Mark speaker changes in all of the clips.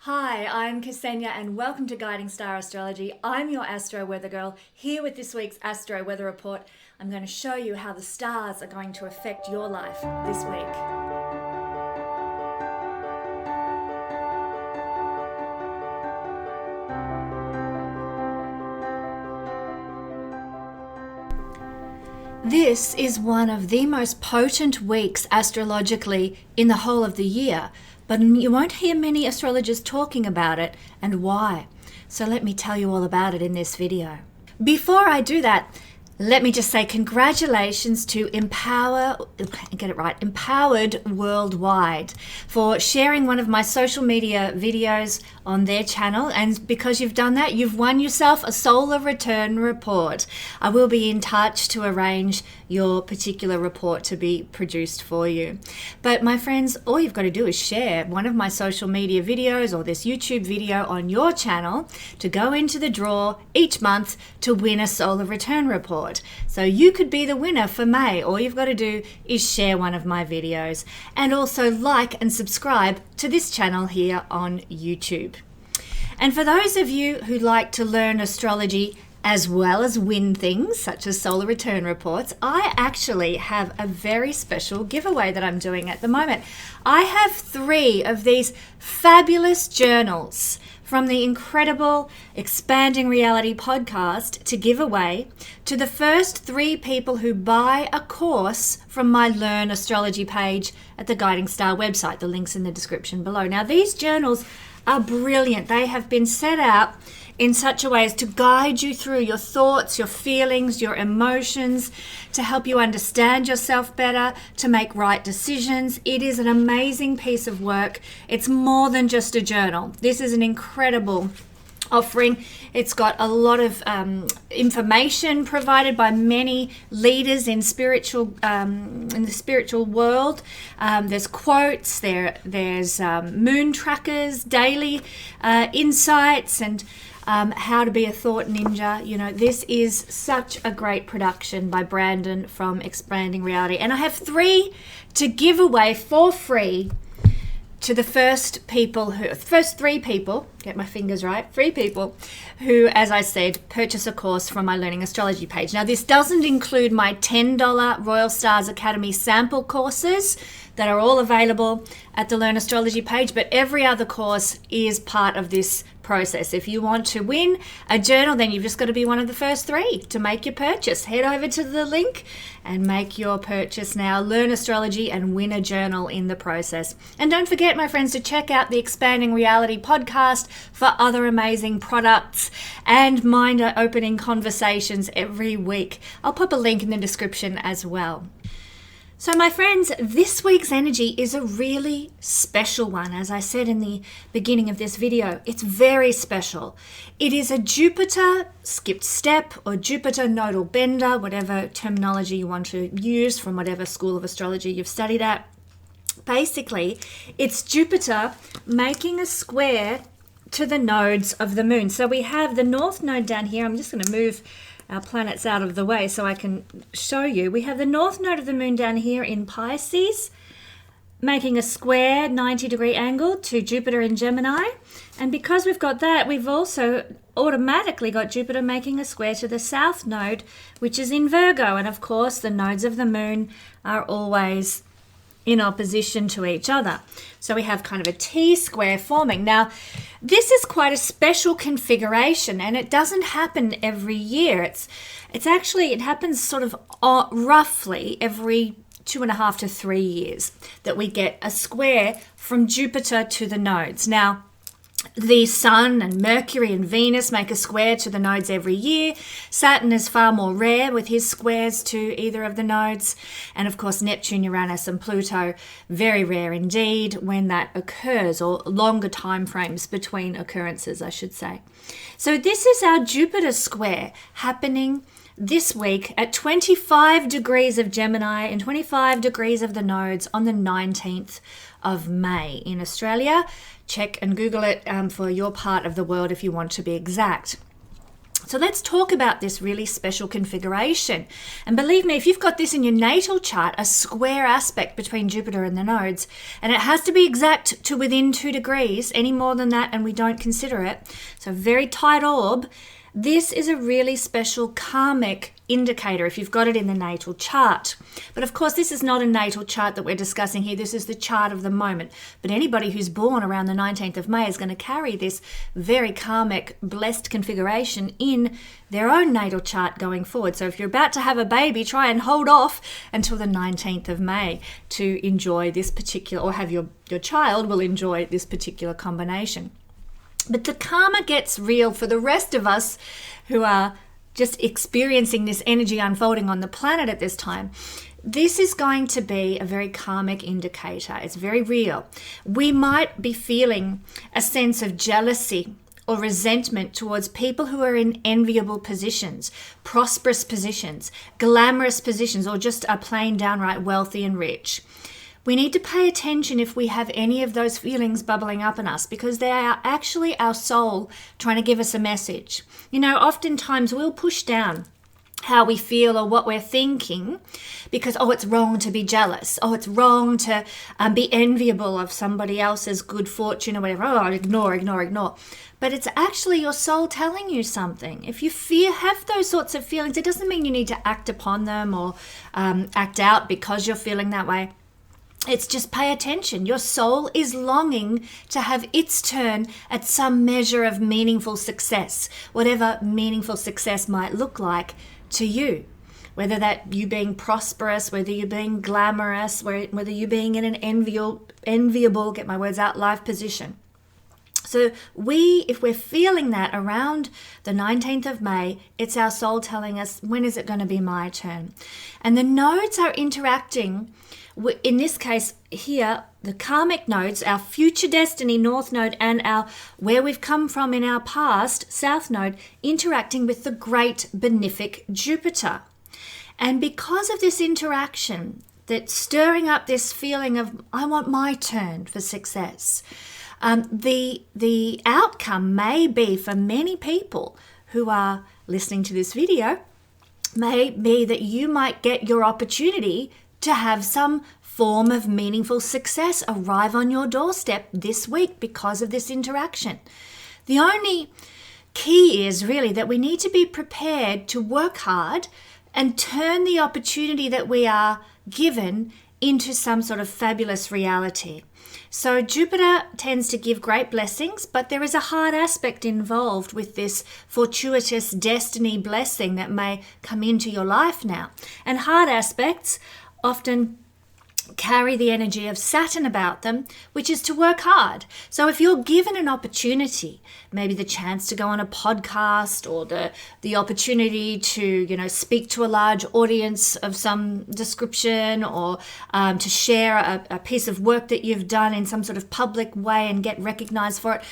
Speaker 1: Hi, I'm Kesenya and welcome to Guiding Star Astrology. I'm your Astro Weather Girl, here with this week's Astro Weather Report. I'm going to show you how the stars are going to affect your life this week. This is one of the most potent weeks astrologically in the whole of the year, but you won't hear many astrologers talking about it and why. So let me tell you all about it in this video. Before I do that, let me just say congratulations to Empowered Worldwide for sharing one of my social media videos on their channel. And because you've done that, you've won yourself a solar return report. I will be in touch to arrange your particular report to be produced for you. But my friends, all you've got to do is share one of my social media videos or this YouTube video on your channel to go into the draw each month to win a solar return report. So you could be the winner for May. All you've got to do is share one of my videos and also like and subscribe to this channel here on YouTube. And for those of you who like to learn astrology as well as win things such as solar return reports, I actually have a very special giveaway that I'm doing at the moment. I have 3 of these fabulous journals from the incredible Expanding Reality podcast to give away to the first 3 people who buy a course from my Learn Astrology page at the Guiding Star website. The link's in the description below. Now, these journals are brilliant. They have been set out in such a way as to guide you through your thoughts, your feelings, your emotions, to help you understand yourself better, to make right decisions. It is an amazing piece of work. It's more than just a journal. This is an incredible offering. It's got a lot of information provided by many leaders in the spiritual world. There's quotes, there's moon trackers, daily insights, and how to be a thought ninja. You know, this is such a great production by Brandon from Expanding Reality. And I have 3 to give away for free to the first 3 people, get my fingers right, 3 people who, as I said, purchase a course from my Learning Astrology page. Now, this doesn't include my $10 Royal Stars Academy sample courses that are all available at the Learn Astrology page, but every other course is part of this process. If you want to win a journal, then you've just got to be one of the first 3 to make your purchase. Head over to the link and make your purchase now. Learn astrology and win a journal in the process. And don't forget, my friends, to check out the Expanding Reality podcast for other amazing products and mind-opening conversations every week. I'll pop a link in the description as well. So my friends, this week's energy is a really special one. As I said in the beginning of this video, it's very special. It is a Jupiter skipped step or Jupiter nodal bender, whatever terminology you want to use from whatever school of astrology you've studied at. Basically, it's Jupiter making a square to the nodes of the moon. So we have the north node down here. I'm just going to move our planets out of the way so I can show you. We have the north node of the moon down here in Pisces, making a square 90-degree angle to Jupiter in Gemini. And because we've got that, we've also automatically got Jupiter making a square to the south node, which is in Virgo. And of course, the nodes of the moon are always in opposition to each other. So we have kind of a T-square forming. Now, this is quite a special configuration, and it doesn't happen every year. It happens sort of roughly every 2.5 to 3 years that we get a square from Jupiter to the nodes. Now, the Sun and Mercury and Venus make a square to the nodes every year. Saturn is far more rare with his squares to either of the nodes. And of course, Neptune, Uranus and Pluto, very rare indeed when that occurs, or longer time frames between occurrences, I should say. So this is our Jupiter square happening this week at 25 degrees of Gemini and 25 degrees of the nodes on the 19th of May in Australia. Check and Google it for your part of the world if you want to be exact. So let's talk about this really special configuration. And believe me, if you've got this in your natal chart, a square aspect between Jupiter and the nodes, and it has to be exact to within 2 degrees, any more than that, and we don't consider it. So very tight orb. This is a really special karmic indicator if you've got it in the natal chart. But of course, this is not a natal chart that we're discussing here. This is the chart of the moment. But anybody who's born around the 19th of May is going to carry this very karmic, blessed configuration in their own natal chart going forward. So if you're about to have a baby, try and hold off until the 19th of May to enjoy this particular, or have your child will enjoy this particular combination. But the karma gets real for the rest of us who are just experiencing this energy unfolding on the planet at this time. This is going to be a very karmic indicator. It's very real. We might be feeling a sense of jealousy or resentment towards people who are in enviable positions, prosperous positions, glamorous positions, or just are plain downright wealthy and rich. We need to pay attention if we have any of those feelings bubbling up in us, because they are actually our soul trying to give us a message. You know, oftentimes we'll push down how we feel or what we're thinking because, oh, it's wrong to be jealous. Oh, it's wrong to be enviable of somebody else's good fortune or whatever. Oh, ignore. But it's actually your soul telling you something. If you have those sorts of feelings, it doesn't mean you need to act upon them or act out because you're feeling that way. It's just pay attention. Your soul is longing to have its turn at some measure of meaningful success, whatever meaningful success might look like to you. Whether that you being prosperous, whether you being glamorous, whether you being in an enviable, get my words out, life position. So if we're feeling that around the 19th of May, it's our soul telling us, when is it going to be my turn? And the nodes are interacting. In this case here, the karmic nodes, our future destiny, north node, and our where we've come from in our past, south node, interacting with the great benefic Jupiter. And because of this interaction, that's stirring up this feeling of, I want my turn for success. The outcome may be for many people who are listening to this video, may be that you might get your opportunity to have some form of meaningful success arrive on your doorstep this week because of this interaction. The only key is really that we need to be prepared to work hard and turn the opportunity that we are given into some sort of fabulous reality. So Jupiter tends to give great blessings, but there is a hard aspect involved with this fortuitous destiny blessing that may come into your life now. And hard aspects often carry the energy of Saturn about them, which is to work hard. So if you're given an opportunity, maybe the chance to go on a podcast or the opportunity to, speak to a large audience of some description, or to share a piece of work that you've done in some sort of public way and get recognized for it,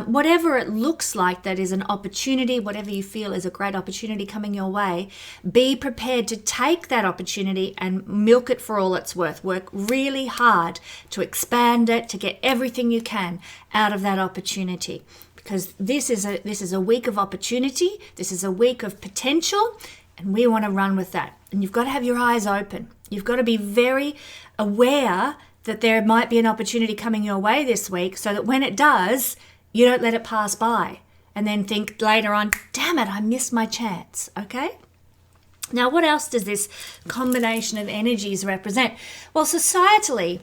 Speaker 1: whatever it looks like that is an opportunity, whatever you feel is a great opportunity coming your way, be prepared to take that opportunity and milk it for all it's worth. Work really hard to expand it, to get everything you can out of that opportunity, because this is a week of opportunity, this is a week of potential, and we want to run with that. And you've got to have your eyes open. You've got to be very aware that there might be an opportunity coming your way this week, so that when it does, you don't let it pass by and then think later on, damn it, I missed my chance. Okay? Now, what else does this combination of energies represent? Well, societally,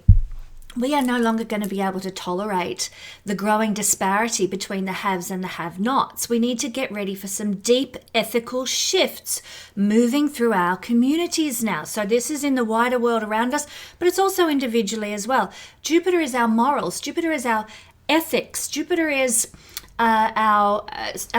Speaker 1: we are no longer going to be able to tolerate the growing disparity between the haves and the have-nots. We need to get ready for some deep ethical shifts moving through our communities now. So this is in the wider world around us, but it's also individually as well. Jupiter is our morals. Jupiter is our ethics. Jupiter is our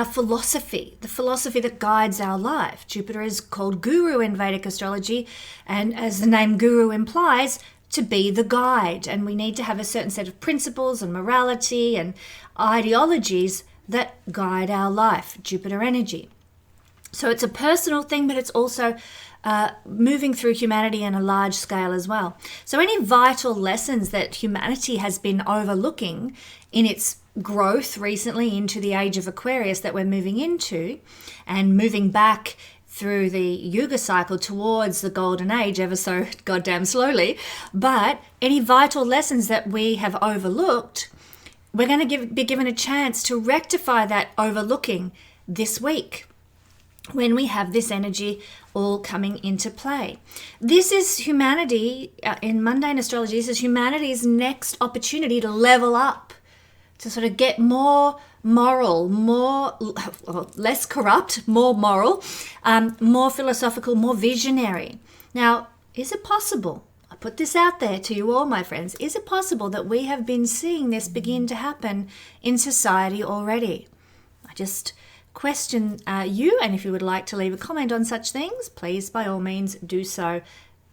Speaker 1: philosophy, the philosophy that guides our life. Jupiter is called Guru in Vedic astrology, and as the name Guru implies, to be the guide. And we need to have a certain set of principles and morality and ideologies that guide our life, Jupiter energy. So it's a personal thing, but it's also moving through humanity on a large scale as well. So any vital lessons that humanity has been overlooking in its growth recently into the age of Aquarius that we're moving into, and moving back through the Yuga cycle towards the golden age ever so goddamn slowly. But any vital lessons that we have overlooked, we're going to be given a chance to rectify that overlooking this week, when we have this energy all coming into play. This is humanity, in mundane astrology, this is humanity's next opportunity to level up, to sort of get more moral, less corrupt, more moral, more philosophical, more visionary. Now, is it possible? I put this out there to you all, my friends. Is it possible that we have been seeing this begin to happen in society already? I just question you, and if you would like to leave a comment on such things, please by all means do so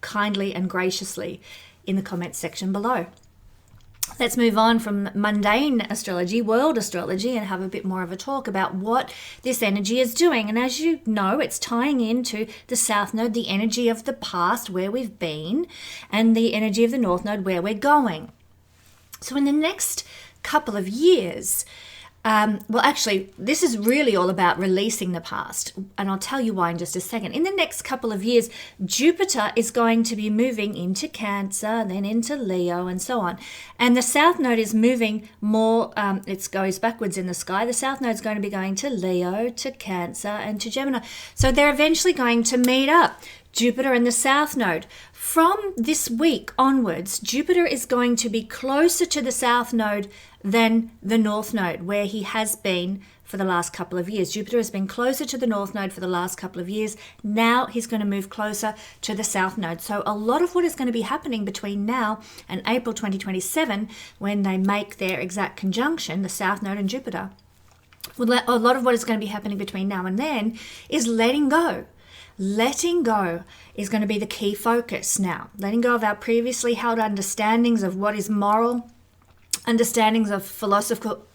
Speaker 1: kindly and graciously in the comments section below. Let's move on from mundane astrology, world astrology, and have a bit more of a talk about what this energy is doing. And as you know, it's tying into the South Node, the energy of the past, where we've been, and the energy of the North Node, where we're going. So in the next couple of years, well, actually, this is really all about releasing the past, and I'll tell you why in just a second. In the next couple of years, Jupiter is going to be moving into Cancer, then into Leo, and so on. And the South Node is moving more, it goes backwards in the sky. The South Node is going to be going to Leo, to Cancer, and to Gemini. So they're eventually going to meet up, Jupiter and the South Node. From this week onwards, Jupiter is going to be closer to the South Node than the North Node, where he has been for the last couple of years. Jupiter has been closer to the North Node for the last couple of years. Now he's going to move closer to the South Node. So a lot of what is going to be happening between now and April 2027, when they make their exact conjunction, the South Node and Jupiter, a lot of what is going to be happening between now and then is letting go. Letting go is going to be the key focus now. Letting go of our previously held understandings of what is moral, understandings of philosophical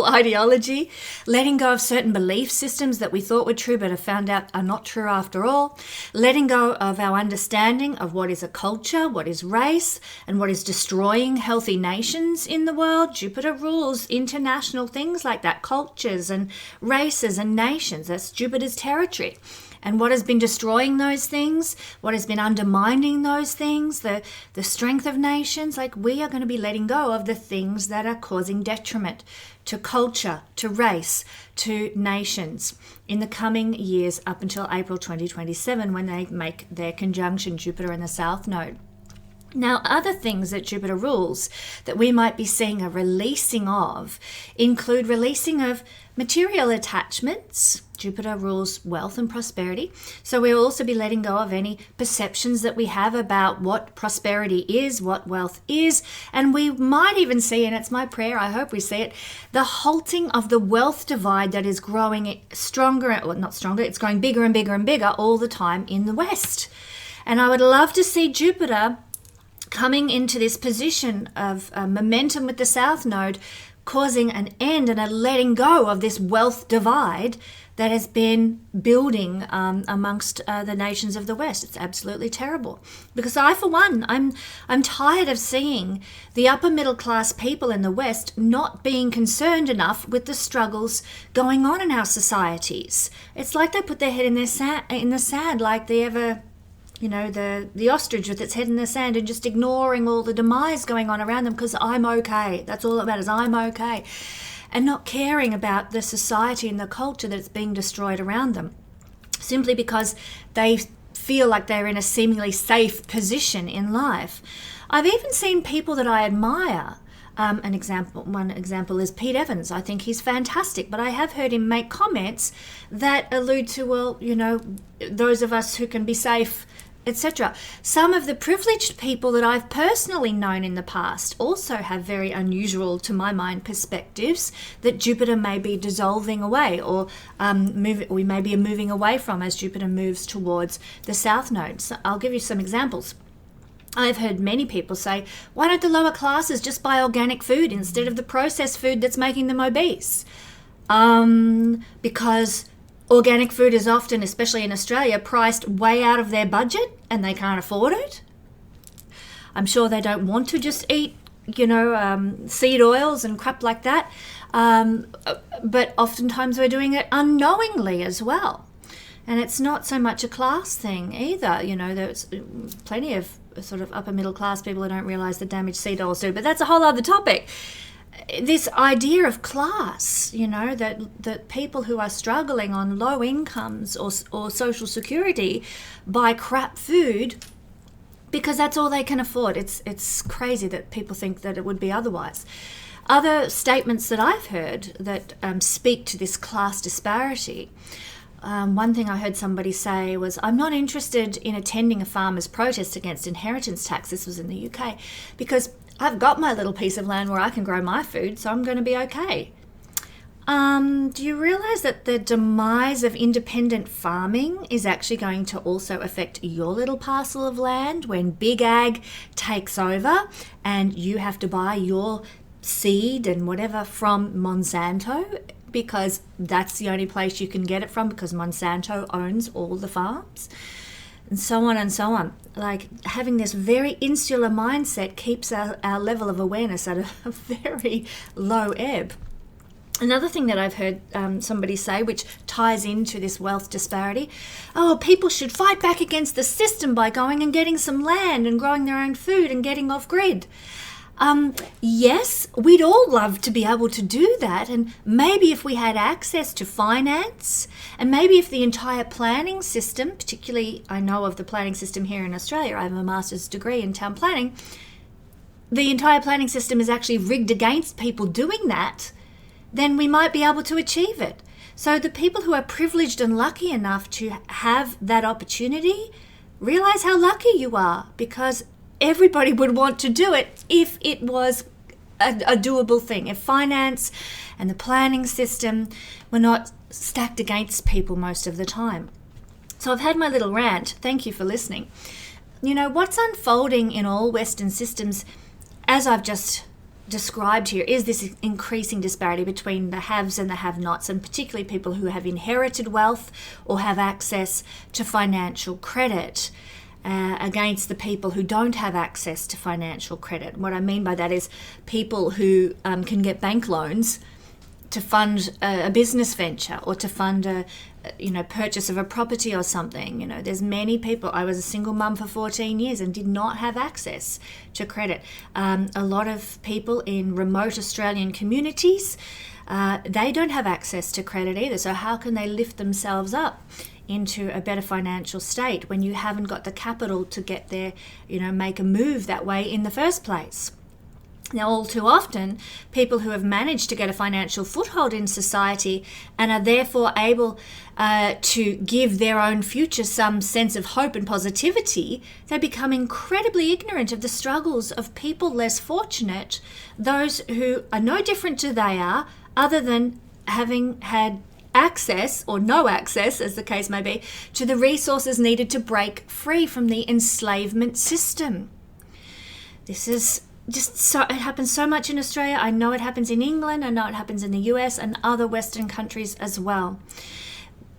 Speaker 1: ideology, letting go of certain belief systems that we thought were true but have found out are not true after all, letting go of our understanding of what is a culture, what is race, and what is destroying healthy nations in the world. Jupiter rules international things like that, cultures and races and nations. That's Jupiter's territory. And what has been destroying those things, what has been undermining those things, the strength of nations, like we are going to be letting go of the things that are causing detriment to culture, to race, to nations in the coming years up until April 2027, when they make their conjunction, Jupiter and the South Node. Now, other things that Jupiter rules that we might be seeing a releasing of include releasing of material attachments. Jupiter rules wealth and prosperity. So we'll also be letting go of any perceptions that we have about what prosperity is, what wealth is. And we might even see, and it's my prayer, I hope we see it, the halting of the wealth divide that is growing stronger, or not stronger, it's growing bigger and bigger and bigger all the time in the West. And I would love to see Jupiter coming into this position of momentum with the South Node, causing an end and a letting go of this wealth divide that has been building amongst the nations of the West. It's absolutely terrible. Because I, for one, I'm tired of seeing the upper middle class people in the West not being concerned enough with the struggles going on in our societies. It's like they put their head in the sand, like they ever, you know, the ostrich with its head in the sand, and just ignoring all the demise going on around them because I'm okay. That's all that matters. I'm okay. And not caring about the society and the culture that's being destroyed around them, simply because they feel like they're in a seemingly safe position in life. I've even seen people that I admire. One example is Pete Evans. I think he's fantastic, but I have heard him make comments that allude to, well, you know, those of us who can be safe, etc. Some of the privileged people that I've personally known in the past also have very unusual, to my mind, perspectives that Jupiter may be dissolving away, or we may be moving away from as Jupiter moves towards the South Node. So I'll give you some examples. I've heard many people say, why don't the lower classes just buy organic food instead of the processed food that's making them obese? Because organic food is often, especially in Australia, priced way out of their budget and they can't afford it. I'm sure they don't want to just eat seed oils and crap like that. But oftentimes we're doing it unknowingly as well. And it's not so much a class thing either. There's plenty of sort of upper middle class people who don't realize the damage seed oils do. But that's a whole other topic. This idea of class, that people who are struggling on low incomes or social security buy crap food because that's all they can afford. It's crazy that people think that it would be otherwise. Other statements that I've heard that speak to this class disparity. One thing I heard somebody say was, I'm not interested in attending a farmer's protest against inheritance tax. This was in the UK, because I've got my little piece of land where I can grow my food, so I'm going to be okay. Do you realize that the demise of independent farming is actually going to also affect your little parcel of land when big ag takes over and you have to buy your seed and whatever from Monsanto, because that's the only place you can get it from, because Monsanto owns all the farms, and so on and so on. Like, having this very insular mindset keeps our level of awareness at a very low ebb. Another thing that I've heard somebody say, which ties into this wealth disparity, people should fight back against the system by going and getting some land and growing their own food and getting off grid. Yes, we'd all love to be able to do that, and maybe if we had access to finance, and maybe if the entire planning system, particularly I know of the planning system here in Australia, I have a master's degree in town planning, the entire planning system is actually rigged against people doing that, then we might be able to achieve it. So the people who are privileged and lucky enough to have that opportunity, realize how lucky you are, because everybody would want to do it if it was a doable thing. If finance and the planning system were not stacked against people most of the time. So I've had my little rant. Thank you for listening. What's unfolding in all Western systems, as I've just described here, is this increasing disparity between the haves and the have-nots, and particularly people who have inherited wealth or have access to financial credit against the people who don't have access to financial credit. What I mean by that is people who can get bank loans to fund a business venture or to fund a purchase of a property or something. There's many people. I was a single mum for 14 years and did not have access to credit. A lot of people in remote Australian communities, they don't have access to credit either. So how can they lift themselves up into a better financial state when you haven't got the capital to get there, make a move that way in the first place? Now, all too often, people who have managed to get a financial foothold in society and are therefore able to give their own future some sense of hope and positivity, they become incredibly ignorant of the struggles of people less fortunate, those who are no different to they are, other than having had access, or no access, as the case may be, to the resources needed to break free from the enslavement system. This is just so, it happens so much in Australia. I know it happens in England. I know it happens in the US and other Western countries as well.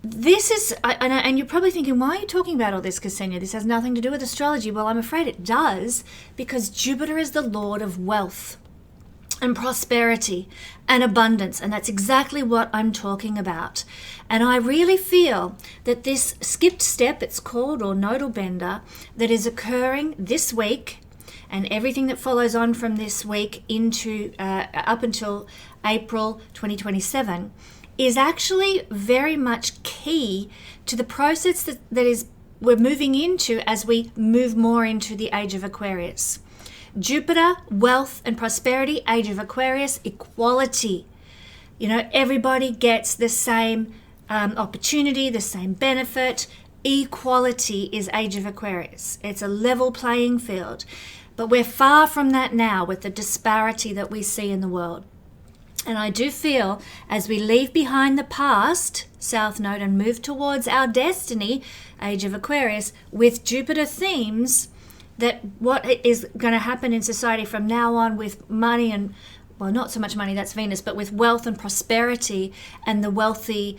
Speaker 1: This is, and you're probably thinking, why are you talking about all this, Kesenya? This has nothing to do with astrology. Well, I'm afraid it does, because Jupiter is the Lord of wealth and prosperity and abundance, and that's exactly what I'm talking about. And I really feel that this skipped step, it's called, or nodal bender, that is occurring this week, and everything that follows on from this week into up until April 2027, is actually very much key to the process that we're moving into as we move more into the age of Aquarius. Jupiter, wealth and prosperity, age of Aquarius, equality. Everybody gets the same opportunity, the same benefit. Equality is age of Aquarius. It's a level playing field. But we're far from that now with the disparity that we see in the world. And I do feel as we leave behind the past, South Node, and move towards our destiny, age of Aquarius, with Jupiter themes, that what is going to happen in society from now on with money and, well, not so much money, that's Venus, but with wealth and prosperity and the wealthy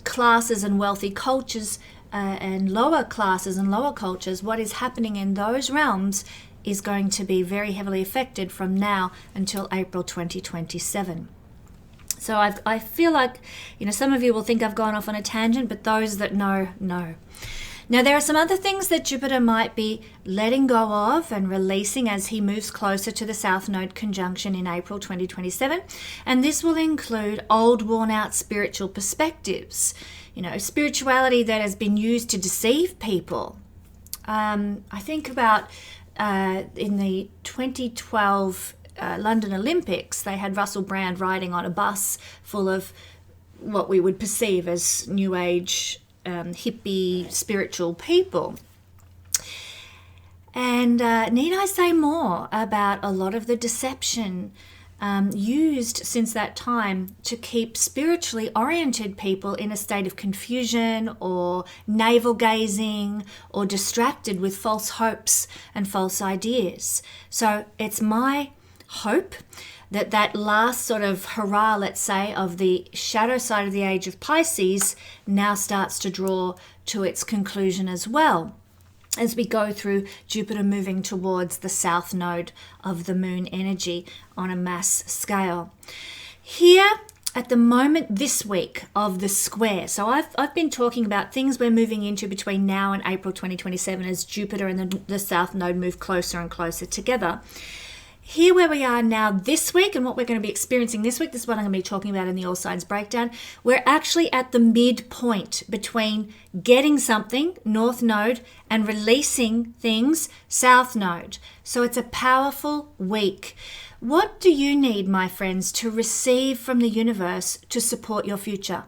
Speaker 1: classes and wealthy cultures and lower classes and lower cultures, what is happening in those realms is going to be very heavily affected from now until April 2027. So I feel like, some of you will think I've gone off on a tangent, but those that know. Now, there are some other things that Jupiter might be letting go of and releasing as he moves closer to the South Node conjunction in April 2027. And this will include old, worn-out spiritual perspectives, spirituality that has been used to deceive people. I think about in the 2012 London Olympics, they had Russell Brand riding on a bus full of what we would perceive as New Age, hippie, spiritual people. And need I say more about a lot of the deception used since that time to keep spiritually oriented people in a state of confusion or navel gazing or distracted with false hopes and false ideas. So it's my hope that last sort of hurrah, let's say, of the shadow side of the age of Pisces now starts to draw to its conclusion as well, as we go through Jupiter moving towards the south node of the moon energy on a mass scale. Here at the moment this week of the square, so I've been talking about things we're moving into between now and April 2027 as Jupiter and the south node move closer and closer together. Here where we are now this week and what we're going to be experiencing this week, this is what I'm going to be talking about in the All Signs Breakdown. We're actually at the midpoint between getting something, North Node, and releasing things, South Node. So it's a powerful week. What do you need, my friends, to receive from the universe to support your future?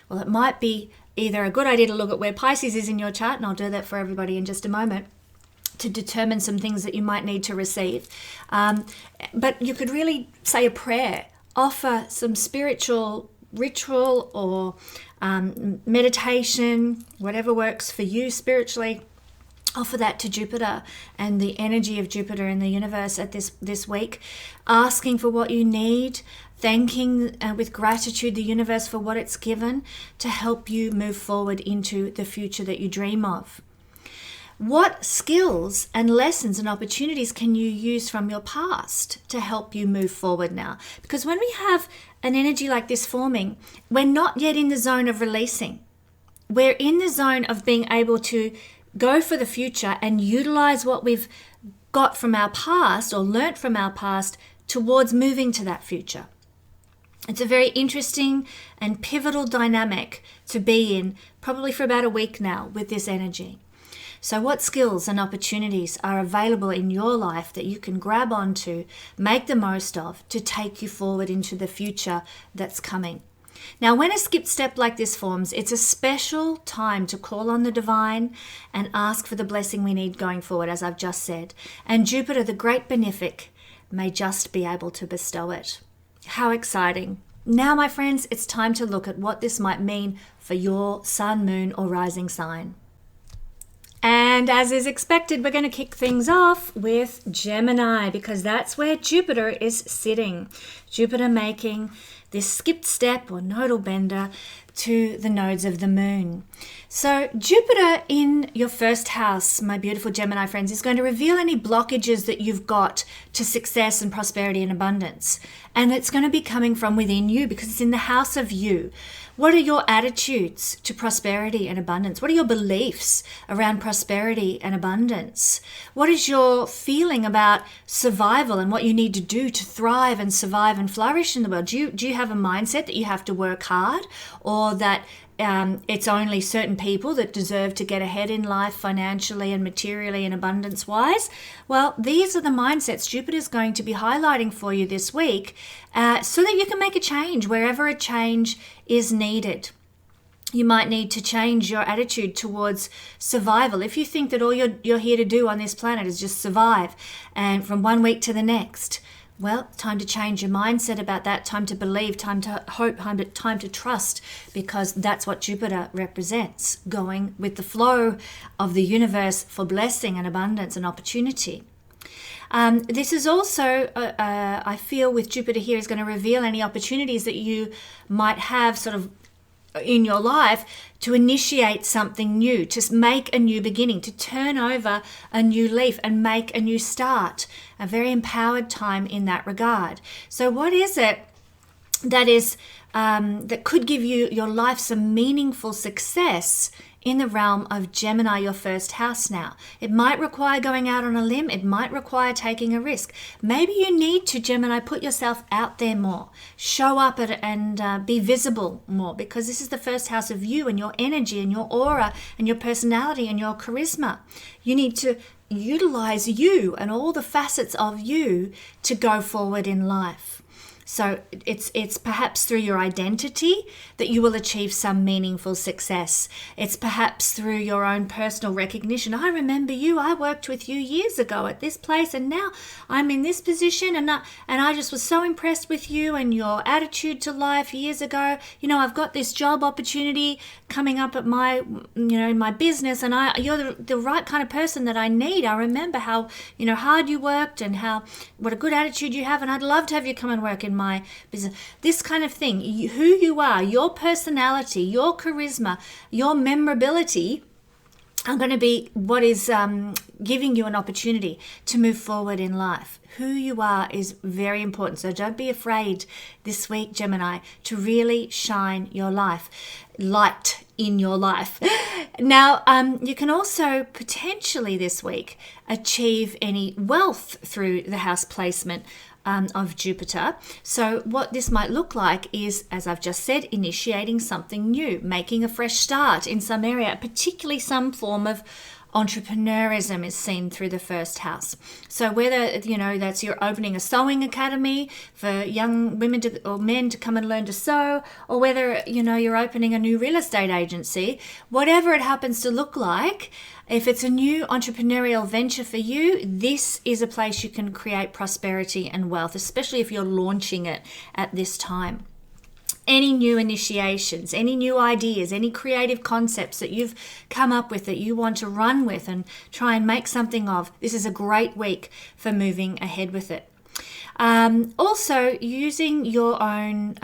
Speaker 1: Well, it might be either a good idea to look at where Pisces is in your chart, and I'll do that for everybody in just a moment, to determine some things that you might need to receive. But you could really say a prayer, offer some spiritual ritual or meditation, whatever works for you spiritually. Offer that to Jupiter and the energy of Jupiter in the universe at this week, asking for what you need, thanking with gratitude the universe for what it's given to help you move forward into the future that you dream of. What skills and lessons and opportunities can you use from your past to help you move forward now? Because when we have an energy like this forming, we're not yet in the zone of releasing. We're in the zone of being able to go for the future and utilize what we've got from our past or learnt from our past towards moving to that future. It's a very interesting and pivotal dynamic to be in, probably for about a week now with this energy. So what skills and opportunities are available in your life that you can grab onto, make the most of, to take you forward into the future that's coming? Now, when a skip step like this forms, it's a special time to call on the divine and ask for the blessing we need going forward, as I've just said. And Jupiter, the great benefic, may just be able to bestow it. How exciting. Now, my friends, it's time to look at what this might mean for your sun, moon, or rising sign. And as is expected, we're going to kick things off with Gemini, because that's where Jupiter is sitting. Jupiter making this skipped step or nodal bender to the nodes of the moon. So Jupiter in your first house, my beautiful Gemini friends, is going to reveal any blockages that you've got to success and prosperity and abundance. And it's going to be coming from within you because it's in the house of you. What are your attitudes to prosperity and abundance? What are your beliefs around prosperity and abundance? What is your feeling about survival and what you need to do to thrive and survive and flourish in the world? Do you have a mindset that you have to work hard, or that it's only certain people that deserve to get ahead in life financially and materially and abundance-wise? Well, these are the mindsets Jupiter's going to be highlighting for you this week so that you can make a change wherever a change is needed. You might need to change your attitude towards survival. If you think that all you're here to do on this planet is just survive and from one week to the next, well, time to change your mindset about that, time to believe, time to hope, time to trust, because that's what Jupiter represents, going with the flow of the universe for blessing and abundance and opportunity. This is also, I feel with Jupiter here, is going to reveal any opportunities that you might have sort of in your life to initiate something new, to make a new beginning, to turn over a new leaf and make a new start. A very empowered time in that regard. So what is it that is that could give your life some meaningful success in the realm of Gemini, your first house now? It might require going out on a limb. It might require taking a risk. Maybe you need to, Gemini, put yourself out there more. Show up and be visible more, because this is the first house of you and your energy and your aura and your personality and your charisma. You need to utilize you and all the facets of you to go forward in life. So it's perhaps through your identity that you will achieve some meaningful success. It's perhaps through your own personal recognition. I remember you. I worked with you years ago at this place, and now I'm in this position, and I just was so impressed with you and your attitude to life years ago. I've got this job opportunity coming up at my, in my business, and you're the right kind of person that I need. I remember how, hard you worked and what a good attitude you have, and I'd love to have you come and work in my business. This kind of thing, who you are, your personality, your charisma, your memorability are going to be what is giving you an opportunity to move forward in life. Who you are is very important. So don't be afraid this week, Gemini, to really shine your light in your life. Now, you can also potentially this week achieve any wealth through the house placement of Jupiter. So what this might look like is, as I've just said, initiating something new, making a fresh start in some area, particularly some form of entrepreneurism is seen through the first house. So whether, that's you're opening a sewing academy for young women or men to come and learn to sew, or whether, you're opening a new real estate agency, whatever it happens to look like, if it's a new entrepreneurial venture for you, this is a place you can create prosperity and wealth, especially if you're launching it at this time. Any new initiations, any new ideas, any creative concepts that you've come up with that you want to run with and try and make something of, this is a great week for moving ahead with it. Also, using your own,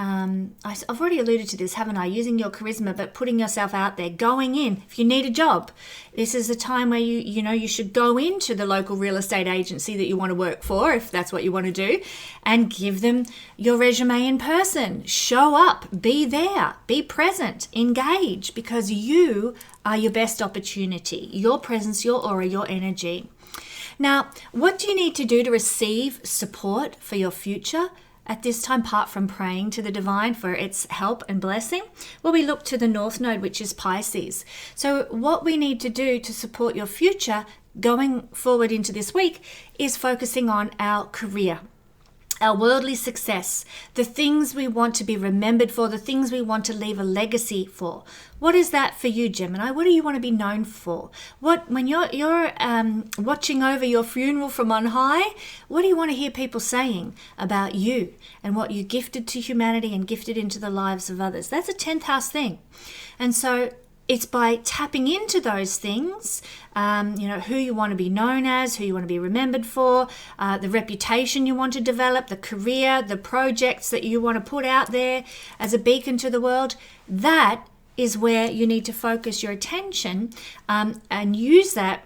Speaker 1: I've already alluded to this, haven't I? Using your charisma, but putting yourself out there, going in. If you need a job, this is the time where you should go into the local real estate agency that you want to work for, if that's what you want to do, and give them your resume in person. Show up, be there, be present, engage, because you are your best opportunity. Your presence, your aura, your energy. Now, what do you need to do to receive support for your future at this time, apart from praying to the divine for its help and blessing? Well, we look to the North Node, which is Pisces. So what we need to do to support your future going forward into this week is focusing on our career, our worldly success, the things we want to be remembered for, the things we want to leave a legacy for. What is that for you, Gemini? What do you want to be known for? When you're watching over your funeral from on high, what do you want to hear people saying about you and what you gifted to humanity and gifted into the lives of others? That's a 10th house thing. And so it's by tapping into those things, who you want to be known as, who you want to be remembered for, the reputation you want to develop, the career, the projects that you want to put out there as a beacon to the world. That is where you need to focus your attention and use that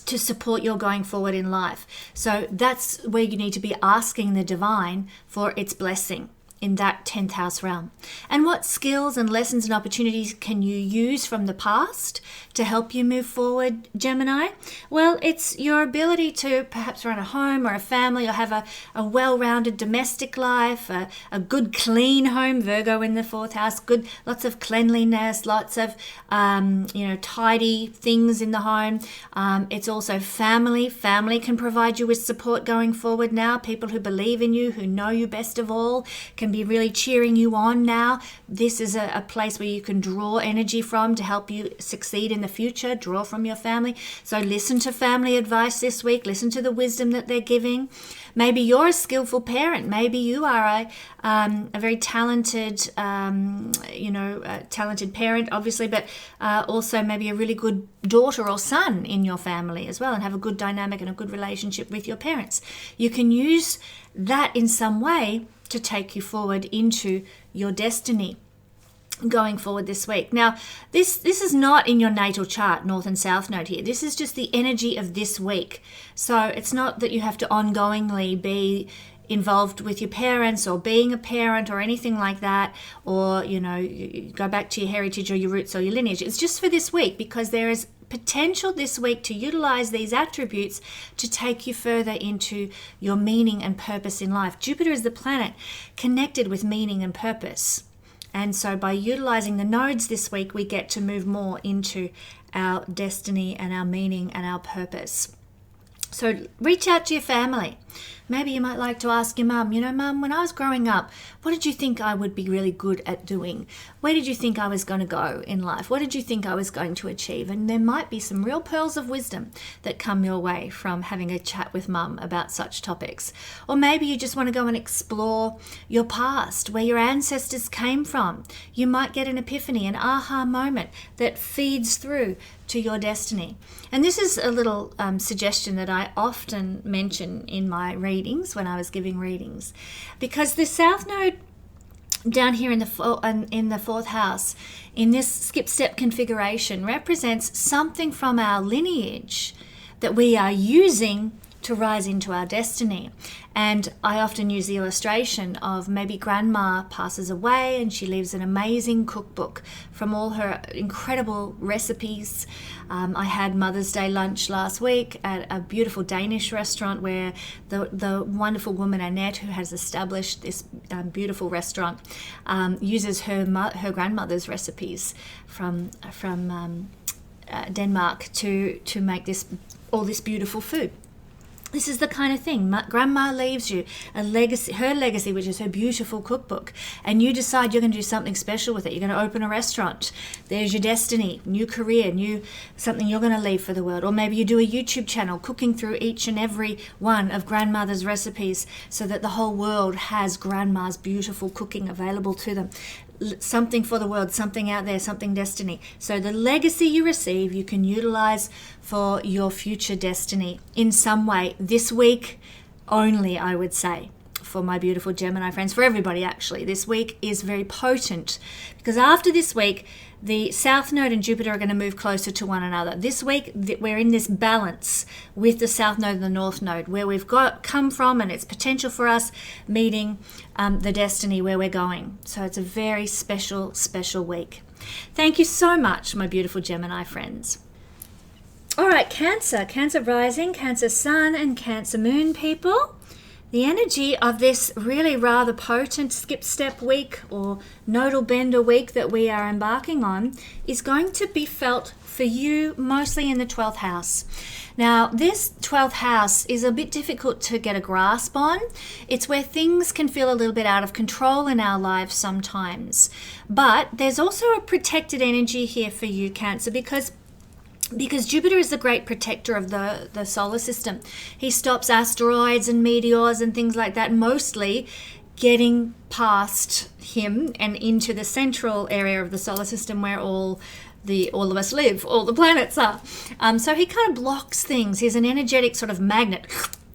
Speaker 1: to support your going forward in life. So that's where you need to be asking the divine for its blessing in that 10th house realm. And what skills and lessons and opportunities can you use from the past to help you move forward, Gemini? Well, it's your ability to perhaps run a home or a family, or have a well-rounded domestic life, a good clean home, Virgo in the 4th house, lots of cleanliness, lots of tidy things in the home. It's also family. Family can provide you with support going forward now. People who believe in you, who know you best of all, can be really cheering you on now. This is a place where you can draw energy from to help you succeed in the future. Draw from your family. So listen to family advice this week. Listen to the wisdom that they're giving. Maybe you're a skillful parent. Maybe you are a very talented, talented parent, obviously, but also maybe a really good daughter or son in your family as well, and have a good dynamic and a good relationship with your parents. You can use that in some way to take you forward into your destiny. going forward this week. Now, this is not in your natal chart, north and south node here. This is just the energy of this week. So it's not that you have to ongoingly be involved with your parents or being a parent or anything like that, or, you know, you go back to your heritage or your roots or your lineage. It's just for this week, because there is potential this week to utilize these attributes to take you further into your meaning and purpose in life. Jupiter is the planet connected with meaning and purpose. And so by utilizing the nodes this week, we get to move more into our destiny and our meaning and our purpose. So reach out to your family. Maybe you might like to ask your mum, you know, Mum, when I was growing up, what did you think I would be really good at doing? Where did you think I was going to go in life? What did you think I was going to achieve? And there might be some real pearls of wisdom that come your way from having a chat with Mum about such topics. Or maybe you just want to go and explore your past, where your ancestors came from. You might get an epiphany, an aha moment that feeds through to your destiny. And this is a little suggestion that I often mention in my readings when I was giving readings, because the South Node down here in the fourth house in this skip step configuration represents something from our lineage that we are using to rise into our destiny. And I often use the illustration of maybe grandma passes away and she leaves an amazing cookbook from all her incredible recipes. I had Mother's Day lunch last week at a beautiful Danish restaurant where the wonderful woman Annette, who has established this beautiful restaurant, uses her grandmother's recipes from Denmark to make all this beautiful food. This is the kind of thing. Grandma leaves you a legacy, her legacy, which is her beautiful cookbook, and you decide you're going to do something special with it. You're going to open a restaurant. There's your destiny, new career, something you're going to leave for the world. Or maybe you do a YouTube channel cooking through each and every one of grandmother's recipes so that the whole world has grandma's beautiful cooking available to them. Something for the world, something out there, something destiny. So the legacy you receive, you can utilize for your future destiny in some way this week only, I would say, for my beautiful Gemini friends, for everybody actually. This week is very potent because after this week, the South Node and Jupiter are going to move closer to one another. This week, we're in this balance with the South Node and the North Node, where we've come from and its potential for us meeting the destiny where we're going. So it's a very special, special week. Thank you so much, my beautiful Gemini friends. All right, Cancer rising, Cancer sun, and Cancer moon people. The energy of this really rather potent skip step week or nodal bender week that we are embarking on is going to be felt for you mostly in the 12th house. Now, this 12th house is a bit difficult to get a grasp on. It's where things can feel a little bit out of control in our lives sometimes. But there's also a protected energy here for you, Cancer, because Jupiter is the great protector of the solar system. He stops asteroids and meteors and things like that, mostly getting past him and into the central area of the solar system where all of us live, all the planets are. So he kind of blocks things. He's an energetic sort of magnet,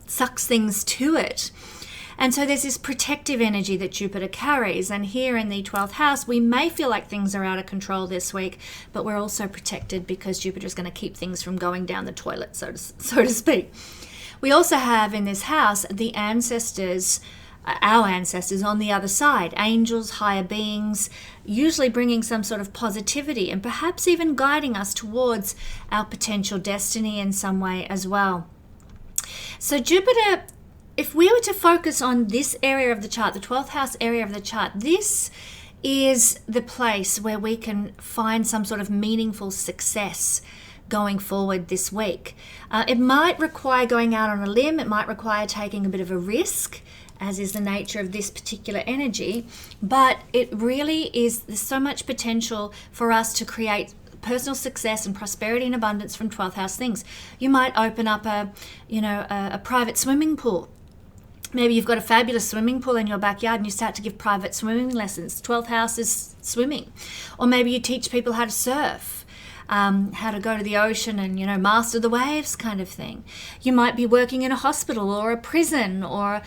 Speaker 1: sucks things to it. And so there's this protective energy that Jupiter carries. And here in the 12th house, we may feel like things are out of control this week, but we're also protected because Jupiter is going to keep things from going down the toilet, so to speak. We also have in this house the ancestors, our ancestors on the other side, angels, higher beings, usually bringing some sort of positivity and perhaps even guiding us towards our potential destiny in some way as well. So Jupiter, if we were to focus on this area of the chart, the 12th house area of the chart, this is the place where we can find some sort of meaningful success going forward this week. It might require going out on a limb. It might require taking a bit of a risk, as is the nature of this particular energy. But it really is, there's so much potential for us to create personal success and prosperity and abundance from 12th house things. You might open up a private swimming pool. Maybe you've got a fabulous swimming pool in your backyard and you start to give private swimming lessons. 12th house is swimming. Or maybe you teach people how to surf, how to go to the ocean and, master the waves kind of thing. You might be working in a hospital or a prison or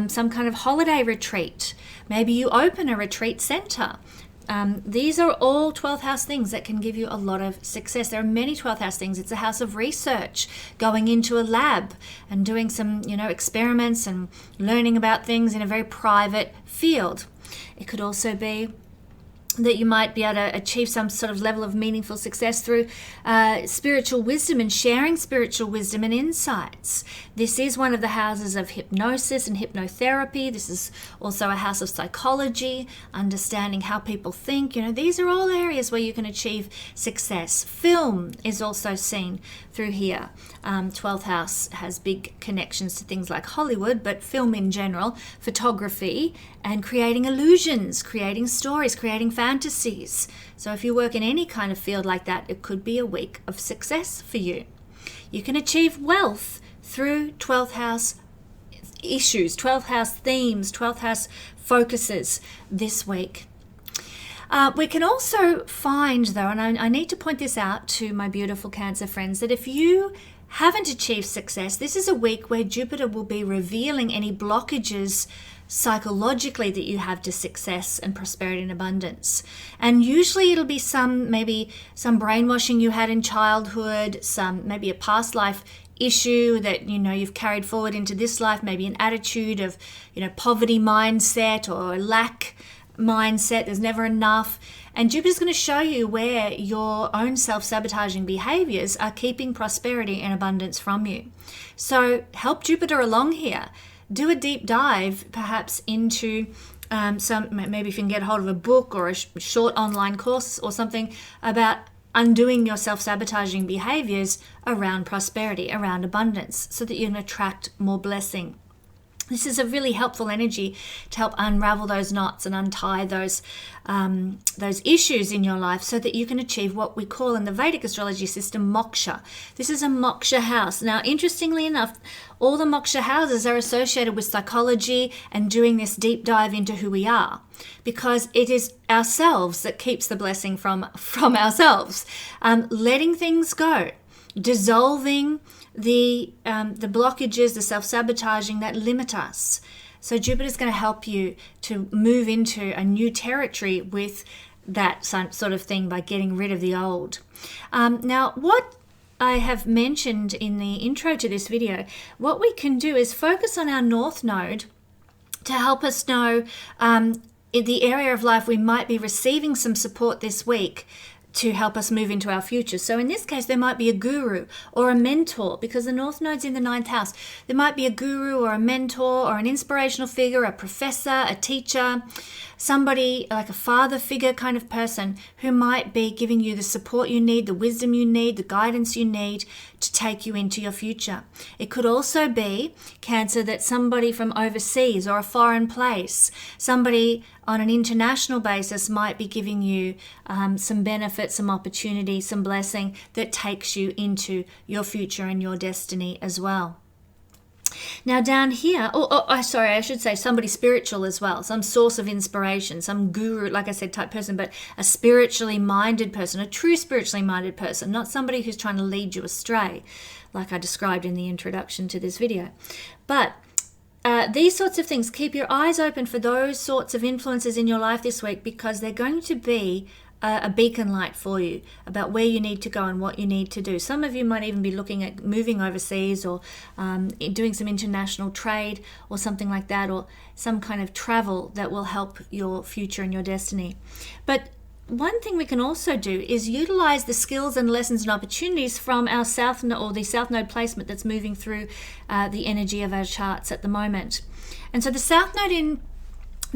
Speaker 1: some kind of holiday retreat. Maybe you open a retreat center. These are all 12th house things that can give you a lot of success. There are many 12th house things. It's a house of research, going into a lab and doing some, experiments and learning about things in a very private field. It could also be that you might be able to achieve some sort of level of meaningful success through spiritual wisdom and sharing spiritual wisdom and insights. This is one of the houses of hypnosis and hypnotherapy. This is also a house of psychology, understanding how people think. These are all areas where you can achieve success. Film is also seen through here. 12th house has big connections to things like Hollywood, but film in general, photography, and creating illusions, creating stories, creating fantasies. So if you work in any kind of field like that, it could be a week of success for you. You can achieve wealth through 12th house issues, 12th house themes, 12th house focuses this week. We can also find, though, and I need to point this out to my beautiful Cancer friends, that if you haven't achieved success, this is a week where Jupiter will be revealing any blockages psychologically that you have to success and prosperity and abundance. And usually it'll be maybe some brainwashing you had in childhood, maybe a past life issue that you've carried forward into this life, maybe an attitude of poverty mindset or lack mindset, there's never enough. And Jupiter's going to show you where your own self-sabotaging behaviors are keeping prosperity and abundance from you. So help Jupiter along here. Do a deep dive perhaps into maybe if you can get hold of a book or a short online course or something about undoing your self-sabotaging behaviors around prosperity, around abundance, so that you can attract more blessing. This is a really helpful energy to help unravel those knots and untie those issues in your life so that you can achieve what we call in the Vedic astrology system moksha. This is a moksha house. Now, interestingly enough, all the moksha houses are associated with psychology and doing this deep dive into who we are, because it is ourselves that keeps the blessing from ourselves. Letting things go, dissolving the blockages, the self-sabotaging that limit us. So Jupiter's going to help you to move into a new territory with that sort of thing by getting rid of the old. Now, what I have mentioned in the intro to this video, what we can do is focus on our North Node to help us know in the area of life we might be receiving some support this week to help us move into our future. So in this case, there might be a guru or a mentor, because the North Node's in the 9th house. There might be a guru or a mentor or an inspirational figure, a professor, a teacher, somebody like a father figure kind of person who might be giving you the support you need, the wisdom you need, the guidance you need to take you into your future. It could also be, Cancer, that somebody from overseas or a foreign place, somebody on an international basis might be giving you some benefit, some opportunity, some blessing that takes you into your future and your destiny as well. Now down here, I should say somebody spiritual as well, some source of inspiration, some guru, like I said, type person, but a spiritually minded person, a true spiritually minded person, not somebody who's trying to lead you astray, like I described in the introduction to this video. But these sorts of things, keep your eyes open for those sorts of influences in your life this week, because they're going to be a beacon light for you about where you need to go and what you need to do. Some of you might even be looking at moving overseas or doing some international trade or something like that, or some kind of travel that will help your future and your destiny. But one thing we can also do is utilize the skills and lessons and opportunities from our South Node, or the South Node placement that's moving through the energy of our charts at the moment. And so the South Node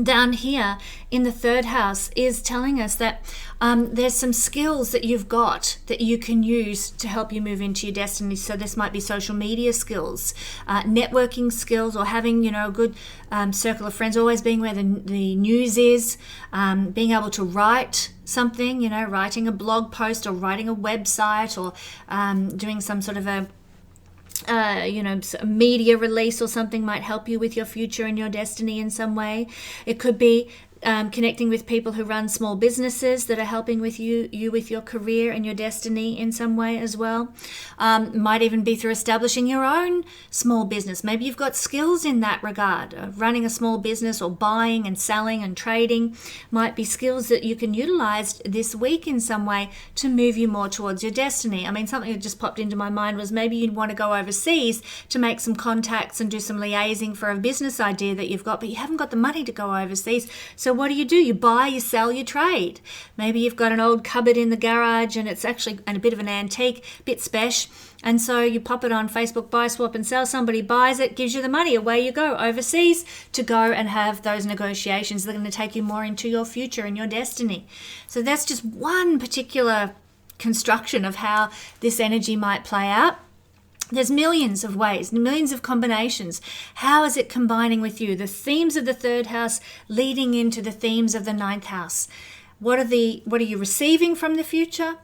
Speaker 1: down here in the 3rd house is telling us that there's some skills that you've got that you can use to help you move into your destiny. So this might be social media skills, networking skills, or having a good circle of friends, always being where the news is, being able to write something, writing a blog post or writing a website, or doing some sort of a media release or something might help you with your future and your destiny in some way. It could be connecting with people who run small businesses that are helping with you with your career and your destiny in some way as well. Might even be through establishing your own small business. Maybe you've got skills in that regard. Running a small business or buying and selling and trading might be skills that you can utilize this week in some way to move you more towards your destiny. I mean, something that just popped into my mind was maybe you'd want to go overseas to make some contacts and do some liaising for a business idea that you've got, but you haven't got the money to go overseas. So what do? You buy, you sell, you trade. Maybe you've got an old cupboard in the garage and it's actually a bit of an antique, bit special. And so you pop it on Facebook, buy, swap and sell. Somebody buys it, gives you the money. Away you go overseas to go and have those negotiations that are going to take you more into your future and your destiny. So that's just one particular construction of how this energy might play out. There's millions of ways, millions of combinations. How is it combining with you? The themes of the third house leading into the themes of the ninth house. What are you receiving from the future,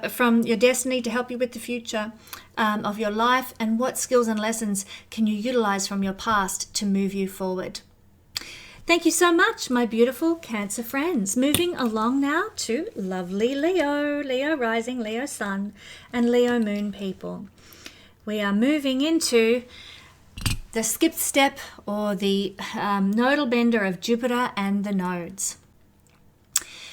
Speaker 1: from your destiny to help you with the future of your life? And what skills and lessons can you utilize from your past to move you forward? Thank you so much, my beautiful Cancer friends. Moving along now to lovely Leo, Leo rising, Leo sun, and Leo moon people. We are moving into the skip step or the nodal bender of Jupiter and the nodes.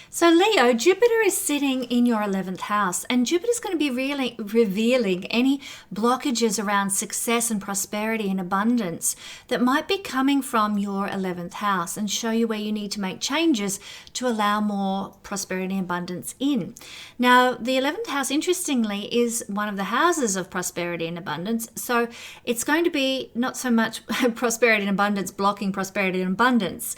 Speaker 1: So Leo, Jupiter is sitting in your 11th house, and Jupiter is going to be really revealing any blockages around success and prosperity and abundance that might be coming from your 11th house and show you where you need to make changes to allow more prosperity and abundance in. Now, the 11th house, interestingly, is one of the houses of prosperity and abundance. So it's going to be not so much prosperity and abundance blocking prosperity and abundance.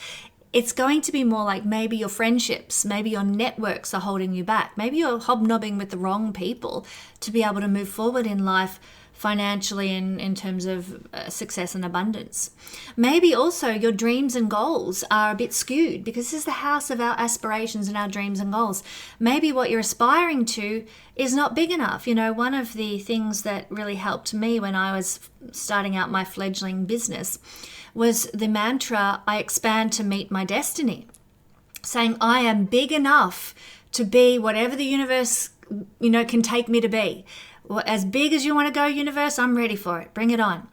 Speaker 1: It's going to be more like maybe your friendships, maybe your networks are holding you back. Maybe you're hobnobbing with the wrong people to be able to move forward in life financially and in terms of success and abundance. Maybe also your dreams and goals are a bit skewed because this is the house of our aspirations and our dreams and goals. Maybe what you're aspiring to is not big enough. You know, one of the things that really helped me when I was starting out my fledgling business was the mantra, I expand to meet my destiny. Saying I am big enough to be whatever the universe, can take me to be. As big as you want to go, universe, I'm ready for it. Bring it on.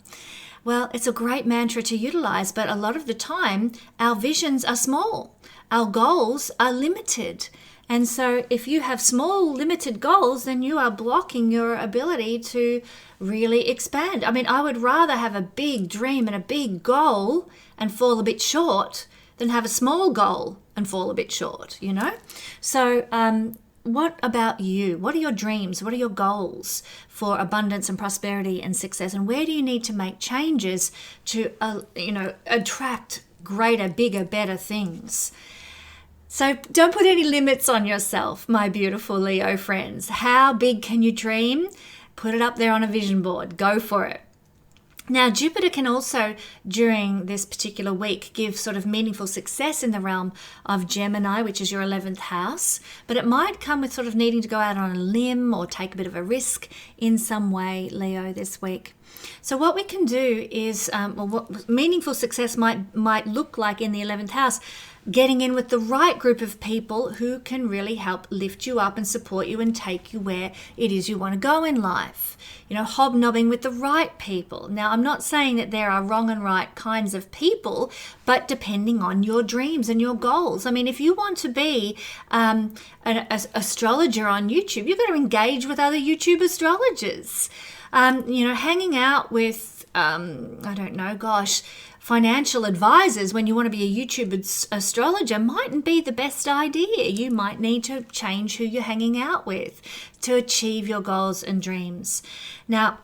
Speaker 1: Well, it's a great mantra to utilize, but a lot of the time, our visions are small. Our goals are limited. And so if you have small, limited goals, then you are blocking your ability to really expand. I mean, I would rather have a big dream and a big goal and fall a bit short than have a small goal and fall a bit short, So what about you? What are your dreams? What are your goals for abundance and prosperity and success? And where do you need to make changes to, attract greater, bigger, better things? So don't put any limits on yourself, my beautiful Leo friends. How big can you dream? Put it up there on a vision board. Go for it. Now, Jupiter can also, during this particular week, give sort of meaningful success in the realm of Gemini, which is your 11th house, but it might come with sort of needing to go out on a limb or take a bit of a risk in some way, Leo, this week. So what we can do is, what meaningful success might look like in the 11th house, getting in with the right group of people who can really help lift you up and support you and take you where it is you want to go in life. Hobnobbing with the right people. Now, I'm not saying that there are wrong and right kinds of people, but depending on your dreams and your goals. I mean, if you want to be an astrologer on YouTube, you've got to engage with other YouTube astrologers. Hanging out with, financial advisors when you want to be a YouTube astrologer mightn't be the best idea. You might need to change who you're hanging out with to achieve your goals and dreams. Now,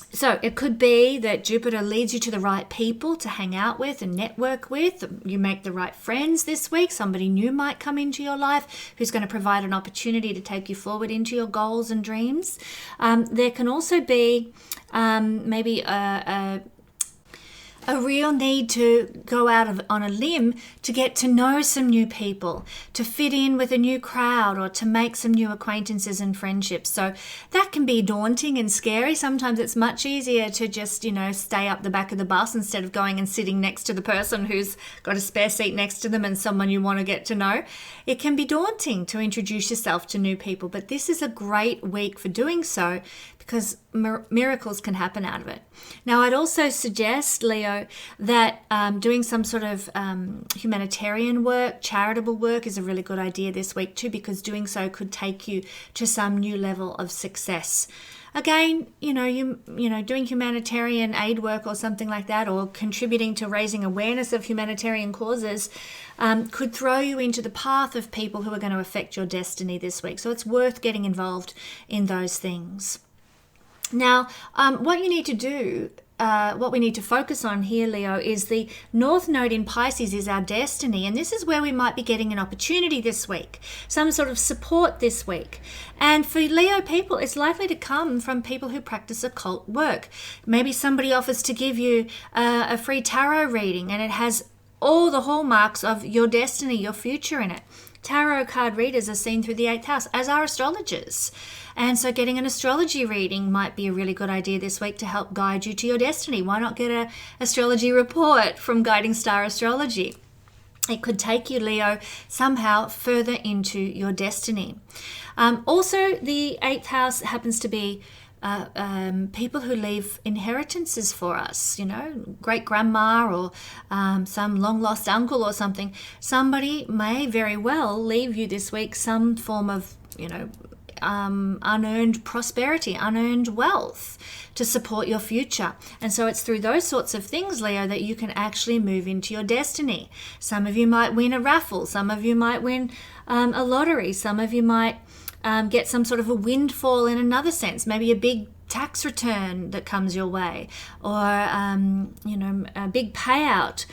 Speaker 1: so it could be that Jupiter leads you to the right people to hang out with and network with. You make the right friends this week. Somebody new might come into your life who's going to provide an opportunity to take you forward into your goals and dreams. There can also be maybe a real need to go on a limb to get to know some new people, to fit in with a new crowd, or to make some new acquaintances and friendships. So that can be daunting and scary. Sometimes it's much easier to just, stay up the back of the bus instead of going and sitting next to the person who's got a spare seat next to them and someone you want to get to know. It can be daunting to introduce yourself to new people, but this is a great week for doing so, because miracles can happen out of it. Now, I'd also suggest, Leo, that doing some sort of humanitarian work, charitable work is a really good idea this week too, because doing so could take you to some new level of success. Again, doing humanitarian aid work or something like that, or contributing to raising awareness of humanitarian causes, could throw you into the path of people who are going to affect your destiny this week. So it's worth getting involved in those things. Now, what you need to do, what we need to focus on here, Leo, is the North Node in Pisces is our destiny. And this is where we might be getting an opportunity this week, some sort of support this week. And for Leo people, it's likely to come from people who practice occult work. Maybe somebody offers to give you a free tarot reading, and it has all the hallmarks of your destiny, your future in it. Tarot card readers are seen through the 8th house, as are astrologers. And so getting an astrology reading might be a really good idea this week to help guide you to your destiny. Why not get an astrology report from Guiding Star Astrology? It could take you, Leo, somehow further into your destiny. Also, the 8th house happens to be people who leave inheritances for us, great grandma or some long lost uncle or something. Somebody may very well leave you this week some form of, unearned prosperity, unearned wealth to support your future. And so it's through those sorts of things, Leo, that you can actually move into your destiny. Some of you might win a raffle. Some of you might win a lottery. Some of you might get some sort of a windfall in another sense, maybe a big tax return that comes your way, or a big payout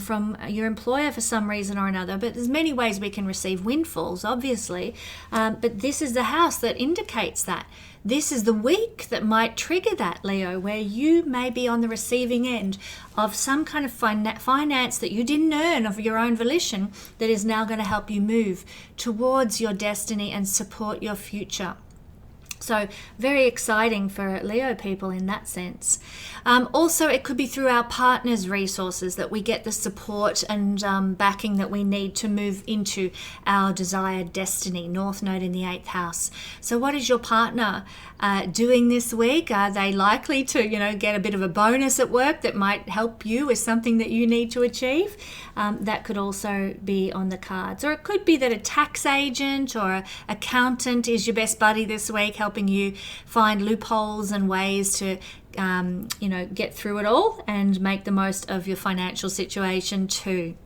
Speaker 1: from your employer for some reason or another. But there's many ways we can receive windfalls, obviously, but this is the house that indicates that. This is the week that might trigger that, Leo, where you may be on the receiving end of some kind of finance that you didn't earn of your own volition that is now going to help you move towards your destiny and support your future. So very exciting for Leo people in that sense. Also, it could be through our partner's resources that we get the support and backing that we need to move into our desired destiny, North Node in the 8th house. So what is your partner doing this week? Are they likely to, get a bit of a bonus at work that might help you with something that you need to achieve? That could also be on the cards. Or it could be that a tax agent or an accountant is your best buddy this week, helping you find loopholes and ways to get through it all and make the most of your financial situation too.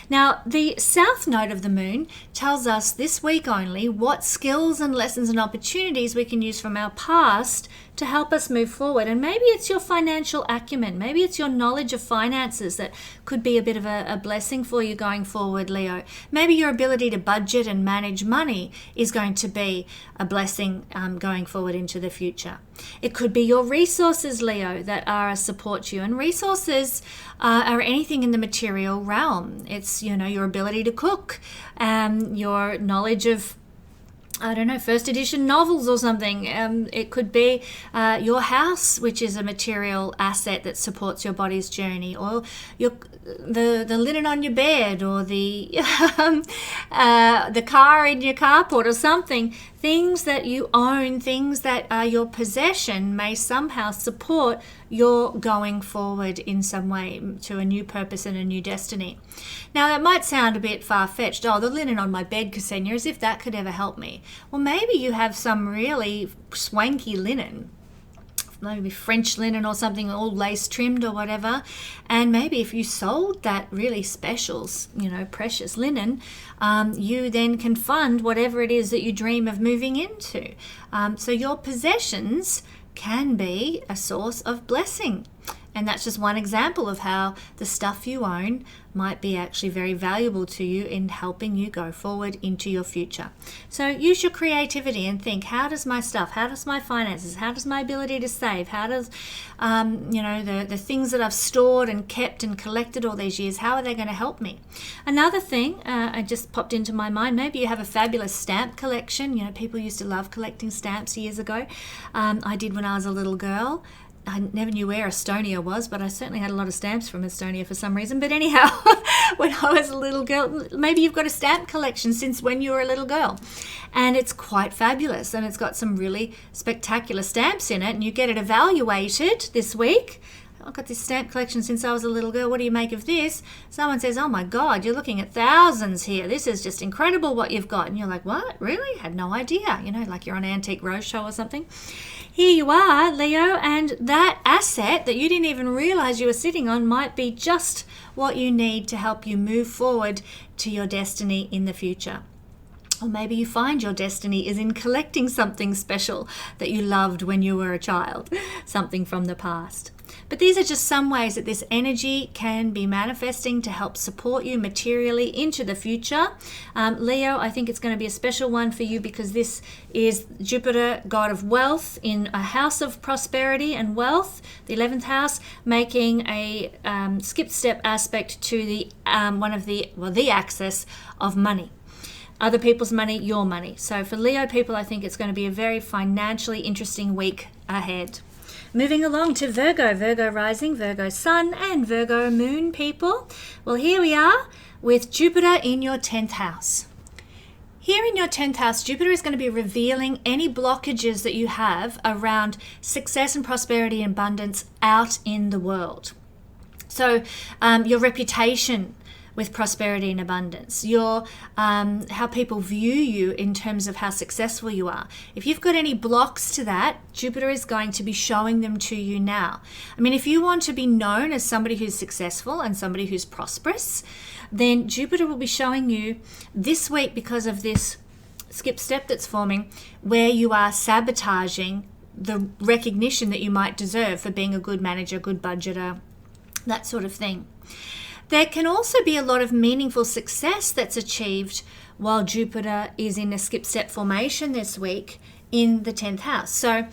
Speaker 1: Now, the South Node of the Moon tells us this week only what skills and lessons and opportunities we can use from our past to help us move forward. And maybe it's your financial acumen, maybe it's your knowledge of finances that could be a bit of a blessing for you going forward, Leo. Maybe your ability to budget and manage money is going to be a blessing going forward into the future. It could be your resources, Leo, that are a support to you. And resources are anything in the material realm. It's, your ability to cook, your knowledge of first edition novels or something. It could be your house, which is a material asset that supports your body's journey, or the linen on your bed, or the car in your carport or something. Things that you own, things that are your possession may somehow support your going forward in some way to a new purpose and a new destiny. Now, that might sound a bit far-fetched. Oh, the linen on my bed, Kesenya, as if that could ever help me. Well, maybe you have some really swanky linen, maybe French linen or something, all lace trimmed or whatever. And maybe if you sold that really special, precious linen, you then can fund whatever it is that you dream of moving into. So your possessions can be a source of blessing. And that's just one example of how the stuff you own might be actually very valuable to you in helping you go forward into your future. So use your creativity and think, how does my stuff, how does my finances, how does my ability to save, how does, the things that I've stored and kept and collected all these years, how are they going to help me? Another thing I just popped into my mind, maybe you have a fabulous stamp collection. People used to love collecting stamps years ago. I did when I was a little girl. I never knew where Estonia was, but I certainly had a lot of stamps from Estonia for some reason. But anyhow, when I was a little girl, maybe you've got a stamp collection since when you were a little girl. And it's quite fabulous. And it's got some really spectacular stamps in it. And you get it evaluated this week. I've got this stamp collection since I was a little girl. What do you make of this? Someone says, oh my God, you're looking at thousands here. This is just incredible what you've got. And you're like, what? Really? Had no idea. Like you're on Antique Roadshow or something. Here you are, Leo, and that asset that you didn't even realize you were sitting on might be just what you need to help you move forward to your destiny in the future. Or maybe you find your destiny is in collecting something special that you loved when you were a child, something from the past. But these are just some ways that this energy can be manifesting to help support you materially into the future. Leo, I think it's going to be a special one for you because this is Jupiter, god of wealth, in a house of prosperity and wealth, the 11th house, making a skip step aspect to the the axis of money. Other people's money, your money. So for Leo people, I think it's going to be a very financially interesting week ahead. Moving along to Virgo, Virgo rising, Virgo sun, and Virgo moon people. Well, here we are with Jupiter in your 10th house. Here in your 10th house, Jupiter is going to be revealing any blockages that you have around success and prosperity and abundance out in the world. So your reputation with prosperity and abundance, your how people view you in terms of how successful you are. If you've got any blocks to that, Jupiter is going to be showing them to you now. I mean, if you want to be known as somebody who's successful and somebody who's prosperous, then Jupiter will be showing you this week, because of this skip step that's forming, where you are sabotaging the recognition that you might deserve for being a good manager, good budgeter, that sort of thing. There can also be a lot of meaningful success that's achieved while Jupiter is in a skip step formation this week in the 10th house. So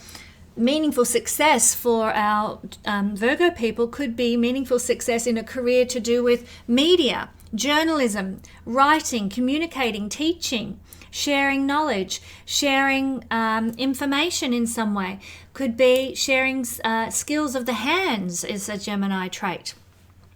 Speaker 1: meaningful success for our Virgo people could be meaningful success in a career to do with media, journalism, writing, communicating, teaching, sharing knowledge, sharing information in some way. Could be sharing skills of the hands is a Gemini trait.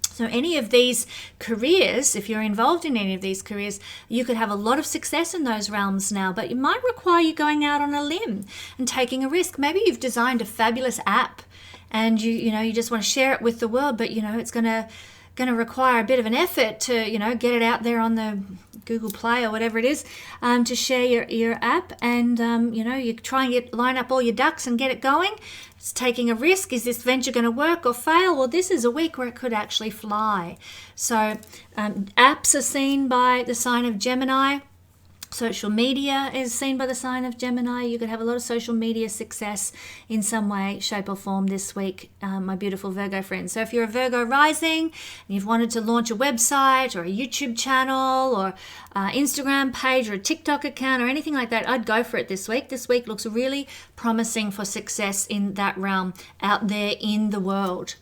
Speaker 1: So any of these careers, if you're involved in any of these careers, you could have a lot of success in those realms now, but it might require you going out on a limb and taking a risk. Maybe you've designed a fabulous app and you just want to share it with the world, but it's going to require a bit of an effort to get it out there on the Google Play or whatever it is, to share your app, and you try and line up all your ducks and get it going. It's taking a risk. Is this venture going to work or fail? Well, this is a week where it could actually fly. So apps are seen by the sign of Gemini. Social media is seen by the sign of Gemini. You could have a lot of social media success in some way, shape or form this week, my beautiful Virgo friends. So if you're a Virgo rising and you've wanted to launch a website or a YouTube channel or Instagram page or a TikTok account or anything like that, I'd go for it this week. This week looks really promising for success in that realm out there in the world,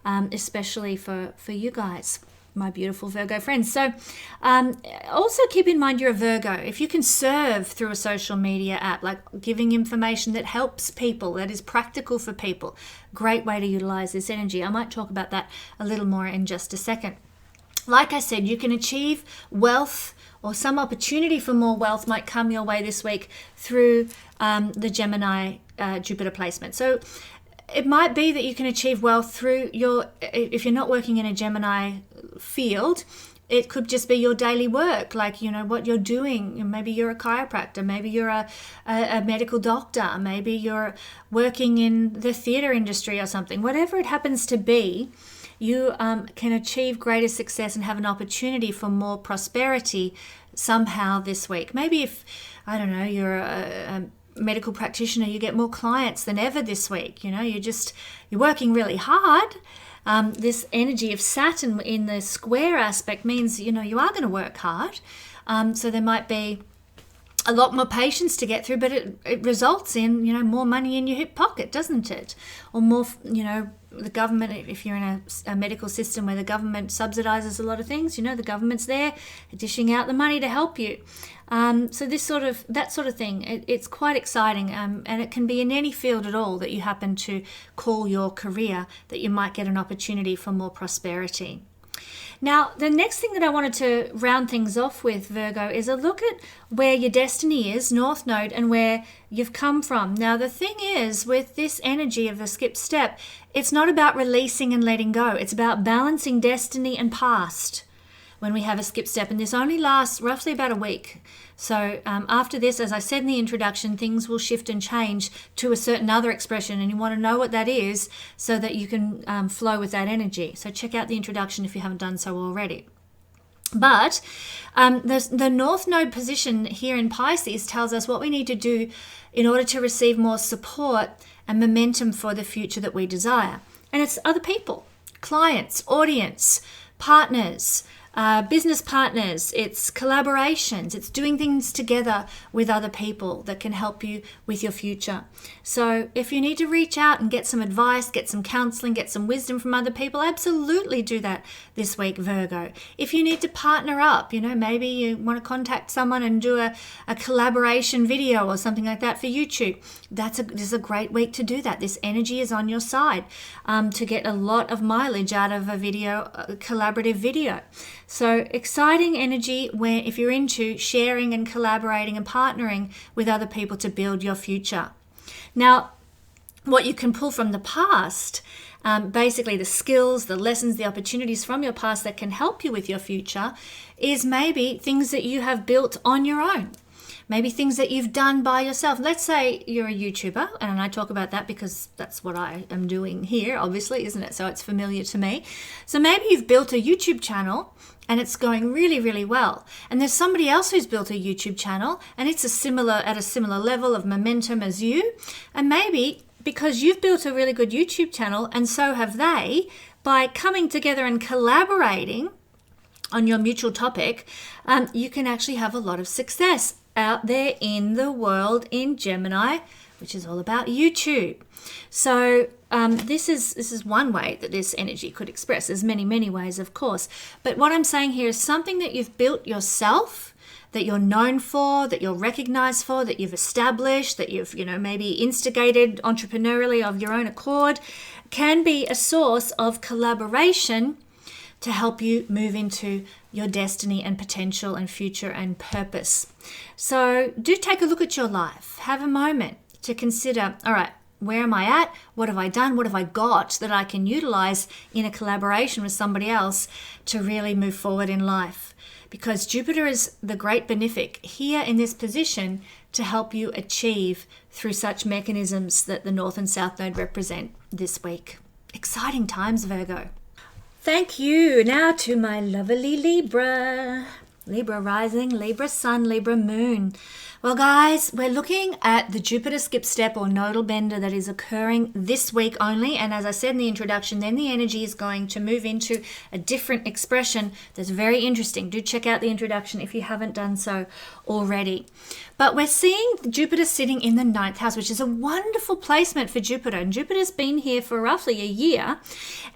Speaker 1: especially for you guys, my beautiful Virgo friends. So also keep in mind you're a Virgo. If you can serve through a social media app, like giving information that helps people, that is practical for people, great way to utilize this energy. I might talk about that a little more in just a second. Like I said, you can achieve wealth, or some opportunity for more wealth might come your way this week through the Gemini Jupiter placement. So it might be that you can achieve wealth through if you're not working in a Gemini field, it could just be your daily work, like, what you're doing. Maybe you're a chiropractor, maybe you're a medical doctor, maybe you're working in the theater industry or something. Whatever it happens to be, you can achieve greater success and have an opportunity for more prosperity somehow this week. Maybe if, I don't know, you're medical practitioner, you get more clients than ever this week. You're working really hard. This energy of Saturn in the square aspect means, you are going to work hard. So there might be a lot more patients to get through, but it results in, more money in your hip pocket, doesn't it? Or more, the government, if you're in a medical system where the government subsidizes a lot of things, the government's there dishing out the money to help you. So that sort of thing, it's quite exciting, and it can be in any field at all that you happen to call your career, that you might get an opportunity for more prosperity. Now, the next thing that I wanted to round things off with, Virgo, is a look at where your destiny is, North Node, and where you've come from. Now, the thing is, with this energy of the skip step, it's not about releasing and letting go. It's about balancing destiny and past when we have a skip step. And this only lasts roughly about a week. So after this, as I said in the introduction, things will shift and change to a certain other expression, and you want to know what that is so that you can flow with that energy. So check out the introduction if you haven't done so already. But the North Node position here in Pisces tells us what we need to do in order to receive more support and momentum for the future that we desire. And it's other people, clients, audience, partners, business partners, it's collaborations, it's doing things together with other people that can help you with your future. So if you need to reach out and get some advice, get some counseling, get some wisdom from other people, absolutely do that this week, Virgo. If you need to partner up, maybe you want to contact someone and do a collaboration video or something like that for YouTube, this is a great week to do that. This energy is on your side to get a lot of mileage out of a collaborative video. So exciting energy where if you're into sharing and collaborating and partnering with other people to build your future. Now, what you can pull from the past, basically the skills, the lessons, the opportunities from your past that can help you with your future, is maybe things that you have built on your own. Maybe things that you've done by yourself. Let's say you're a YouTuber, and I talk about that because that's what I am doing here, obviously, isn't it? So it's familiar to me. So maybe you've built a YouTube channel and it's going really, really well. And there's somebody else who's built a YouTube channel and it's at a similar level of momentum as you. And maybe because you've built a really good YouTube channel and so have they, by coming together and collaborating on your mutual topic, you can actually have a lot of success out there in the world in Gemini, which is all about YouTube. So this is one way that this energy could express. There's many, many ways, of course. But what I'm saying here is something that you've built yourself, that you're known for, that you're recognized for, that you've established, that you've, maybe instigated entrepreneurially of your own accord, can be a source of collaboration to help you move into your destiny and potential and future and purpose. So do take a look at your life. Have a moment to consider, all right, where am I at? What have I done? What have I got that I can utilize in a collaboration with somebody else to really move forward in life? Because Jupiter is the great benefic here in this position to help you achieve through such mechanisms that the North and South Node represent this week. Exciting times, Virgo. Thank you. Now to my lovely Libra. Libra rising, Libra sun, Libra moon. Well, guys, we're looking at the Jupiter skip step or nodal bender that is occurring this week only. And as I said in the introduction, then the energy is going to move into a different expression that's very interesting. Do check out the introduction if you haven't done so already. But we're seeing Jupiter sitting in the 9th house, which is a wonderful placement for Jupiter. And Jupiter's been here for roughly a year.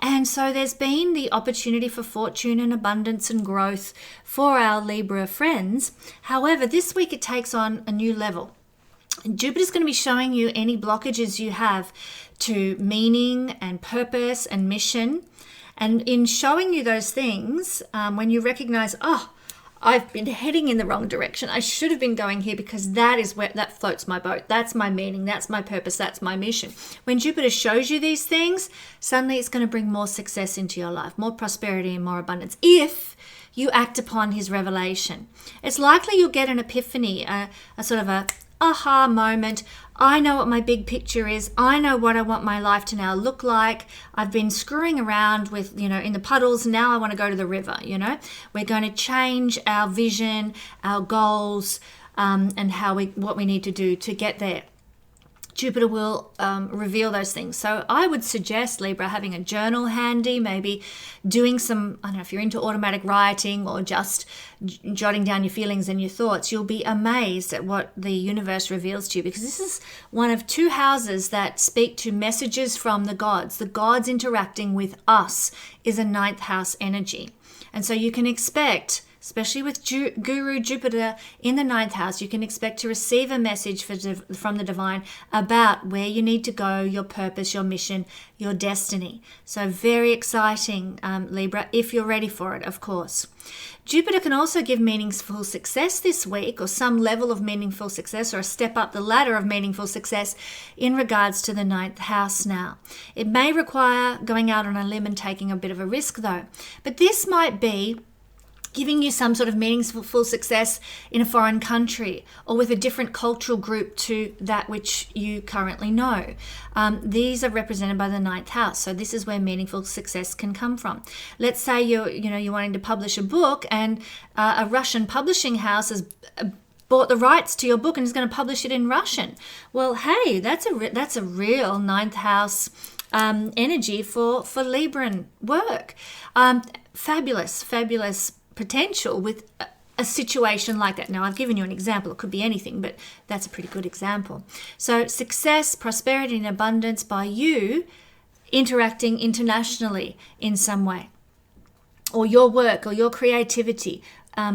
Speaker 1: And so there's been the opportunity for fortune and abundance and growth for our Libra friends. However, this week it takes on a new level. Jupiter's going to be showing you any blockages you have to meaning and purpose and mission. And in showing you those things, when you recognize, I've been heading in the wrong direction. I should have been going here because that floats my boat. That's my meaning. That's my purpose. That's my mission. When Jupiter shows you these things, suddenly it's going to bring more success into your life, more prosperity and more abundance if you act upon his revelation. It's likely you'll get an epiphany, a sort of a aha moment. I know what my big picture is. I know what I want my life to now look like. I've been screwing around with, in the puddles. Now I want to go to the river, We're going to change our vision, our goals, and what we need to do to get there. Jupiter will reveal those things. So I would suggest, Libra, having a journal handy, maybe doing some, I don't know, if you're into automatic writing or just jotting down your feelings and your thoughts. You'll be amazed at what the universe reveals to you, because this is one of 2 houses that speak to messages from the gods. The gods interacting with us is a 9th house energy. And so you can expect, especially with Guru Jupiter in the 9th house, you can expect to receive a message from the divine about where you need to go, your purpose, your mission, your destiny. So very exciting, Libra, if you're ready for it, of course. Jupiter can also give meaningful success this week, or some level of meaningful success, or a step up the ladder of meaningful success in regards to the 9th house now. It may require going out on a limb and taking a bit of a risk though. But this might be giving you some sort of meaningful success in a foreign country or with a different cultural group to that which you currently know. These are represented by the 9th house. So this is where meaningful success can come from. Let's say you're wanting to publish a book, and a Russian publishing house has bought the rights to your book and is going to publish it in Russian. Well, hey, that's a real 9th house energy for Libran work. Fabulous potential with a situation like that. Now, I've given you an example. It could be anything, but that's a pretty good example. So success, prosperity, and abundance by you interacting internationally in some way, or your work or your creativity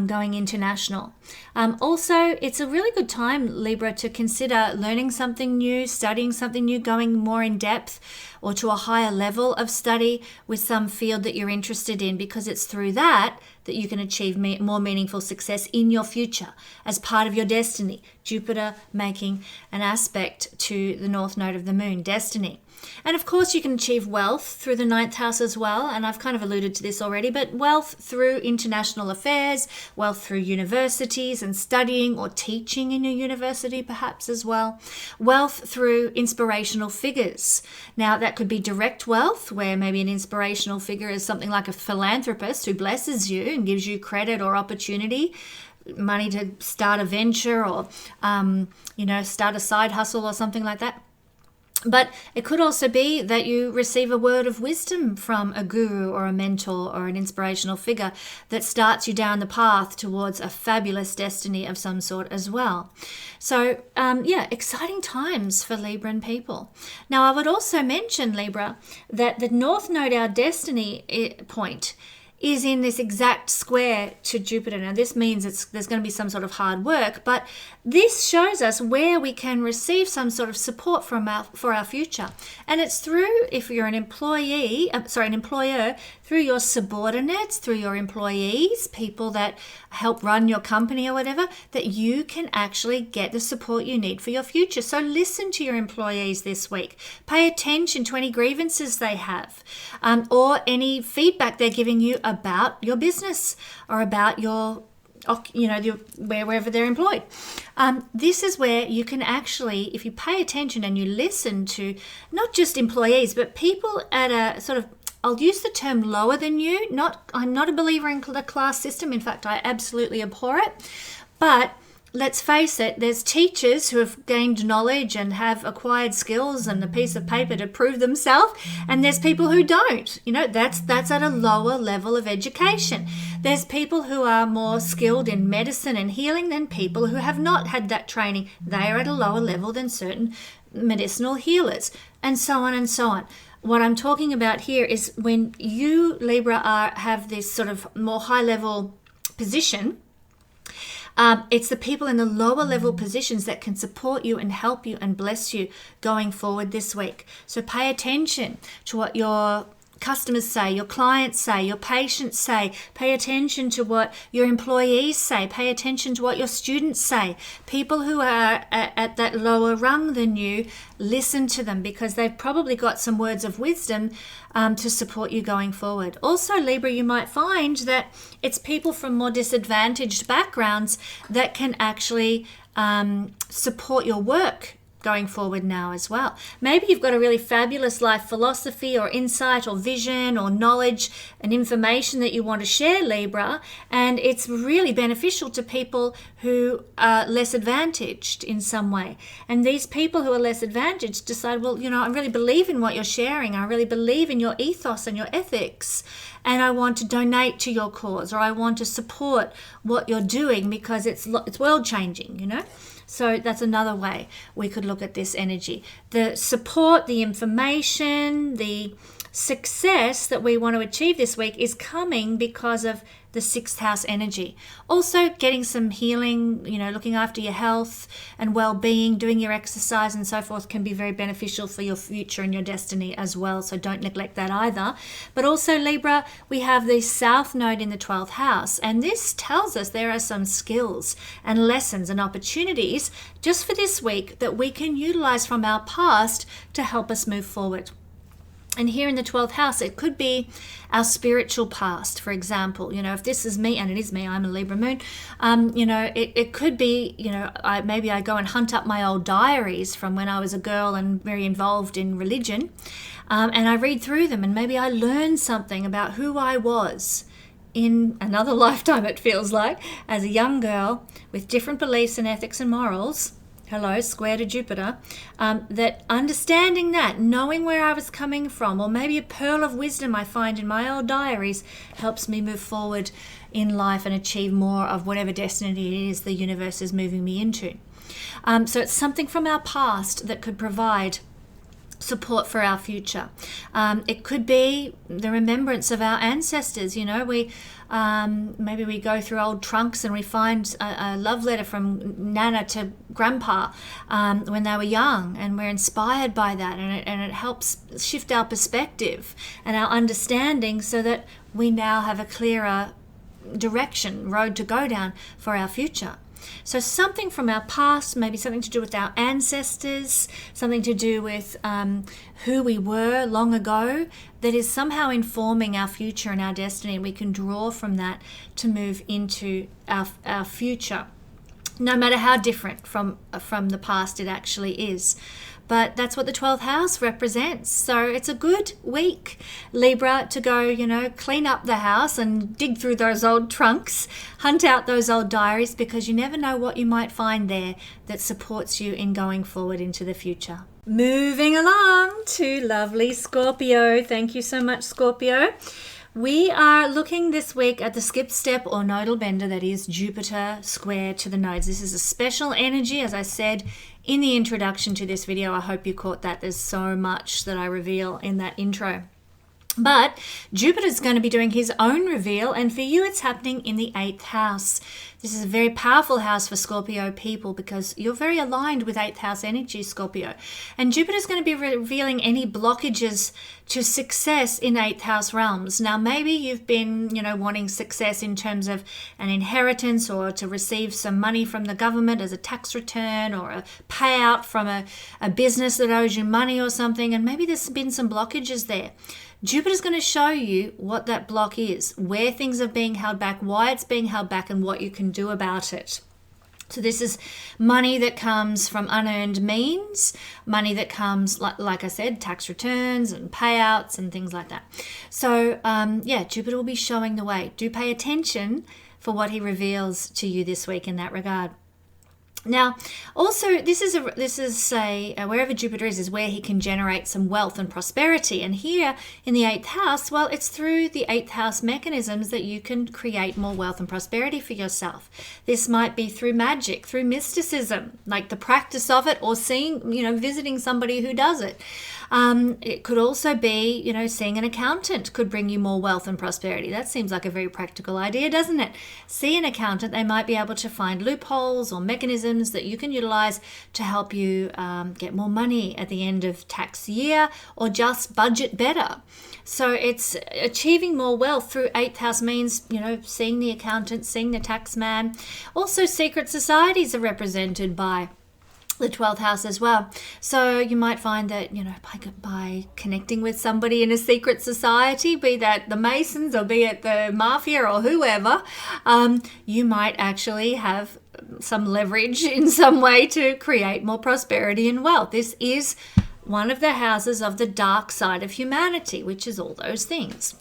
Speaker 1: going international. Also, it's a really good time, Libra, to consider learning something new, studying something new, going more in depth or to a higher level of study with some field that you're interested in, because it's through that you can achieve more meaningful success in your future as part of your destiny. Jupiter making an aspect to the north node of the moon, destiny. And of course, you can achieve wealth through the 9th house as well. And I've kind of alluded to this already, but wealth through international affairs, wealth through universities and studying or teaching in your university perhaps as well. Wealth through inspirational figures. Now, that could be direct wealth, where maybe an inspirational figure is something like a philanthropist who blesses you and gives you credit or opportunity, money to start a venture or, start a side hustle or something like that. But it could also be that you receive a word of wisdom from a guru or a mentor or an inspirational figure that starts you down the path towards a fabulous destiny of some sort as well. So, exciting times for Libran people. Now, I would also mention, Libra, that the North Node, our destiny point, is in this exact square to Jupiter. Now, this means there's going to be some sort of hard work, but this shows us where we can receive some sort of support for our future. And it's through, if you're an employer, through your subordinates, through your employees, people that help run your company or whatever, that you can actually get the support you need for your future. So listen to your employees this week. Pay attention to any grievances they have, or any feedback they're giving you about your business or about your wherever they're employed. This is where you can actually, if you pay attention and you listen to not just employees, but people at a sort of, I'll use the term lower than you. I'm not a believer in the class system. In fact, I absolutely abhor it. But let's face it, there's teachers who have gained knowledge and have acquired skills and a piece of paper to prove themselves, and there's people who don't. That's at a lower level of education. There's people who are more skilled in medicine and healing than people who have not had that training. They are at a lower level than certain medicinal healers, and so on and so on. What I'm talking about here is when you, Libra, have this sort of more high-level position, it's the people in the lower level positions that can support you and help you and bless you going forward this week. So pay attention to what your customers say, your clients say, your patients say. Pay attention to what your employees say. Pay attention to what your students say. People who are at that lower rung than you, listen to them, because they've probably got some words of wisdom to support you going forward. Also, Libra, you might find that it's people from more disadvantaged backgrounds that can actually support your work going forward now as well. Maybe you've got a really fabulous life philosophy or insight or vision or knowledge and information that you want to share, Libra, and it's really beneficial to people who are less advantaged in some way. And these people who are less advantaged decide, well, I really believe in what you're sharing. I really believe in your ethos and your ethics, and I want to donate to your cause, or I want to support what you're doing because it's world changing, So that's another way we could look at this energy. The support, the information, the success that we want to achieve this week is coming because of the 6th house energy. Also getting some healing, looking after your health and well-being, doing your exercise and so forth can be very beneficial for your future and your destiny as well. So don't neglect that either. But also, Libra, we have the South Node in the 12th house. And this tells us there are some skills and lessons and opportunities just for this week that we can utilize from our past to help us move forward. And here in the 12th house, it could be our spiritual past, for example. If this is me, and it is me, I'm a Libra moon, it could be, maybe I go and hunt up my old diaries from when I was a girl and very involved in religion, and I read through them, and maybe I learn something about who I was in another lifetime, it feels like, as a young girl with different beliefs and ethics and morals. Hello, square to Jupiter, that understanding that, knowing where I was coming from, or maybe a pearl of wisdom I find in my old diaries helps me move forward in life and achieve more of whatever destiny it is the universe is moving me into. So it's something from our past that could provide support for our future. It could be the remembrance of our ancestors. Maybe we go through old trunks and we find a love letter from Nana to Grandpa when they were young, and we're inspired by that, and it helps shift our perspective and our understanding so that we now have a clearer road to go down for our future. So something from our past, maybe something to do with our ancestors, something to do with who we were long ago, that is somehow informing our future and our destiny. And we can draw from that to move into our future, no matter how different from the past it actually is. But that's what the 12th house represents. So it's a good week, Libra, to go, clean up the house and dig through those old trunks, hunt out those old diaries, because you never know what you might find there that supports you in going forward into the future. Moving along to lovely Scorpio. Thank you so much, Scorpio. We are looking this week at the skip step or nodal bender, that is Jupiter square to the nodes. This is a special energy, as I said in the introduction to this video. I hope you caught that. There's so much that I reveal in that intro. But Jupiter's going to be doing his own reveal, and for you it's happening in the 8th house. This is a very powerful house for Scorpio people because you're very aligned with 8th house energy, Scorpio. And Jupiter's going to be revealing any blockages to success in 8th house realms. Now, maybe you've been, wanting success in terms of an inheritance, or to receive some money from the government as a tax return, or a payout from a business that owes you money or something. And maybe there's been some blockages there. Jupiter's going to show you what that block is, where things are being held back, why it's being held back, and what you can do about it. So this is money that comes from unearned means, money that comes, like I said, tax returns and payouts and things like that. So, Jupiter will be showing the way. Do pay attention for what he reveals to you this week in that regard. Now, also, this is wherever Jupiter is where he can generate some wealth and prosperity. And here in the 8th house, well, it's through the 8th house mechanisms that you can create more wealth and prosperity for yourself. This might be through magic, through mysticism, like the practice of it, or seeing, visiting somebody who does it. It could also be, seeing an accountant could bring you more wealth and prosperity. That seems like a very practical idea, doesn't it? See an accountant. They might be able to find loopholes or mechanisms that you can utilize to help you get more money at the end of tax year, or just budget better. So it's achieving more wealth through 8th house means, seeing the accountant, seeing the tax man. Also, secret societies are represented by the 12th house as well. So you might find that, by connecting with somebody in a secret society, be that the Masons or be it the mafia or whoever, you might actually have some leverage in some way to create more prosperity and wealth. This is one of the houses of the dark side of humanity, which is all those things.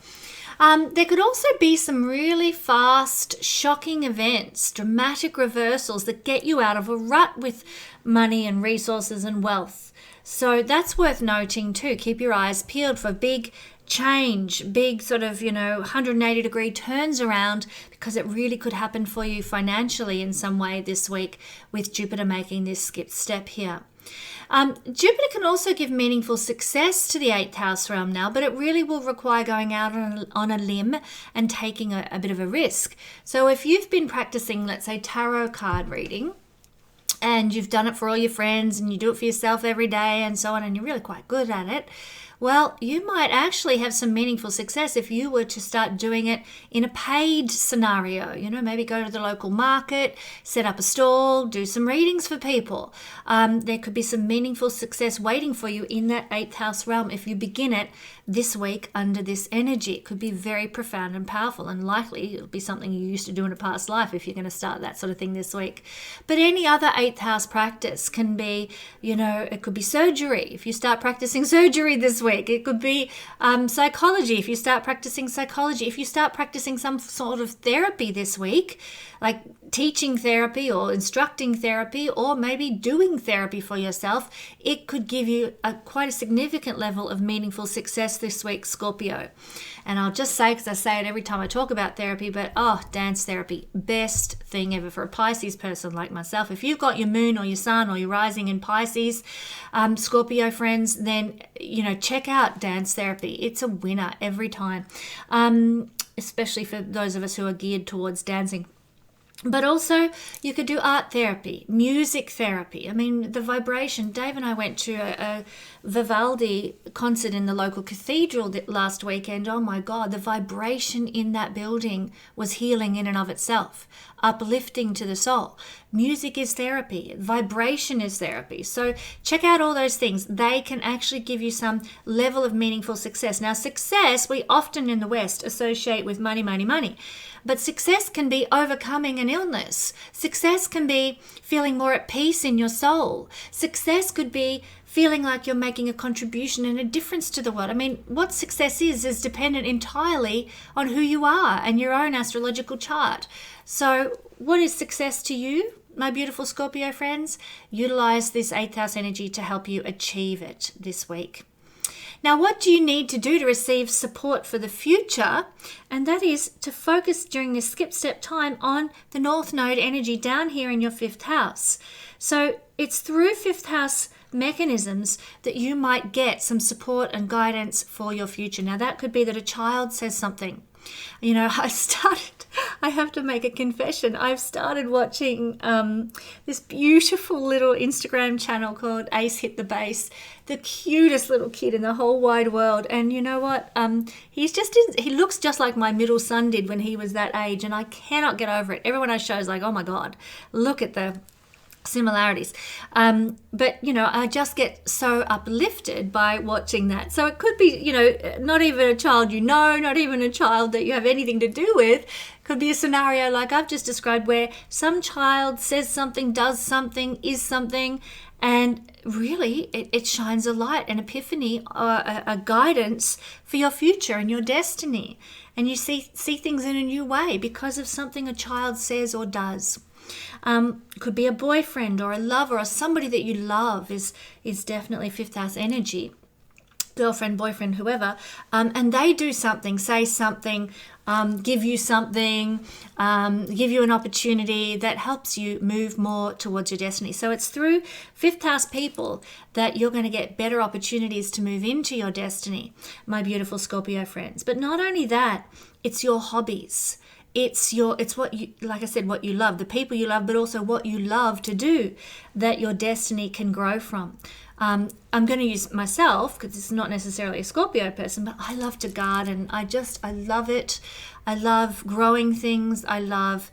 Speaker 1: There could also be some really fast, shocking events, dramatic reversals that get you out of a rut with money and resources and wealth. So that's worth noting too. Keep your eyes peeled for big change, big sort of, 180-degree turns around, because it really could happen for you financially in some way this week with Jupiter making this skip step here. Jupiter can also give meaningful success to the 8th house realm now, but it really will require going out on a limb and taking a bit of a risk. So if you've been practicing, let's say, tarot card reading, and you've done it for all your friends and you do it for yourself every day and so on, and you're really quite good at it, well, you might actually have some meaningful success if you were to start doing it in a paid scenario. Maybe go to the local market, set up a stall, do some readings for people. There could be some meaningful success waiting for you in that 8th house realm if you begin it this week under this energy. It could be very profound and powerful, and likely it'll be something you used to do in a past life if you're going to start that sort of thing this week. But any other 8th house practice can be, it could be surgery if you start practicing surgery this week. It could be psychology if you start practicing psychology. If you start practicing some sort of therapy this week, like teaching therapy or instructing therapy, or maybe doing therapy for yourself, it could give you quite a significant level of meaningful success this week, Scorpio. And I'll just say, because I say it every time I talk about therapy, but dance therapy, best thing ever for a Pisces person like myself. If you've got your moon or your sun or your rising in Pisces, Scorpio friends, then, check out dance therapy. It's a winner every time, especially for those of us who are geared towards dancing. But also, you could do art therapy, music therapy. I mean, the vibration. Dave and I went to a Vivaldi concert in the local cathedral last weekend. Oh my God, the vibration in that building was healing in and of itself, uplifting to the soul. Music is therapy. Vibration is therapy. So check out all those things. They can actually give you some level of meaningful success. Now, success, we often in the West associate with money, money, money. But success can be overcoming an illness. Success can be feeling more at peace in your soul. Success could be feeling like you're making a contribution and a difference to the world. I mean, what success is dependent entirely on who you are and your own astrological chart. So what is success to you, my beautiful Scorpio friends? Utilize this 8th house energy to help you achieve it this week. Now, what do you need to do to receive support for the future? And that is to focus during this skip step time on the North Node energy down here in your 5th house. So it's through 5th house mechanisms that you might get some support and guidance for your future. Now, that could be that a child says something. I have to make a confession. I've started watching this beautiful little Instagram channel called Ace Hit the Base, the cutest little kid in the whole wide world. And you know what? He looks just like my middle son did when he was that age, and I cannot get over it. Everyone I show is like, oh my God, look at the similarities. But I just get so uplifted by watching that. So it could be, not even a child not even a child that you have anything to do with. Could be a scenario like I've just described, where some child says something, does something, is something, and really it shines a light, an epiphany, a guidance for your future and your destiny. And you see things in a new way because of something a child says or does. Could be a boyfriend or a lover or somebody that you love is definitely 5th house energy. Girlfriend, boyfriend, whoever, and they do something, say something, give you something, give you an opportunity that helps you move more towards your destiny. So it's through 5th house people that you're going to get better opportunities to move into your destiny, my beautiful Scorpio friends. But not only that, it's your hobbies. It's what you, like I said, what you love, the people you love, but also what you love to do that your destiny can grow from. I'm going to use myself because it's not necessarily a Scorpio person, but I love to garden. I love it. I love growing things. I love,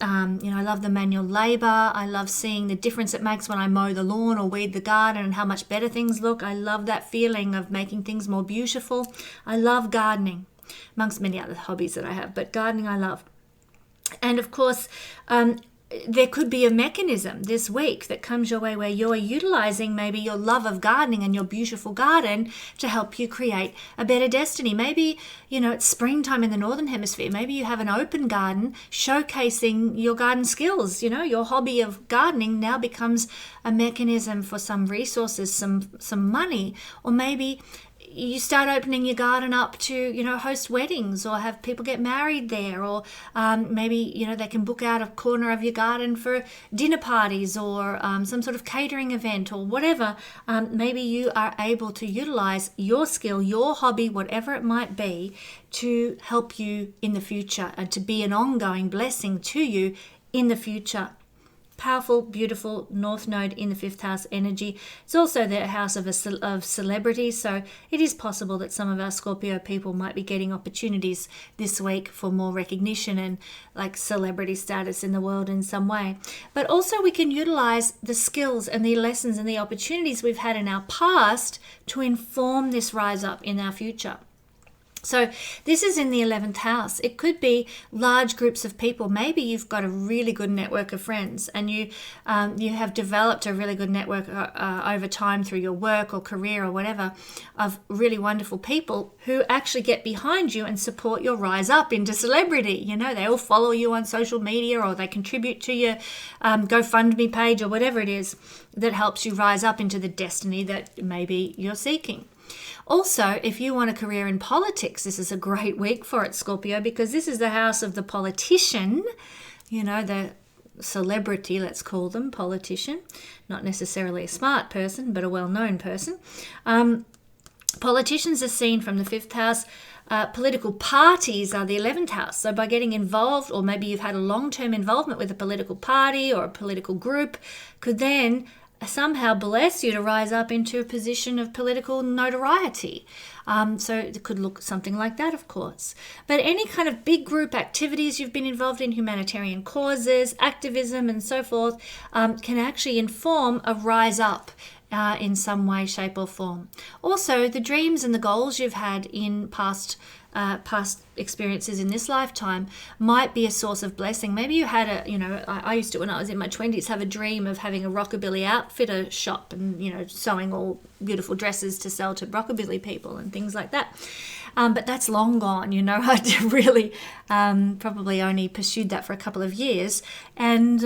Speaker 1: I love the manual labor. I love seeing the difference it makes when I mow the lawn or weed the garden and how much better things look. I love that feeling of making things more beautiful. I love gardening, amongst many other hobbies that I have, but gardening I love. And of course, there could be a mechanism this week that comes your way where you're utilizing maybe your love of gardening and your beautiful garden to help you create a better destiny. Maybe, it's springtime in the Northern Hemisphere. Maybe you have an open garden showcasing your garden skills. Your hobby of gardening now becomes a mechanism for some resources, some money, or maybe you start opening your garden up to, host weddings or have people get married there, or maybe, they can book out a corner of your garden for dinner parties or some sort of catering event or whatever. Maybe you are able to utilize your skill, your hobby, whatever it might be, to help you in the future and to be an ongoing blessing to you in the future. Powerful, beautiful North Node in the 5th house energy. It's also the house of celebrities, so it is possible that some of our Scorpio people might be getting opportunities this week for more recognition and like celebrity status in the world in some way. But also we can utilize the skills and the lessons and the opportunities we've had in our past to inform this rise up in our future. So this is in the 11th house. It could be large groups of people. Maybe you've got a really good network of friends and you have developed a really good network over time through your work or career or whatever of really wonderful people who actually get behind you and support your rise up into celebrity. They all follow you on social media or they contribute to your GoFundMe page or whatever it is that helps you rise up into the destiny that maybe you're seeking. Also, if you want a career in politics, this is a great week for it, Scorpio, because this is the house of the politician, the celebrity, let's call them, politician, not necessarily a smart person, but a well-known person. Politicians are seen from the 5th house. Political parties are the 11th house. So by getting involved, or maybe you've had a long-term involvement with a political party or a political group, could then somehow bless you to rise up into a position of political notoriety. So it could look something like that, of course. But any kind of big group activities you've been involved in, humanitarian causes, activism, and so forth, can actually inform a rise up in some way, shape, or form. Also, the dreams and the goals you've had in past experiences in this lifetime might be a source of blessing. Maybe you had I used to, when I was in my 20s, have a dream of having a rockabilly outfitter shop and, sewing all beautiful dresses to sell to rockabilly people and things like that. But that's long gone, I really probably only pursued that for a couple of years. And,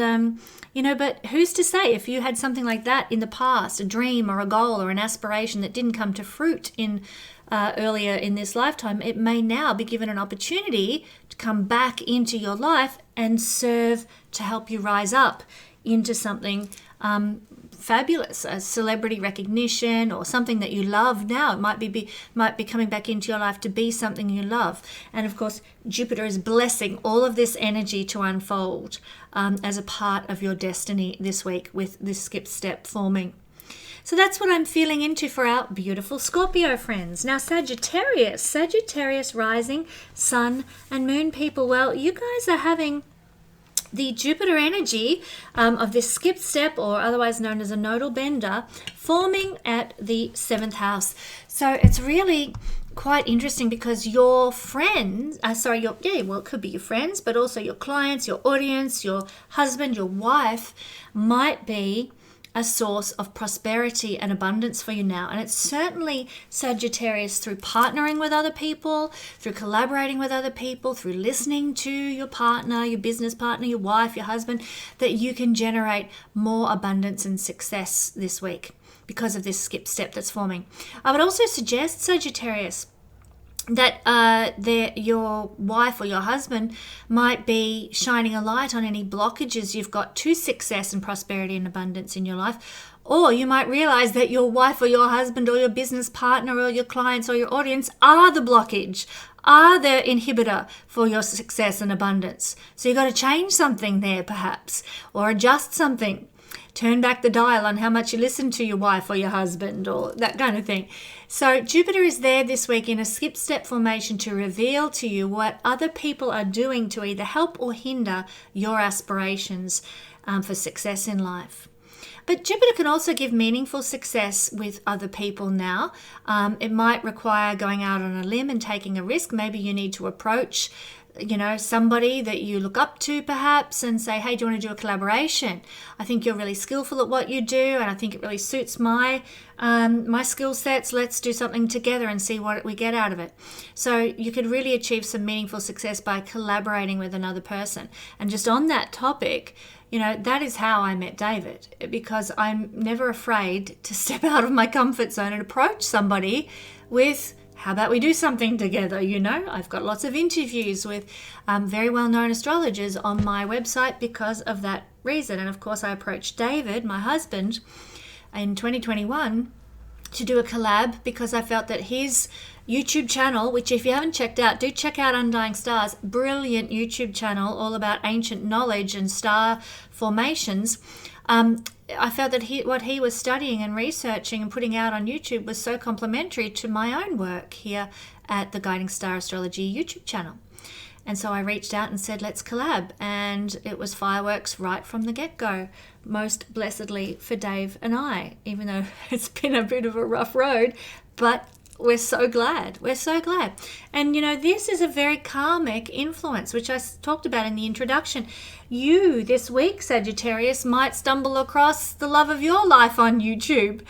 Speaker 1: but who's to say if you had something like that in the past, a dream or a goal or an aspiration that didn't come to fruit in earlier in this lifetime, it may now be given an opportunity to come back into your life and serve to help you rise up into something fabulous, a celebrity recognition or something that you love now. It might be coming back into your life to be something you love. And of course, Jupiter is blessing all of this energy to unfold as a part of your destiny this week with this skip step forming. So that's what I'm feeling into for our beautiful Scorpio friends. Now, Sagittarius rising, sun and moon people. Well, you guys are having the Jupiter energy of this skip step, or otherwise known as a nodal bender, forming at the 7th house. So it's really quite interesting because your friends, it could be your friends, but also your clients, your audience, your husband, your wife might be a source of prosperity and abundance for you now. And it's certainly Sagittarius through partnering with other people, through collaborating with other people, through listening to your partner, your business partner, your wife, your husband, that you can generate more abundance and success this week because of this skip step that's forming. I would also suggest, Sagittarius, that your wife or your husband might be shining a light on any blockages you've got to success and prosperity and abundance in your life. Or you might realize that your wife or your husband or your business partner or your clients or your audience are the blockage, are the inhibitor for your success and abundance. So you've got to change something there perhaps, or adjust something. Turn back the dial on how much you listen to your wife or your husband or that kind of thing. So Jupiter is there this week in a skip step formation to reveal to you what other people are doing to either help or hinder your aspirations for success in life. But Jupiter can also give meaningful success with other people now. It might require going out on a limb and taking a risk. Maybe you need to approach somebody that you look up to perhaps and say, hey, do you want to do a collaboration? I think you're really skillful at what you do, and I think it really suits my skill sets. Let's do something together and see what we get out of it. So you could really achieve some meaningful success by collaborating with another person. And just on that topic, that is how I met David, because I'm never afraid to step out of my comfort zone and approach somebody with, how about we do something together? I've got lots of interviews with very well-known astrologers on my website because of that reason. And of course, I approached David, my husband, in 2021 to do a collab because I felt that his YouTube channel, which if you haven't checked out, do check out Undying Stars, brilliant YouTube channel all about ancient knowledge and star formations. I felt that what he was studying and researching and putting out on YouTube was so complementary to my own work here at the Guiding Star Astrology YouTube channel. And so I reached out and said, let's collab. And it was fireworks right from the get-go, most blessedly for Dave and I, even though it's been a bit of a rough road, but we're so glad. We're so glad. And, this is a very karmic influence, which I talked about in the introduction. You, this week, Sagittarius, might stumble across the love of your life on YouTube,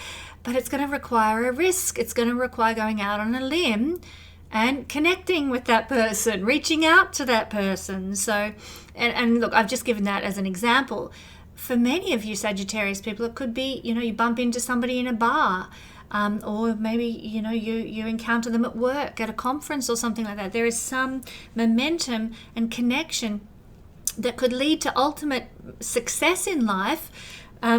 Speaker 1: but it's going to require a risk. It's going to require going out on a limb and connecting with that person, reaching out to that person. So, and look, I've just given that as an example. For many of you Sagittarius people, it could be, you bump into somebody in a bar, or maybe, you encounter them at work, at a conference or something like that. There is some momentum and connection that could lead to ultimate success in life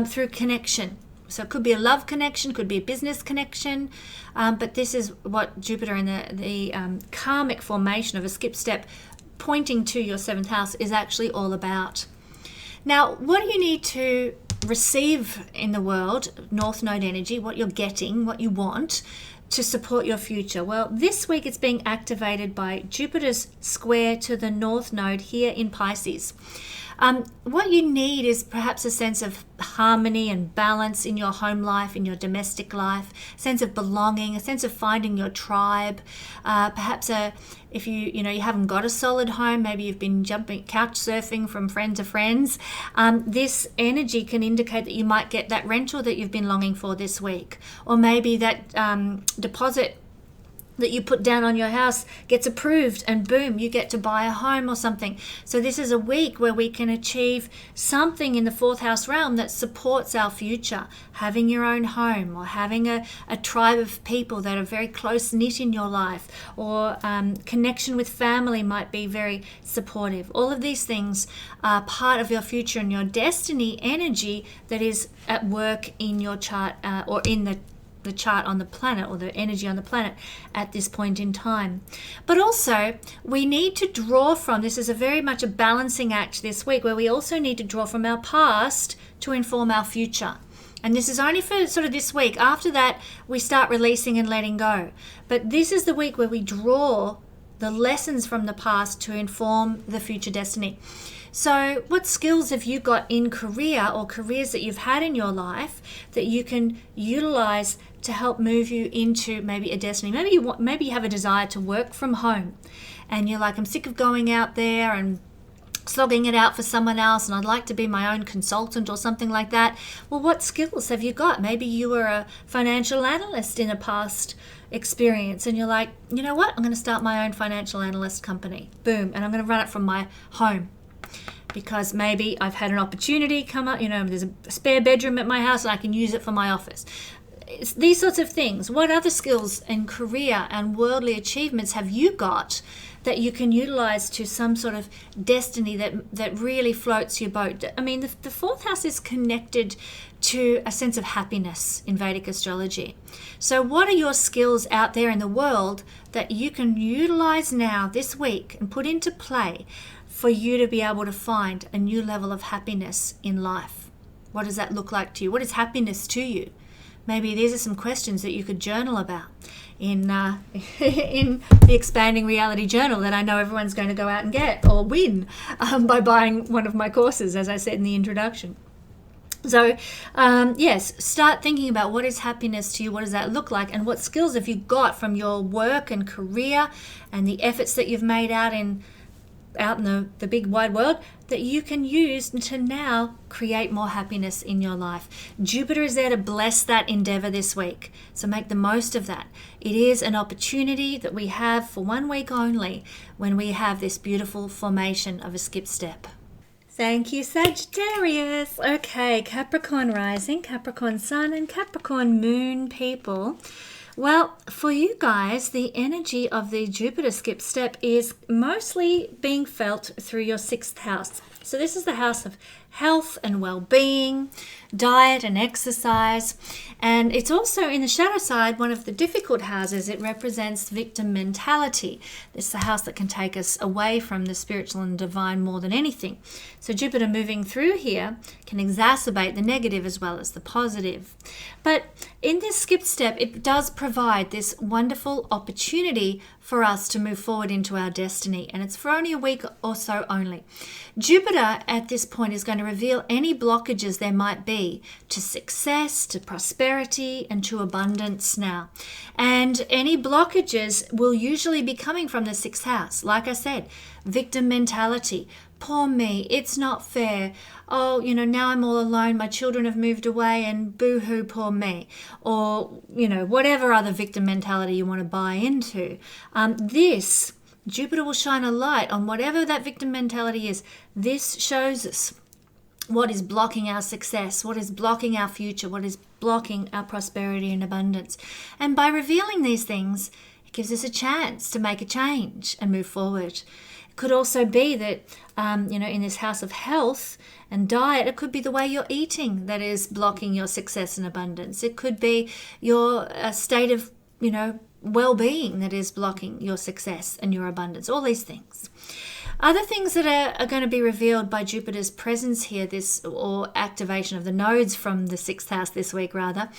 Speaker 1: through connection. So it could be a love connection, could be a business connection, but this is what Jupiter and the karmic formation of a skip step pointing to your 7th house is actually all about. Now, what do you need to receive in the world, North Node energy, what you're getting, what you want to support your future? Well, this week it's being activated by Jupiter's square to the North Node here in Pisces. What you need is perhaps a sense of harmony and balance in your home life, in your domestic life, a sense of belonging, a sense of finding your tribe. Perhaps if you haven't got a solid home, maybe you've been couch surfing from friend to friends. This energy can indicate that you might get that rental that you've been longing for this week, or maybe that deposit that you put down on your house gets approved and boom, you get to buy a home or something. So this is a week where we can achieve something in the 4th house realm that supports our future. Having your own home, or having a tribe of people that are very close knit in your life, or connection with family might be very supportive. All of these things are part of your future and your destiny energy that is at work in your chart, or in the chart on the planet, or the energy on the planet at this point in time. But also we need to draw from, this is very much a balancing act this week, where we also need to draw from our past to inform our future. And this is only for sort of this week. After that, we start releasing and letting go. But this is the week where we draw the lessons from the past to inform the future destiny. So what skills have you got in career, or careers that you've had in your life, that you can utilize to help move you into maybe a destiny? Maybe you have a desire to work from home, and you're like, I'm sick of going out there and slogging it out for someone else, and I'd like to be my own consultant or something like that. Well, what skills have you got? Maybe you were a financial analyst in a past experience, and you're like, you know what? I'm going to start my own financial analyst company. Boom. And I'm going to run it from my home, because maybe I've had an opportunity come up, there's a spare bedroom at my house and I can use it for my office. It's these sorts of things. What other skills and career and worldly achievements have you got that you can utilize to some sort of destiny that really floats your boat? I mean, the 4th house is connected to a sense of happiness in Vedic astrology. So what are your skills out there in the world that you can utilize now this week and put into play for you to be able to find a new level of happiness in life? What does that look like to you? What is happiness to you? Maybe these are some questions that you could journal about in the Expanding Reality Journal that I know everyone's going to go out and get or win by buying one of my courses, as I said in the introduction. So, yes, start thinking about what is happiness to you, what does that look like, and what skills have you got from your work and career and the efforts that you've made out in out in the big wide world that you can use to now create more happiness in your life. Jupiter is there to bless that endeavor this week, so make the most of that. It is an opportunity that we have for 1 week only when we have this beautiful formation of a skip step. Thank you, Sagittarius. Okay, Capricorn rising, Capricorn sun, and Capricorn moon people. Well, for you guys, the energy of the Jupiter skip step is mostly being felt through your 6th house. So this is the house of health and well-being, diet and exercise. And it's also in the shadow side, one of the difficult houses. It represents victim mentality. This is the house that can take us away from the spiritual and divine more than anything. So Jupiter moving through here can exacerbate the negative as well as the positive. But in this skip step, it does provide this wonderful opportunity for us to move forward into our destiny. And it's for only a week or so only. Jupiter at this point is going to reveal any blockages there might be to success, to prosperity, and to abundance now. And any blockages will usually be coming from the 6th house. Like I said, victim mentality. Poor me, it's not fair. Oh, now I'm all alone. My children have moved away and boo-hoo, poor me. Or, whatever other victim mentality you want to buy into. Jupiter will shine a light on whatever that victim mentality is. This shows us what is blocking our success, what is blocking our future, what is blocking our prosperity and abundance. And by revealing these things, it gives us a chance to make a change and move forward. It could also be that, in this house of health and diet, it could be the way you're eating that is blocking your success and abundance. It could be your state of, well-being that is blocking your success and your abundance, all these things. Other things that are going to be revealed by Jupiter's presence here, or activation of the nodes from the 6th house this week rather,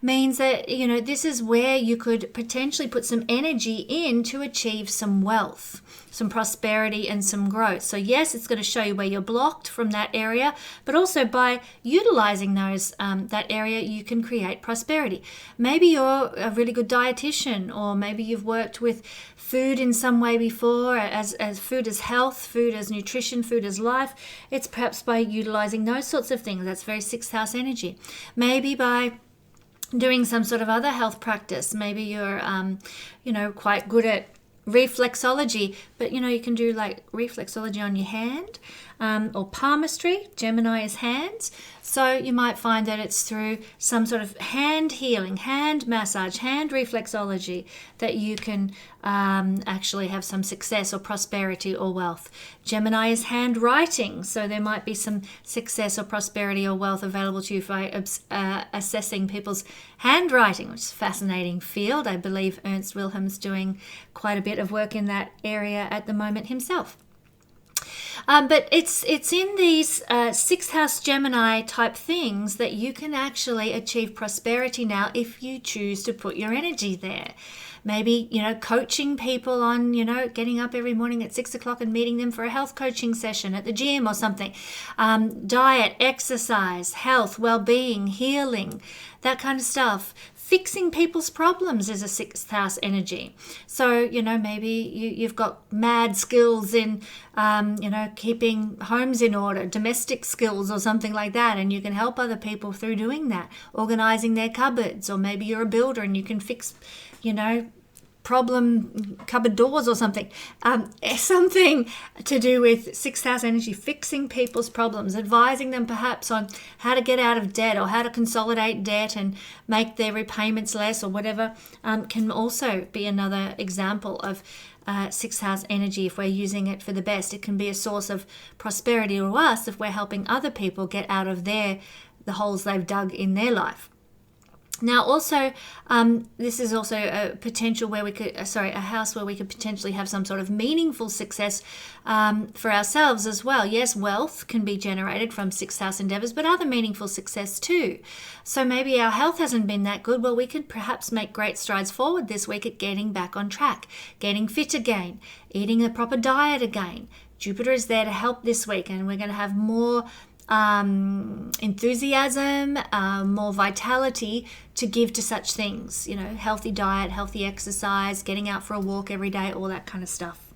Speaker 1: means that, this is where you could potentially put some energy in to achieve some wealth, some prosperity and some growth. So yes, it's going to show you where you're blocked from that area, but also by utilizing that area, you can create prosperity. Maybe you're a really good dietitian, or maybe you've worked with food in some way before, as food as health, food as nutrition, food as life. It's perhaps by utilizing those sorts of things. That's very 6th house energy. Maybe by doing some sort of other health practice. Maybe you're, quite good at reflexology, but you can do like reflexology on your hand, or palmistry. Gemini is hands, so you might find that it's through some sort of hand healing, hand massage, hand reflexology that you can actually have some success or prosperity or wealth. Gemini is handwriting, so there might be some success or prosperity or wealth available to you by assessing people's handwriting, which is a fascinating field. I believe Ernst Wilhelm's doing quite a bit of work in that area at the moment himself. But it's in these 6th house Gemini type things that you can actually achieve prosperity now if you choose to put your energy there. Maybe, coaching people on, getting up every morning at 6 o'clock and meeting them for a health coaching session at the gym or something. Diet, exercise, health, well-being, healing, that kind of stuff. Fixing people's problems is a 6th house energy. So, maybe you've got mad skills in, keeping homes in order, domestic skills or something like that, and you can help other people through doing that, organizing their cupboards, or maybe you're a builder and you can fix, problem cupboard doors or something. Something to do with 6th house energy, fixing people's problems, advising them perhaps on how to get out of debt or how to consolidate debt and make their repayments less or whatever, can also be another example of 6th house energy. If we're using it for the best, it can be a source of prosperity or us if we're helping other people get out of the holes they've dug in their life. Now, also, this is also a potential where a house where we could potentially have some sort of meaningful success for ourselves as well. Yes, wealth can be generated from 6th house endeavors, but other meaningful success too. So maybe our health hasn't been that good. Well, we could perhaps make great strides forward this week at getting back on track, getting fit again, eating a proper diet again. Jupiter is there to help this week, and we're going to have more enthusiasm, more vitality to give to such things, healthy diet, healthy exercise, getting out for a walk every day, all that kind of stuff.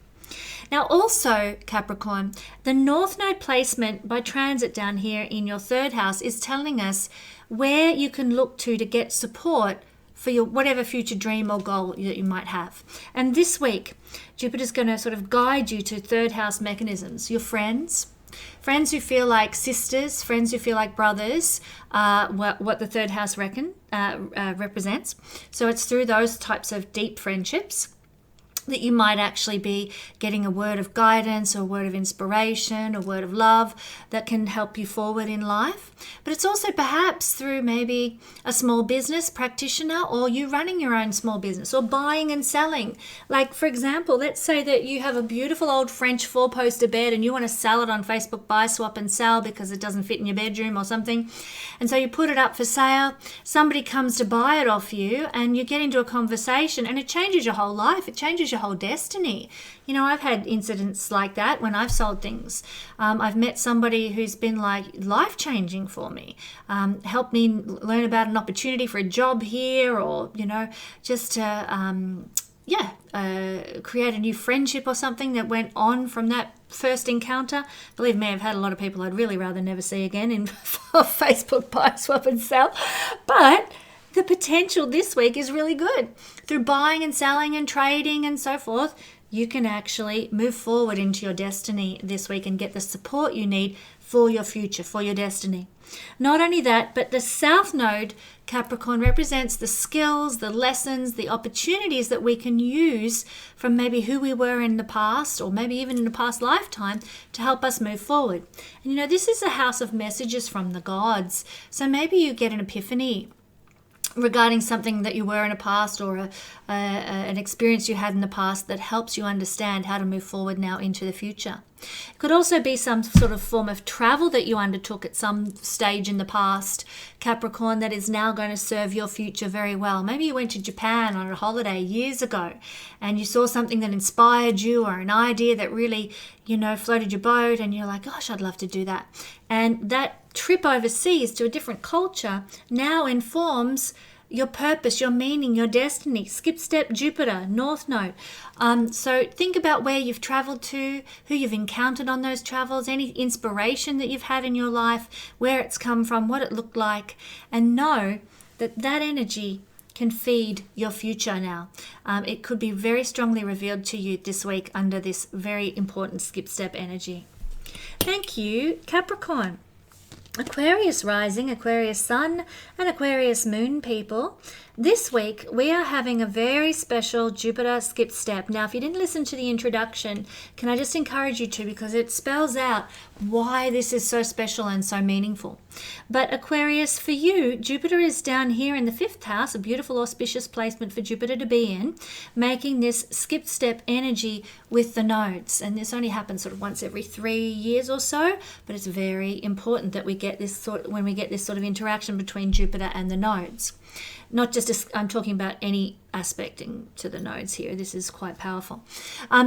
Speaker 1: Now also, Capricorn, the North Node placement by transit down here in your third house is telling us where you can look to get support for your whatever future dream or goal that you might have. And this week, Jupiter's going to sort of guide you to third house mechanisms. Your friends who feel like sisters, friends who feel like brothers, what the third house represents. So it's through those types of deep friendships that you might actually be getting a word of guidance or a word of inspiration, a word of love that can help you forward in life. But it's also perhaps through maybe a small business practitioner, or you running your own small business, or buying and selling. Like, for example, let's say that you have a beautiful old French 4-poster bed and you want to sell it on Facebook, buy, swap and sell because it doesn't fit in your bedroom or something. And so you put it up for sale, somebody comes to buy it off you, and you get into a conversation and it changes your whole life. It changes your whole destiny. You know, I've had incidents like that when I've sold things. I've met somebody who's been like life-changing for me, helped me learn about an opportunity for a job here, or, you know, just to, create a new friendship or something that went on from that first encounter. Believe me, I've had a lot of people I'd really rather never see again in Facebook buy, swap and sell. But the potential this week is really good. Through buying and selling and trading and so forth, you can actually move forward into your destiny this week and get the support you need for your future, for your destiny. Not only that, but the South Node, Capricorn, represents the skills, the lessons, the opportunities that we can use from maybe who we were in the past, or maybe even in a past lifetime, to help us move forward. And you know, this is a house of messages from the gods. So maybe you get an epiphany regarding something that you were in a past, or an experience you had in the past that helps you understand how to move forward now into the future. It could also be some sort of form of travel that you undertook at some stage in the past, Capricorn, that is now going to serve your future very well. Maybe you went to Japan on a holiday years ago and you saw something that inspired you, or an idea that really, you know, floated your boat, and you're like, gosh, I'd love to do that. And that trip overseas to a different culture now informs your purpose, your meaning, your destiny. Skip step Jupiter, North Node. So think about where you've traveled to, who you've encountered on those travels, any inspiration that you've had in your life, where it's come from, what it looked like, and know that that energy can feed your future now. It could be very strongly revealed to you this week under this very important skip step energy. Thank you, Capricorn. Aquarius rising, Aquarius sun, and Aquarius moon people. This week we are having a very special Jupiter skip step. Now, if you didn't listen to the introduction, can I just encourage you to, because it spells out why this is so special and so meaningful. But Aquarius, for you, Jupiter is down here in the 5th house, a beautiful auspicious placement for Jupiter to be in, making this skip step energy with the nodes. And this only happens sort of once every 3 years or so, but it's very important that we get this sort of interaction between Jupiter and the nodes. Not just, I'm talking about any aspecting to the nodes here. This is quite powerful.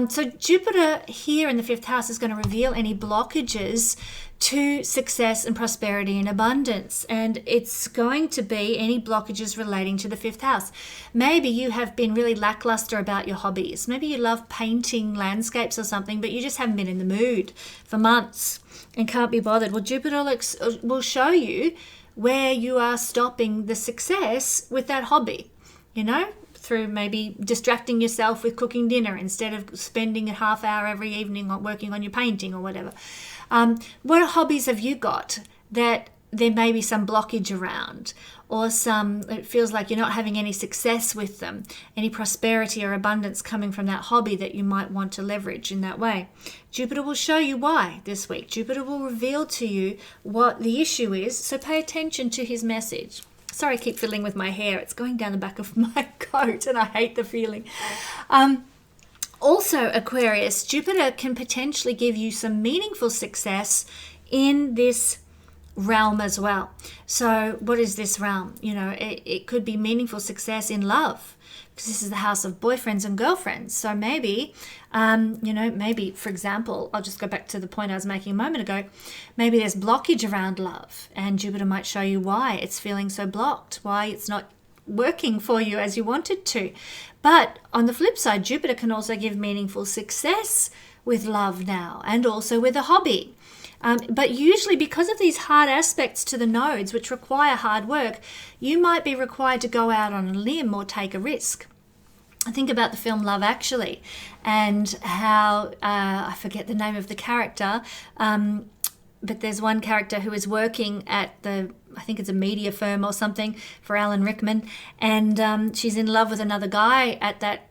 Speaker 1: So Jupiter here in the 5th house is going to reveal any blockages to success and prosperity and abundance. And it's going to be any blockages relating to the 5th house. Maybe you have been really lackluster about your hobbies. Maybe you love painting landscapes or something, but you just haven't been in the mood for months and can't be bothered. Well, Jupiter will show you where you are stopping the success with that hobby, you know, through maybe distracting yourself with cooking dinner instead of spending a half hour every evening on working on your painting or whatever. What hobbies have you got that there may be some blockage around, or it feels like you're not having any success with them, any prosperity or abundance coming from that hobby that you might want to leverage in that way? Jupiter will show you why this week. Jupiter will reveal to you what the issue is, so pay attention to his message. Sorry, I keep fiddling with my hair. It's going down the back of my coat and I hate the feeling. Also, Aquarius, Jupiter can potentially give you some meaningful success in this realm as well. So what is this realm? You know, it could be meaningful success in love, because this is the house of boyfriends and girlfriends. So maybe, maybe, for example, I'll just go back to the point I was making a moment ago. Maybe there's blockage around love, and Jupiter might show you why it's feeling so blocked, why it's not working for you as you wanted to. But on the flip side, Jupiter can also give meaningful success with love now, and also with a hobby. But usually, because of these hard aspects to the nodes, which require hard work, you might be required to go out on a limb or take a risk. I think about the film Love Actually, and how, I forget the name of the character, but there's one character who is working at I think it's a media firm or something for Alan Rickman, and she's in love with another guy at that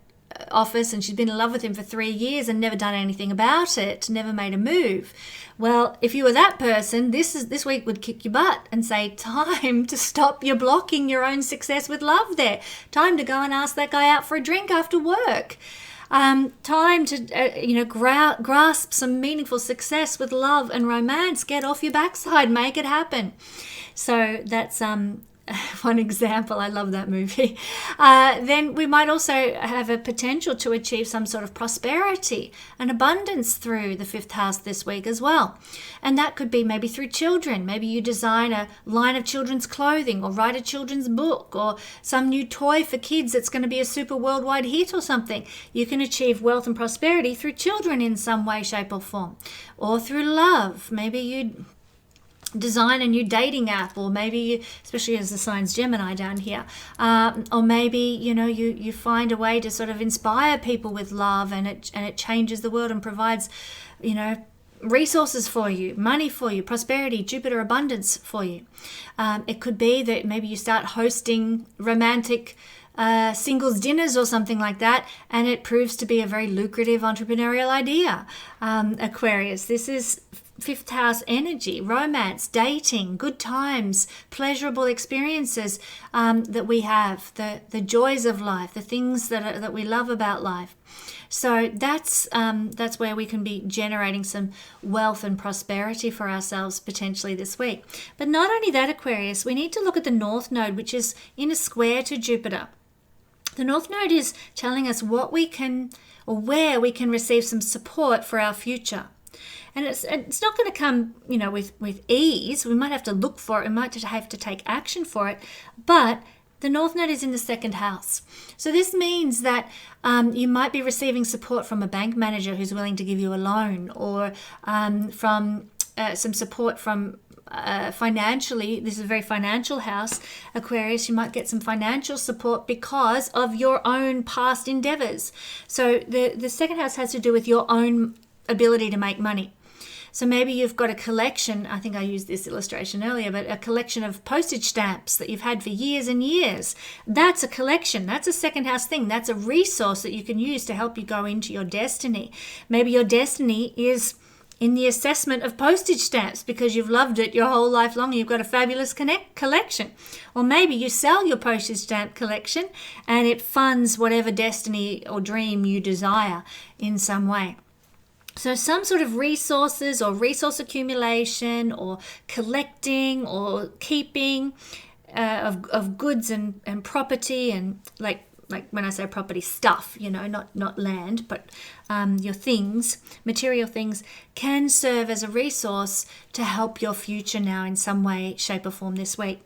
Speaker 1: office, and she's been in love with him for 3 years and never done anything about it, never made a move. Well, if you were that person, this week would kick your butt and say, time to stop your blocking your own success with love there. Time to go and ask that guy out for a drink after work. Time to, grasp some meaningful success with love and romance. Get off your backside, make it happen. So that's one example. I love that movie. Then we might also have a potential to achieve some sort of prosperity and abundance through the 5th house this week as well. And that could be maybe through children. Maybe you design a line of children's clothing, or write a children's book, or some new toy for kids that's going to be a super worldwide hit or something. You can achieve wealth and prosperity through children in some way, shape or form, or through love. Maybe you design a new dating app, or maybe especially as the sign's Gemini down here, or maybe you find a way to sort of inspire people with love, and it changes the world and provides resources for you, money for you, prosperity, Jupiter abundance for you. It could be that maybe you start hosting romantic singles dinners or something like that, and it proves to be a very lucrative entrepreneurial idea. Aquarius, this is 5th house energy, romance, dating, good times, pleasurable experiences that we have, the joys of life, the things that we love about life. So that's where we can be generating some wealth and prosperity for ourselves potentially this week. But not only that, Aquarius, we need to look at the North Node, which is in a square to Jupiter. The North Node is telling us what we can, or where we can receive some support for our future. And it's not going to come, with ease. We might have to look for it. We might have to take action for it. But the North Node is in the 2nd house. So this means that you might be receiving support from a bank manager who's willing to give you a loan, or from some support from financially. This is a very financial house, Aquarius. You might get some financial support because of your own past endeavors. So the 2nd house has to do with your own ability to make money. So maybe you've got a collection, I think I used this illustration earlier, but a collection of postage stamps that you've had for years and years. That's a collection. That's a 2nd house thing. That's a resource that you can use to help you go into your destiny. Maybe your destiny is in the assessment of postage stamps because you've loved it your whole life long and you've got a fabulous collection. Or maybe you sell your postage stamp collection and it funds whatever destiny or dream you desire in some way. So some sort of resources or resource accumulation or collecting or keeping of goods and property, and like when I say property, stuff, not land, but your things, material things, can serve as a resource to help your future now in some way, shape or form this week.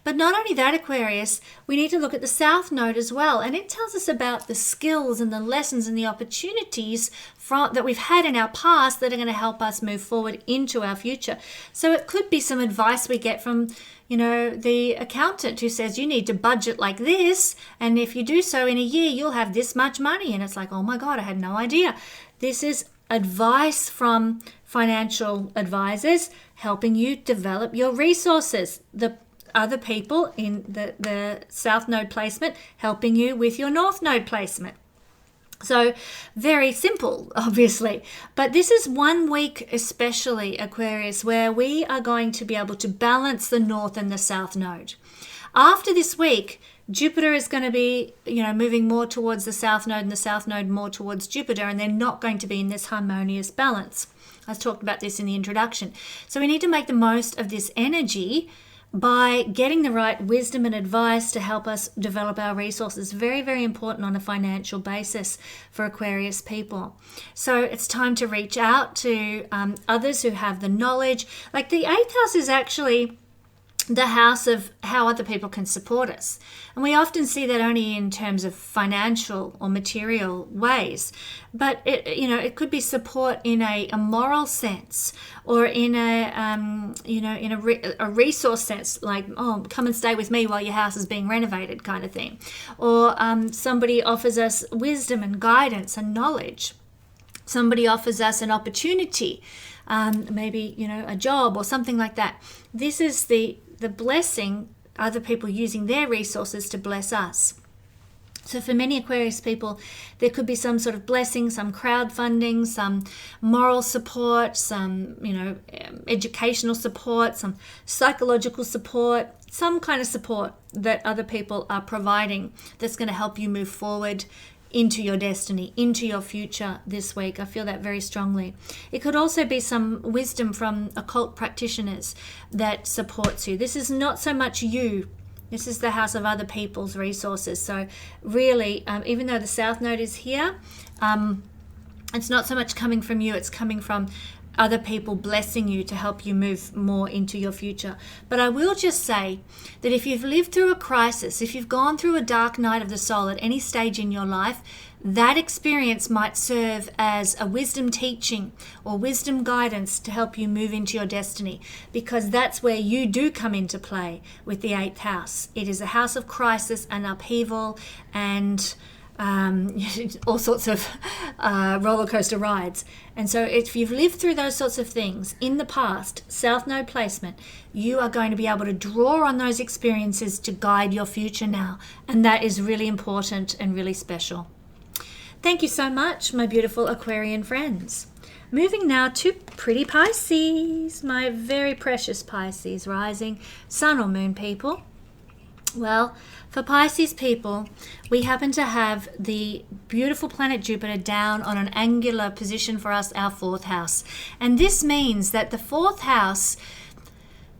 Speaker 1: But not only that, Aquarius, we need to look at the South Node as well. And it tells us about the skills and the lessons and the opportunities that we've had in our past that are going to help us move forward into our future. So it could be some advice we get from, the accountant who says you need to budget like this. And if you do so in a year, you'll have this much money. And it's like, oh my God, I had no idea. This is advice from financial advisors helping you develop your resources. The other people in the South Node placement helping you with your North Node placement. So very simple, obviously. But this is 1 week especially, Aquarius, where we are going to be able to balance the North and the South Node. After this week, Jupiter is going to be, moving more towards the South Node and the South Node more towards Jupiter, and they're not going to be in this harmonious balance. I talked about this in the introduction. So we need to make the most of this energy by getting the right wisdom and advice to help us develop our resources. Very, very important on a financial basis for Aquarius people. So it's time to reach out to others who have the knowledge. Like the 8th house is actually the house of how other people can support us. And we often see that only in terms of financial or material ways. But it could be support in a moral sense, or in a resource sense, like, oh, come and stay with me while your house is being renovated, kind of thing. Or somebody offers us wisdom and guidance and knowledge. Somebody offers us an opportunity, maybe, a job or something like that. This is the blessing, other people using their resources to bless us. So for many Aquarius people, there could be some sort of blessing, some crowdfunding, some moral support, some, educational support, some psychological support, some kind of support that other people are providing that's going to help you move forward into your destiny, into your future this week. I feel that very strongly. It could also be some wisdom from occult practitioners that supports you. This is not so much you. This is the house of other people's resources. So really, even though the South Node is here, it's not so much coming from you. It's coming from other people blessing you to help you move more into your future. But I will just say that if you've lived through a crisis, if you've gone through a dark night of the soul at any stage in your life, that experience might serve as a wisdom teaching or wisdom guidance to help you move into your destiny, because that's where you do come into play with the 8th house. It is a house of crisis and upheaval and all sorts of roller coaster rides. And so if you've lived through those sorts of things in the past, South Node placement, you are going to be able to draw on those experiences to guide your future now. And that is really important and really special. Thank you so much, my beautiful Aquarian friends. Moving now to pretty Pisces, my very precious Pisces rising, sun or moon people. Well, for Pisces people, we happen to have the beautiful planet Jupiter down on an angular position for us, our 4th house. And this means that the 4th house,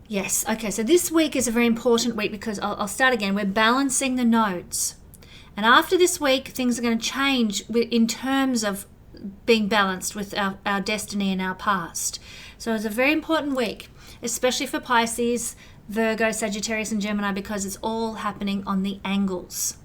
Speaker 1: yes, okay, so this week is a very important week because I'll start again. We're balancing the nodes. And after this week, things are going to change in terms of being balanced with our destiny and our past. So it's a very important week, especially for Pisces, Virgo, Sagittarius and Gemini, because it's all happening on the angles.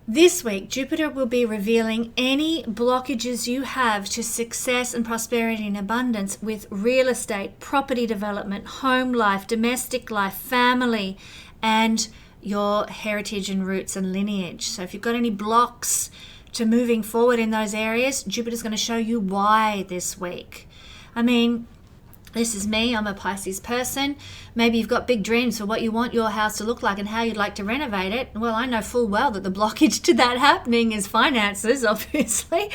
Speaker 1: This week, Jupiter will be revealing any blockages you have to success and prosperity and abundance with real estate, property development, home life, domestic life, family, and your heritage and roots and lineage. So if you've got any blocks to moving forward in those areas, Jupiter's going to show you why this week. I mean, this is me, I'm a Pisces person. Maybe you've got big dreams for what you want your house to look like and how you'd like to renovate it. Well, I know full well that the blockage to that happening is finances, obviously.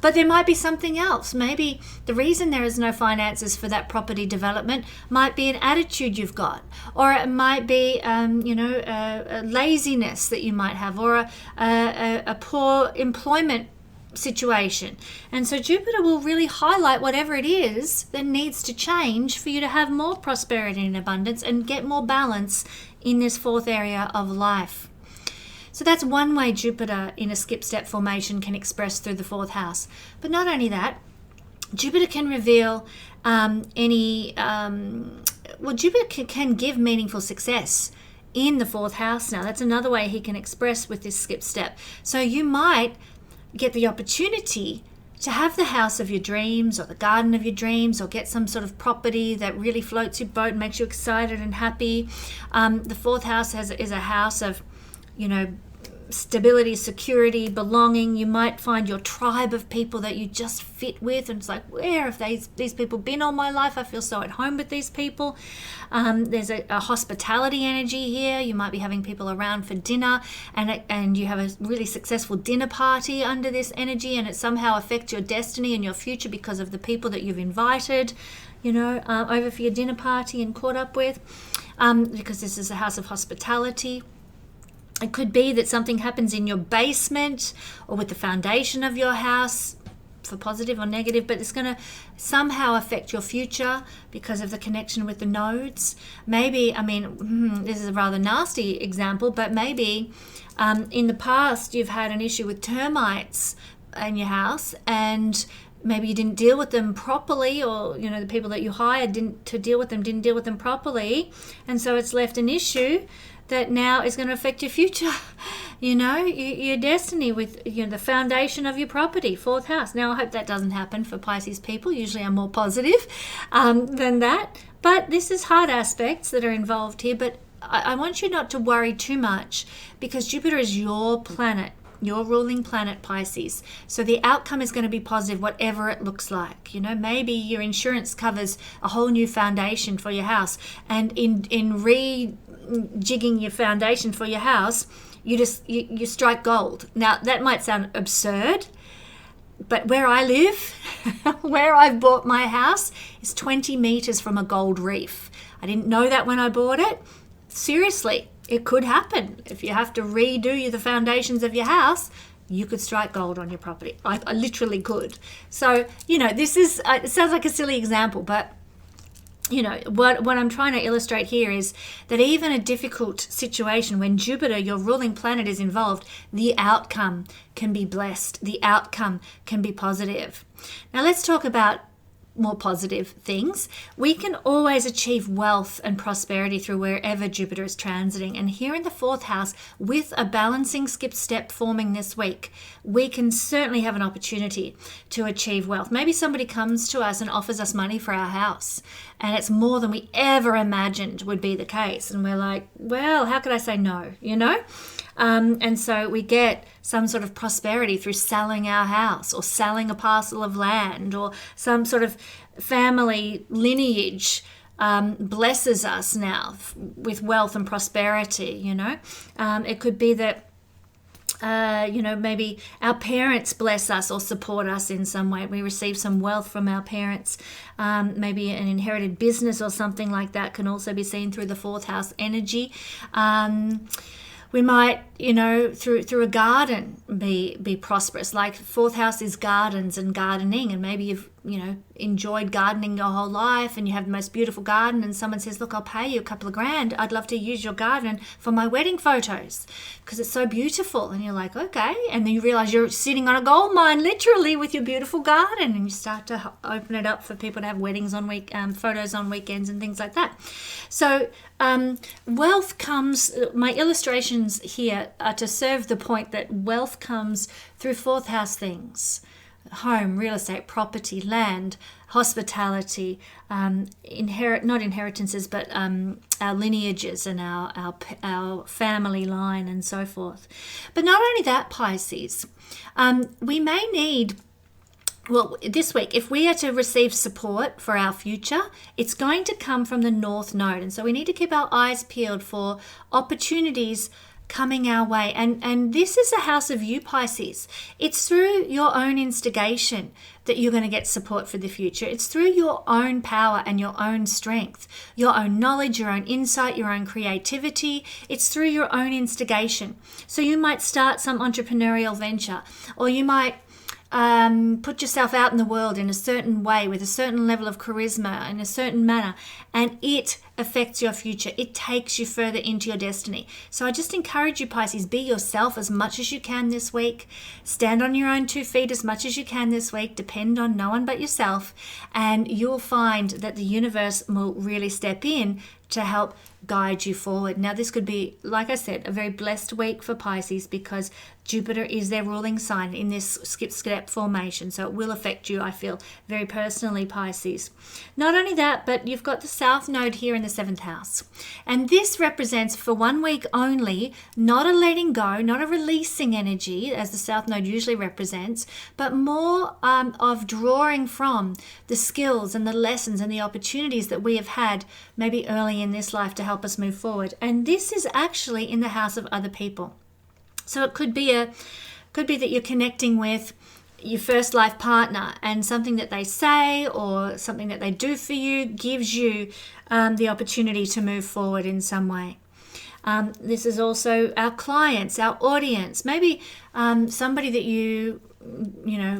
Speaker 1: But there might be something else. Maybe the reason there is no finances for that property development might be an attitude you've got. Or it might be, a laziness that you might have, or a poor employment situation. And so Jupiter will really highlight whatever it is that needs to change for you to have more prosperity and abundance and get more balance in this 4th area of life. So that's one way Jupiter in a skip-step formation can express through the 4th house. But not only that, Jupiter can reveal Jupiter can give meaningful success in the 4th house now. That's another way he can express with this skip-step. So you might get the opportunity to have the house of your dreams or the garden of your dreams, or get some sort of property that really floats your boat and makes you excited and happy. The 4th house is a house of, stability, security, belonging. You might find your tribe of people that you just fit with, and it's like, where have these people been all my life? I feel so at home with these people. There's a hospitality energy here. You might be having people around for dinner, and you have a really successful dinner party under this energy, and it somehow affects your destiny and your future because of the people that you've invited, over for your dinner party and caught up with, because this is a house of hospitality. It could be that something happens in your basement or with the foundation of your house, for positive or negative, but it's going to somehow affect your future because of the connection with the nodes. Maybe, this is a rather nasty example, but maybe in the past you've had an issue with termites in your house, and maybe you didn't deal with them properly, or the people that you hired didn't deal with them properly, and so it's left an issue that now is going to affect your future, your destiny with the foundation of your property, fourth house. Now, I hope that doesn't happen for Pisces people. Usually I'm more positive than that, but this is hard aspects that are involved here. But I want you not to worry too much, because Jupiter is your planet, your ruling planet, Pisces. So the outcome is going to be positive, whatever it looks like. Maybe your insurance covers a whole new foundation for your house, and in rejigging your foundation for your house, you strike gold. Now, that might sound absurd, but where I live, where I've bought my house, is 20 meters from a gold reef. I didn't know that when I bought it. Seriously, it could happen. If you have to redo the foundations of your house, you could strike gold on your property. I literally could. So, this is, it sounds like a silly example, but what I'm trying to illustrate here is that even a difficult situation, when Jupiter, your ruling planet, is involved, the outcome can be blessed. The outcome can be positive. Now, let's talk about more positive things. We can always achieve wealth and prosperity through wherever Jupiter is transiting. And here in the fourth house, with a balancing skip step forming this week, we can certainly have an opportunity to achieve wealth. Maybe somebody comes to us and offers us money for our house, and it's more than we ever imagined would be the case. And we're like, well, how could I say no, And so we get some sort of prosperity through selling our house, or selling a parcel of land, or some sort of family lineage blesses us now with wealth and prosperity. It could be that maybe our parents bless us or support us in some way. We receive some wealth from our parents. Maybe an inherited business or something like that can also be seen through the fourth house energy. We might, through a garden be prosperous. Like fourth house is gardens and gardening, and maybe you've, enjoyed gardening your whole life and you have the most beautiful garden, and someone says, look, I'll pay you a couple of grand. I'd love to use your garden for my wedding photos because it's so beautiful. And you're like, okay. And then you realize you're sitting on a gold mine, literally, with your beautiful garden, and you start to open it up for people to have weddings on photos on weekends and things like that. So wealth comes, my illustrations here are to serve the point that wealth comes through fourth house things: home, real estate, property, land, hospitality, not inheritances, but our lineages and our family line and so forth. But not only that, Pisces, we may need, this week, if we are to receive support for our future, it's going to come from the North Node. And so we need to keep our eyes peeled for opportunities coming our way. And this is a house of you, Pisces. It's through your own instigation that you're going to get support for the future. It's through your own power and your own strength, your own knowledge, your own insight, your own creativity. It's through your own instigation. So you might start some entrepreneurial venture, or you might put yourself out in the world in a certain way with a certain level of charisma in a certain manner, and it affects your future. It takes you further into your destiny. So I just encourage you, Pisces, be yourself as much as you can this week. Stand on your own 2 feet as much as you can this week. Depend on no one but yourself, and you'll find that the universe will really step in to help guide you forward. Now, this could be, like I said, a very blessed week for Pisces, because Jupiter is their ruling sign in this skip-step formation. So it will affect you, I feel, very personally, Pisces. Not only that, but you've got the South Node here in the 7th house. And this represents, for 1 week only, not a letting go, not a releasing energy, as the South Node usually represents, but more of drawing from the skills and the lessons and the opportunities that we have had maybe early in this life to help us move forward. And this is actually in the house of other people. So it could be that you're connecting with your first life partner, and something that they say or something that they do for you gives you the opportunity to move forward in some way. This is also our clients, our audience. Maybe somebody that you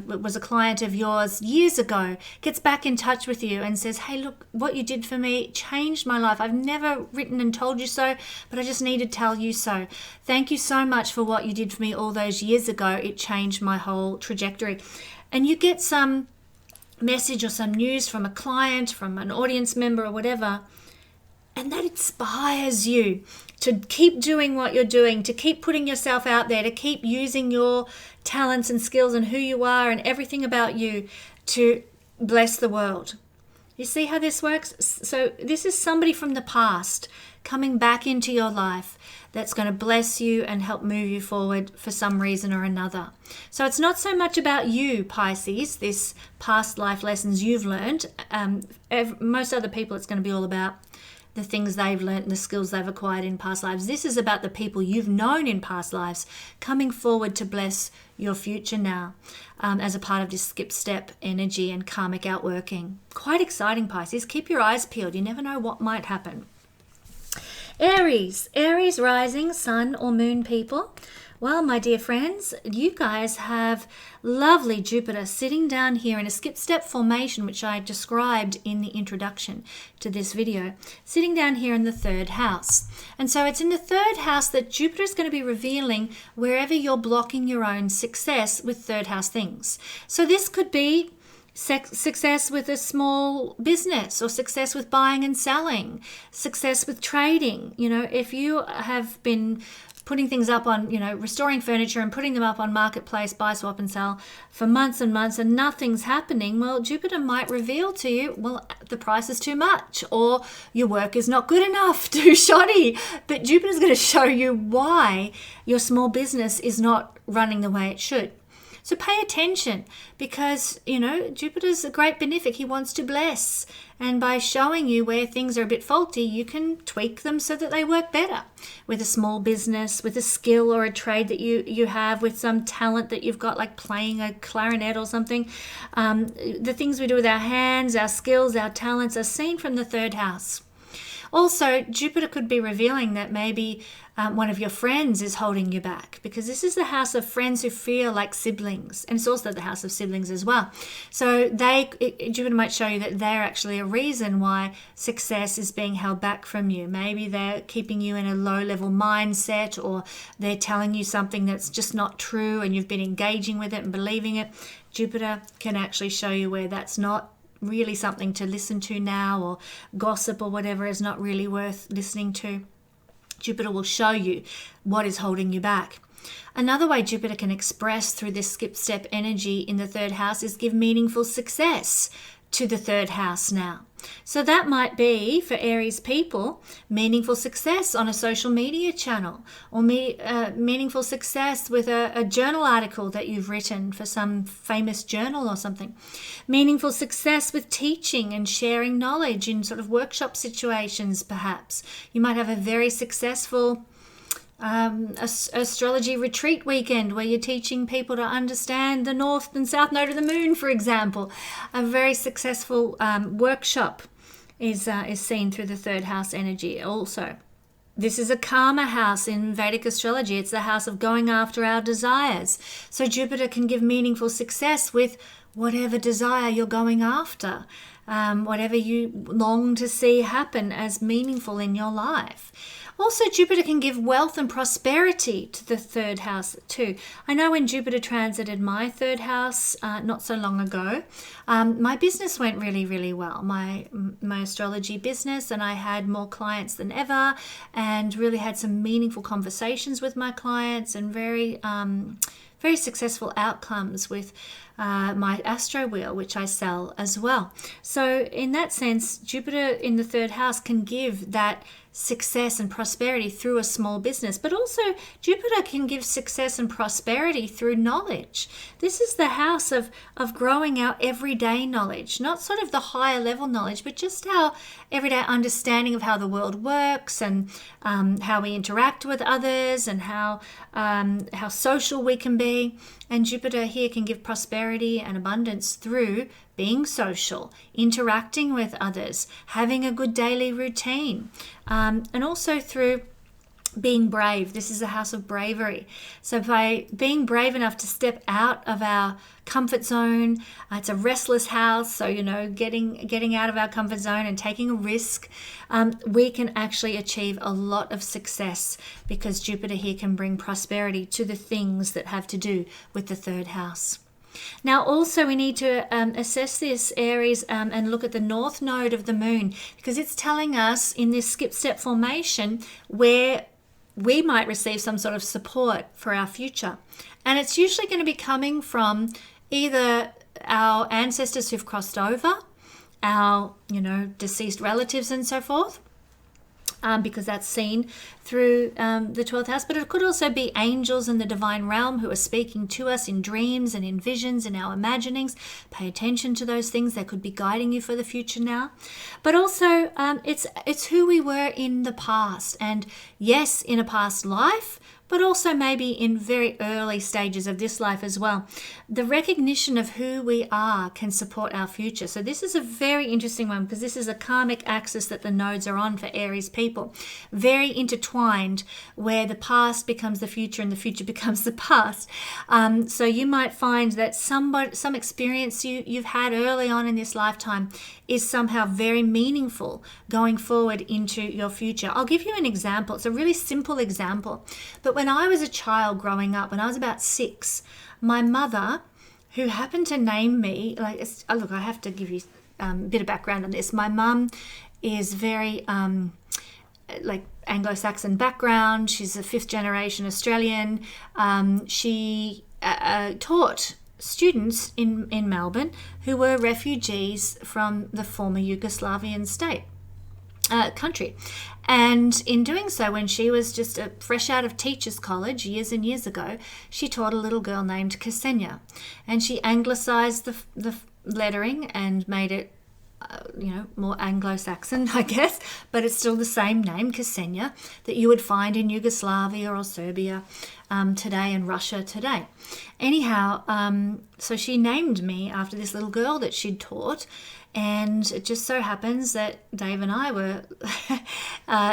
Speaker 1: was a client of yours years ago gets back in touch with you and says, hey, look, what you did for me changed my life. I've never written and told you so, but I just need to tell you so. Thank you so much for what you did for me all those years ago. It changed my whole trajectory. And you get some message or some news from a client, from an audience member or whatever, and that inspires you to keep doing what you're doing, to keep putting yourself out there, to keep using your talents and skills and who you are and everything about you to bless the world. You see how this works? So this is somebody from the past coming back into your life that's going to bless you and help move you forward for some reason or another. So it's not so much about you, Pisces, this past life lessons you've learned. Most other people, it's going to be all about the things they've learned and the skills they've acquired in past lives. This is about the people you've known in past lives coming forward to bless your future now, as a part of this skip step energy and karmic outworking. Quite exciting, Pisces. Keep your eyes peeled. You never know what might happen. Aries rising, sun or moon people. Well, my dear friends, you guys have lovely Jupiter sitting down here in a skip step formation, which I described in the introduction to this video, sitting down here in the third house. And so it's in the third house that Jupiter is going to be revealing wherever you're blocking your own success with third house things. So this could be success with a small business, or success with buying and selling, success with trading. You know, if you have been putting things up on, restoring furniture and putting them up on Marketplace, buy, swap and sell for months and months and nothing's happening, well, Jupiter might reveal to you, well, the price is too much, or your work is not good enough, too shoddy. But Jupiter's going to show you why your small business is not running the way it should. So pay attention, because, Jupiter's a great benefic. He wants to bless. And by showing you where things are a bit faulty, you can tweak them so that they work better. With a small business, with a skill or a trade that you have, with some talent that you've got, like playing a clarinet or something. The things we do with our hands, our skills, our talents are seen from the third house. Also, Jupiter could be revealing that maybe one of your friends is holding you back, because this is the house of friends who feel like siblings, and it's also the house of siblings as well. So Jupiter might show you that they're actually a reason why success is being held back from you. Maybe they're keeping you in a low-level mindset, or they're telling you something that's just not true and you've been engaging with it and believing it. Jupiter can actually show you where that's not really something to listen to now, or gossip or whatever is not really worth listening to. Jupiter will show you what is holding you back. Another way Jupiter can express through this skip step energy in the third house is give meaningful success to the third house now. So that might be, for Aries people, meaningful success on a social media channel, or meaningful success with a journal article that you've written for some famous journal or something. Meaningful success with teaching and sharing knowledge in sort of workshop situations, perhaps. You might have a very successful astrology retreat weekend where you're teaching people to understand the north and south node of the moon, for example. A very successful workshop is seen through the third house energy also. This is a karma house in Vedic astrology. It's the house of going after our desires. So Jupiter can give meaningful success with whatever desire you're going after, whatever you long to see happen as meaningful in your life. Also, Jupiter can give wealth and prosperity to the third house too. I know when Jupiter transited my third house not so long ago, my business went really, really well. My astrology business, and I had more clients than ever, and really had some meaningful conversations with my clients, and very successful outcomes with my astro wheel, which I sell as well. So in that sense, Jupiter in the third house can give that success and prosperity through a small business, but also Jupiter can give success and prosperity through knowledge. This is the house of growing our everyday knowledge, not sort of the higher level knowledge, but just our everyday understanding of how the world works, and how we interact with others, and how social we can be. And Jupiter here can give prosperity and abundance through being social, interacting with others, having a good daily routine, and also through being brave. This is a house of bravery. So by being brave enough to step out of our comfort zone, it's a restless house, so getting out of our comfort zone and taking a risk, we can actually achieve a lot of success, because Jupiter here can bring prosperity to the things that have to do with the third house. Now, also, we need to assess this, Aries, and look at the north node of the moon, because it's telling us in this skip step formation where we might receive some sort of support for our future. And it's usually going to be coming from either our ancestors who've crossed over, our, deceased relatives and so forth, because that's seen through the 12th house. But it could also be angels in the divine realm who are speaking to us in dreams and in visions, in our imaginings. Pay attention to those things. They could be guiding you for the future now. But also, it's who we were in the past. And yes, in a past life, but also maybe in very early stages of this life as well. The recognition of who we are can support our future. So this is a very interesting one, because this is a karmic axis that the nodes are on for Aries people. Very intertwined, where the past becomes the future and the future becomes the past. So you might find that some experience you've had early on in this lifetime is somehow very meaningful going forward into your future. I'll give you an example. It's a really simple example. But when I was a child growing up, when I was about 6, my mother, who happened to name me, look, I have to give you a bit of background on this. My mum is very Anglo-Saxon background. She's a 5th generation Australian. She taught students in Melbourne who were refugees from the former Yugoslavian country. And in doing so, when she was just fresh out of teachers college years and years ago, she taught a little girl named Kesenya, and she anglicized the lettering and made it more Anglo-Saxon, I guess, but it's still the same name, Kesenya, that you would find in Yugoslavia or Serbia today, and Russia today. Anyhow, so she named me after this little girl that she'd taught. And it just so happens that Dave and I were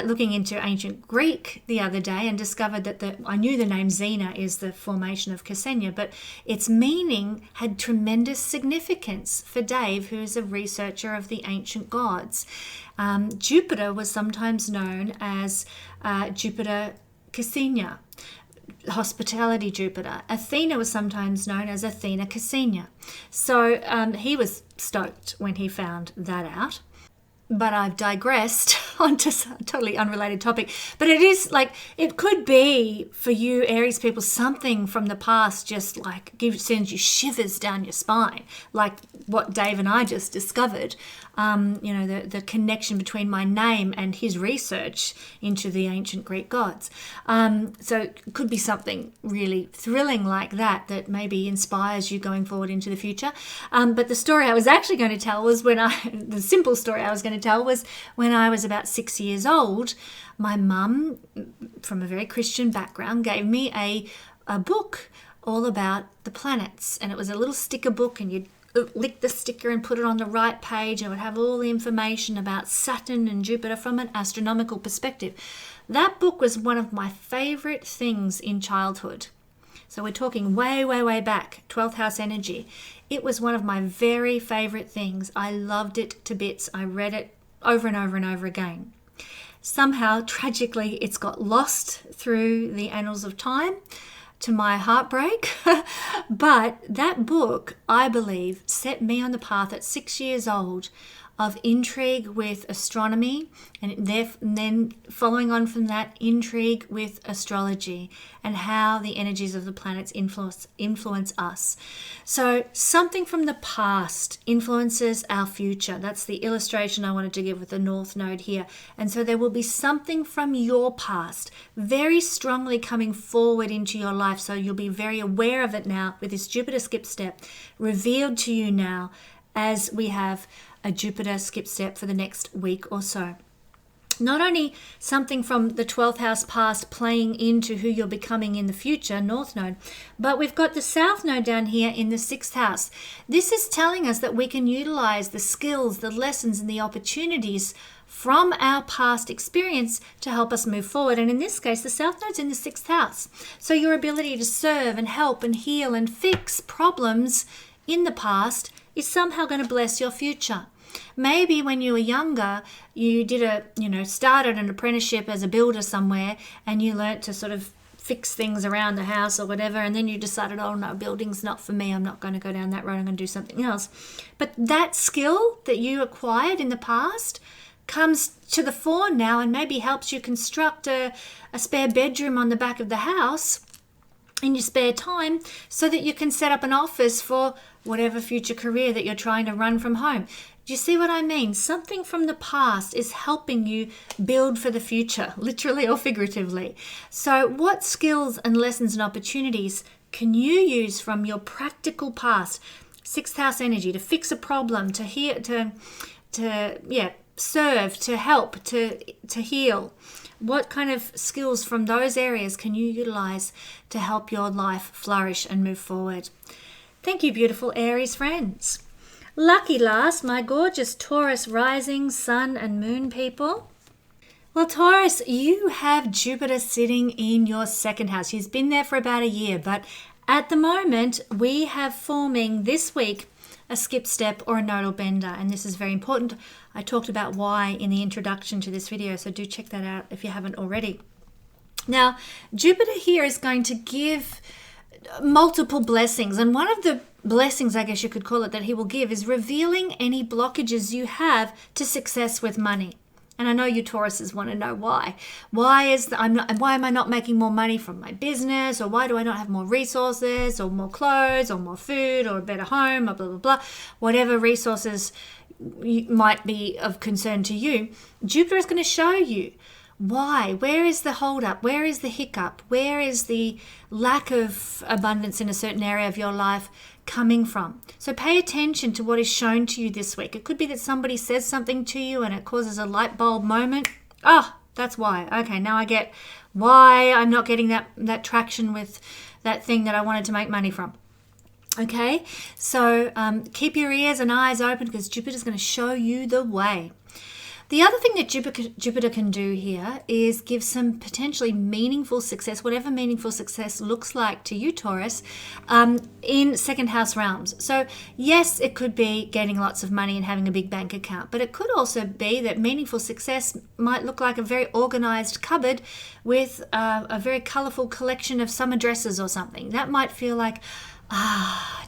Speaker 1: looking into ancient Greek the other day and discovered that I knew the name Xena is the formation of Kesenya, but its meaning had tremendous significance for Dave, who is a researcher of the ancient gods. Jupiter was sometimes known as Jupiter Kesenya, hospitality Jupiter. Athena was sometimes known as Athena Kesenya. So he was stoked when he found that out. But I've digressed onto a totally unrelated topic. But it is it could be for you, Aries people, something from the past just sends you shivers down your spine, like what Dave and I just discovered. The connection between my name and his research into the ancient Greek gods. So it could be something really thrilling like that maybe inspires you going forward into the future. But the story I was actually going to tell was the simple story I was going to tell was when I was about 6 years old. My mum, from a very Christian background, gave me a book all about the planets, and it was a little sticker book, and you'd lick the sticker and put it on the right page, and it would have all the information about Saturn and Jupiter from an astronomical perspective. That book was one of my favorite things in childhood. So we're talking way, way, way back, 12th house energy. It was one of my very favorite things. I loved it to bits. I read it over and over and over again. Somehow, tragically, it's got lost through the annals of time, to my heartbreak. But that book, I believe, set me on the path at 6 years old of intrigue with astronomy, and then following on from that, intrigue with astrology and how the energies of the planets influence us. So something from the past influences our future. That's the illustration I wanted to give with the North Node here. And so there will be something from your past very strongly coming forward into your life. So you'll be very aware of it now with this Jupiter skip step revealed to you now, as we have a Jupiter skip step for the next week or so. Not only something from the 12th house past playing into who you're becoming in the future, North Node, but we've got the South Node down here in the 6th house. This is telling us that we can utilize the skills, the lessons, and the opportunities from our past experience to help us move forward. And in this case, the South Node's in the 6th house. So your ability to serve and help and heal and fix problems in the past is somehow going to bless your future. Maybe when you were younger, you did started an apprenticeship as a builder somewhere, and you learnt to sort of fix things around the house or whatever, and then you decided, oh no, building's not for me, I'm not going to go down that road, I'm going to do something else. But that skill that you acquired in the past comes to the fore now and maybe helps you construct a spare bedroom on the back of the house in your spare time so that you can set up an office for whatever future career that you're trying to run from home. Do you see what I mean? Something from the past is helping you build for the future, literally or figuratively. So what skills and lessons and opportunities can you use from your practical past, sixth house energy, to fix a problem, to serve, to help, to heal? What kind of skills from those areas can you utilize to help your life flourish and move forward? Thank you, beautiful Aries friends. Lucky last, my gorgeous Taurus rising, sun and moon people. Well, Taurus, you have Jupiter sitting in your second house. He's been there for about a year, but at the moment we have forming this week a skip step or a nodal bender, and this is very important. I talked about why in the introduction to this video, so do check that out if you haven't already. Now, Jupiter here is going to give multiple blessings, and one of the blessings, I guess you could call it, that he will give is revealing any blockages you have to success with money. And I know you Tauruses want to know why. Why am I not making more money from my business? Or why do I not have more resources or more clothes or more food or a better home or blah, blah, blah. Whatever resources might be of concern to you, Jupiter is going to show you why. Where is the holdup? Where is the hiccup? Where is the lack of abundance in a certain area of your life coming from? So pay attention to what is shown to you this week. It could be that somebody says something to you and it causes a light bulb moment. Oh, that's why. Okay, now I get why I'm not getting that traction with that thing that I wanted to make money from. Okay, so keep your ears and eyes open because Jupiter's going to show you the way. The other thing that Jupiter can do here is give some potentially meaningful success, whatever meaningful success looks like to you, Taurus, in second house realms. So yes, it could be gaining lots of money and having a big bank account, but it could also be that meaningful success might look like a very organized cupboard with a very colorful collection of summer dresses or something. That might feel like,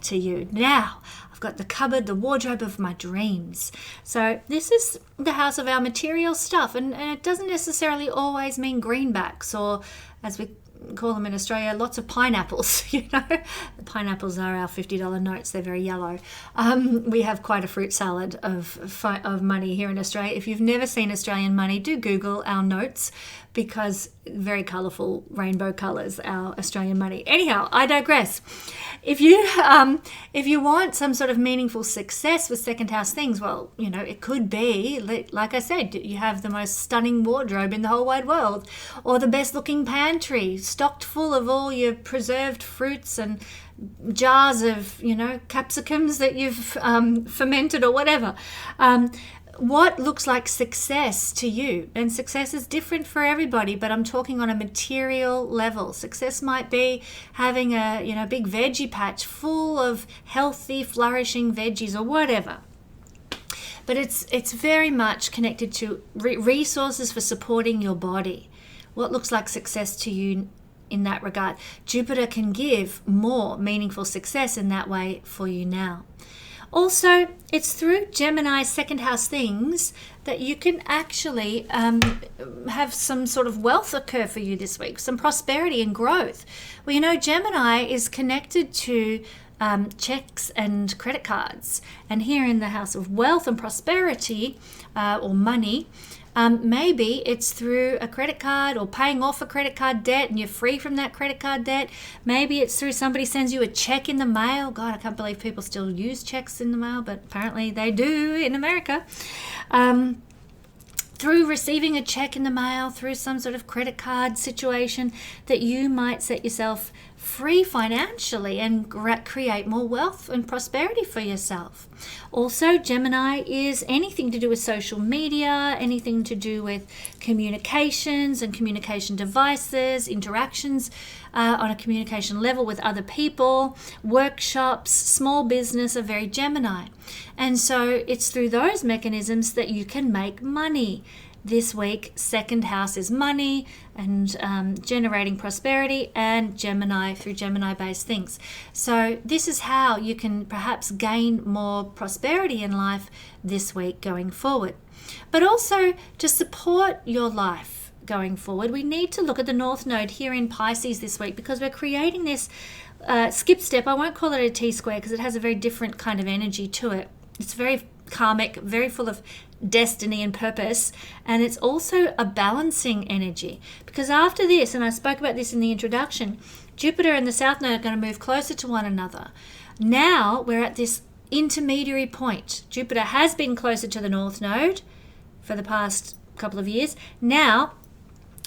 Speaker 1: to you. Now, I've got the cupboard, the wardrobe of my dreams. So this is the house of our material stuff, and it doesn't necessarily always mean greenbacks or, as we call them in Australia, lots of pineapples. You know, the pineapples are our $50 notes. They're very yellow. We have quite a fruit salad of money here in Australia. If you've never seen Australian money, do Google our notes, because very colourful rainbow colours, our Australian money. Anyhow, I digress. If you want some sort of meaningful success with second house things, well, you know, it could be, like I said, you have the most stunning wardrobe in the whole wide world, or the best looking pantry stocked full of all your preserved fruits and jars of, you know, capsicums that you've fermented or whatever. What looks like success to you? And success is different for everybody, but I'm talking on a material level. Success might be having a big veggie patch full of healthy, flourishing veggies or whatever. But it's very much connected to resources for supporting your body. What looks like success to you in that regard? Jupiter can give more meaningful success in that way for you now. Also, it's through Gemini second house things that you can actually have some sort of wealth occur for you this week, some prosperity and growth. Well, you know, Gemini is connected to checks and credit cards. And here in the house of wealth and prosperity or money, maybe it's through a credit card or paying off a credit card debt and you're free from that credit card debt. Maybe it's through somebody sends you a check in the mail. God, I can't believe people still use checks in the mail, but apparently they do in America. Through receiving a check in the mail, through some sort of credit card situation, that you might set yourself free financially and create more wealth and prosperity for yourself. Also, Gemini is anything to do with social media, anything to do with communications and communication devices, interactions on a communication level with other people, workshops, small business are very Gemini. And so it's through those mechanisms that you can make money. this week. Second house is money and generating prosperity, and Gemini through Gemini-based things. So this is how you can perhaps gain more prosperity in life this week going forward. But also to support your life going forward, we need to look at the North Node here in Pisces this week, because we're creating this skip step. I won't call it a T-square because it has a very different kind of energy to it. It's very karmic, very full of destiny and purpose, and it's also a balancing energy, because after this, and I spoke about this in the introduction, Jupiter and the South Node are going to move closer to one another. Now we're at this intermediary point. Jupiter has been closer to the North Node for the past couple of years. Now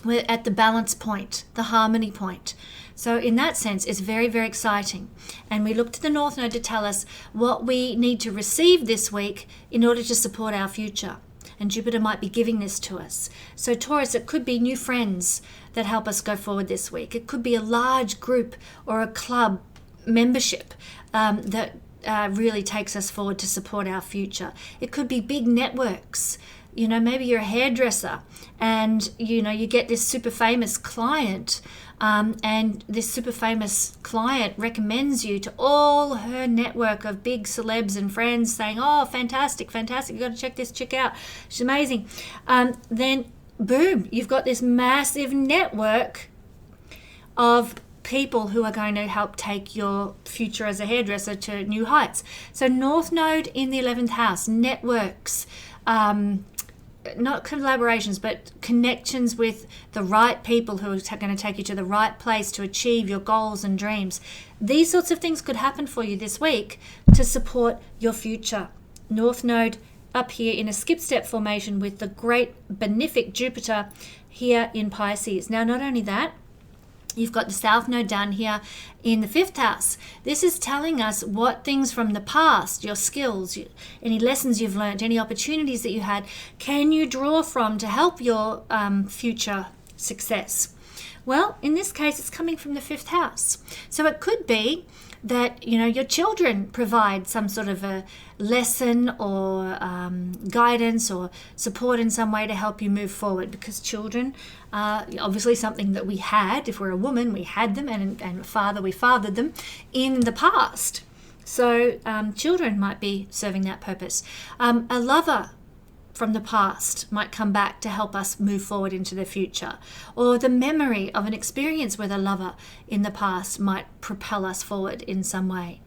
Speaker 1: we're at the balance point, the harmony point. So in that sense, it's very, very exciting. And we look to the North Node to tell us what we need to receive this week in order to support our future. And Jupiter might be giving this to us. So Taurus, it could be new friends that help us go forward this week. It could be a large group or a club membership that really takes us forward to support our future. It could be big networks. You know, maybe you're a hairdresser and, you know, you get this super famous client, and this super famous client recommends you to all her network of big celebs and friends, saying, oh, fantastic, fantastic, you've got to check this chick out, she's amazing. Then, boom, you've got this massive network of people who are going to help take your future as a hairdresser to new heights. So North Node in the 11th house, networks, not collaborations, but connections with the right people who are going to take you to the right place to achieve your goals and dreams. These sorts of things could happen for you this week to support your future. North Node up here in a skip step formation with the great benefic Jupiter here in Pisces. Now, not only that, you've got the South Node down here in the 5th house. This is telling us what things from the past, your skills, any lessons you've learned, any opportunities that you had, can you draw from to help your future success? Well, in this case, it's coming from the 5th house. So it could be that, you know, your children provide some sort of a lesson or guidance or support in some way to help you move forward, because children are obviously something that we had. If we're a woman, we had them, and father, we fathered them in the past. So children might be serving that purpose. A lover from the past might come back to help us move forward into the future, or the memory of an experience with a lover in the past might propel us forward in some way.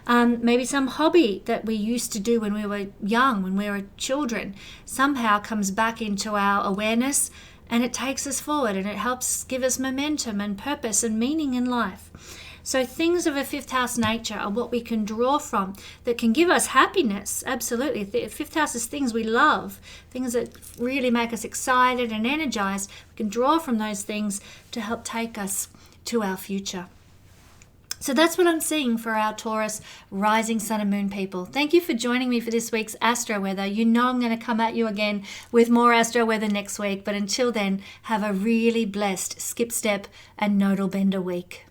Speaker 1: Maybe some hobby that we used to do when we were young, when we were children, somehow comes back into our awareness, and it takes us forward, and it helps give us momentum and purpose and meaning in life. So things of a 5th house nature are what we can draw from that can give us happiness. Absolutely. The 5th house is things we love, things that really make us excited and energized. We can draw from those things to help take us to our future. So that's what I'm seeing for our Taurus rising sun and moon people. Thank you for joining me for this week's Astro Weather. You know I'm going to come at you again with more Astro Weather next week. But until then, have a really blessed skip step and nodal bender week.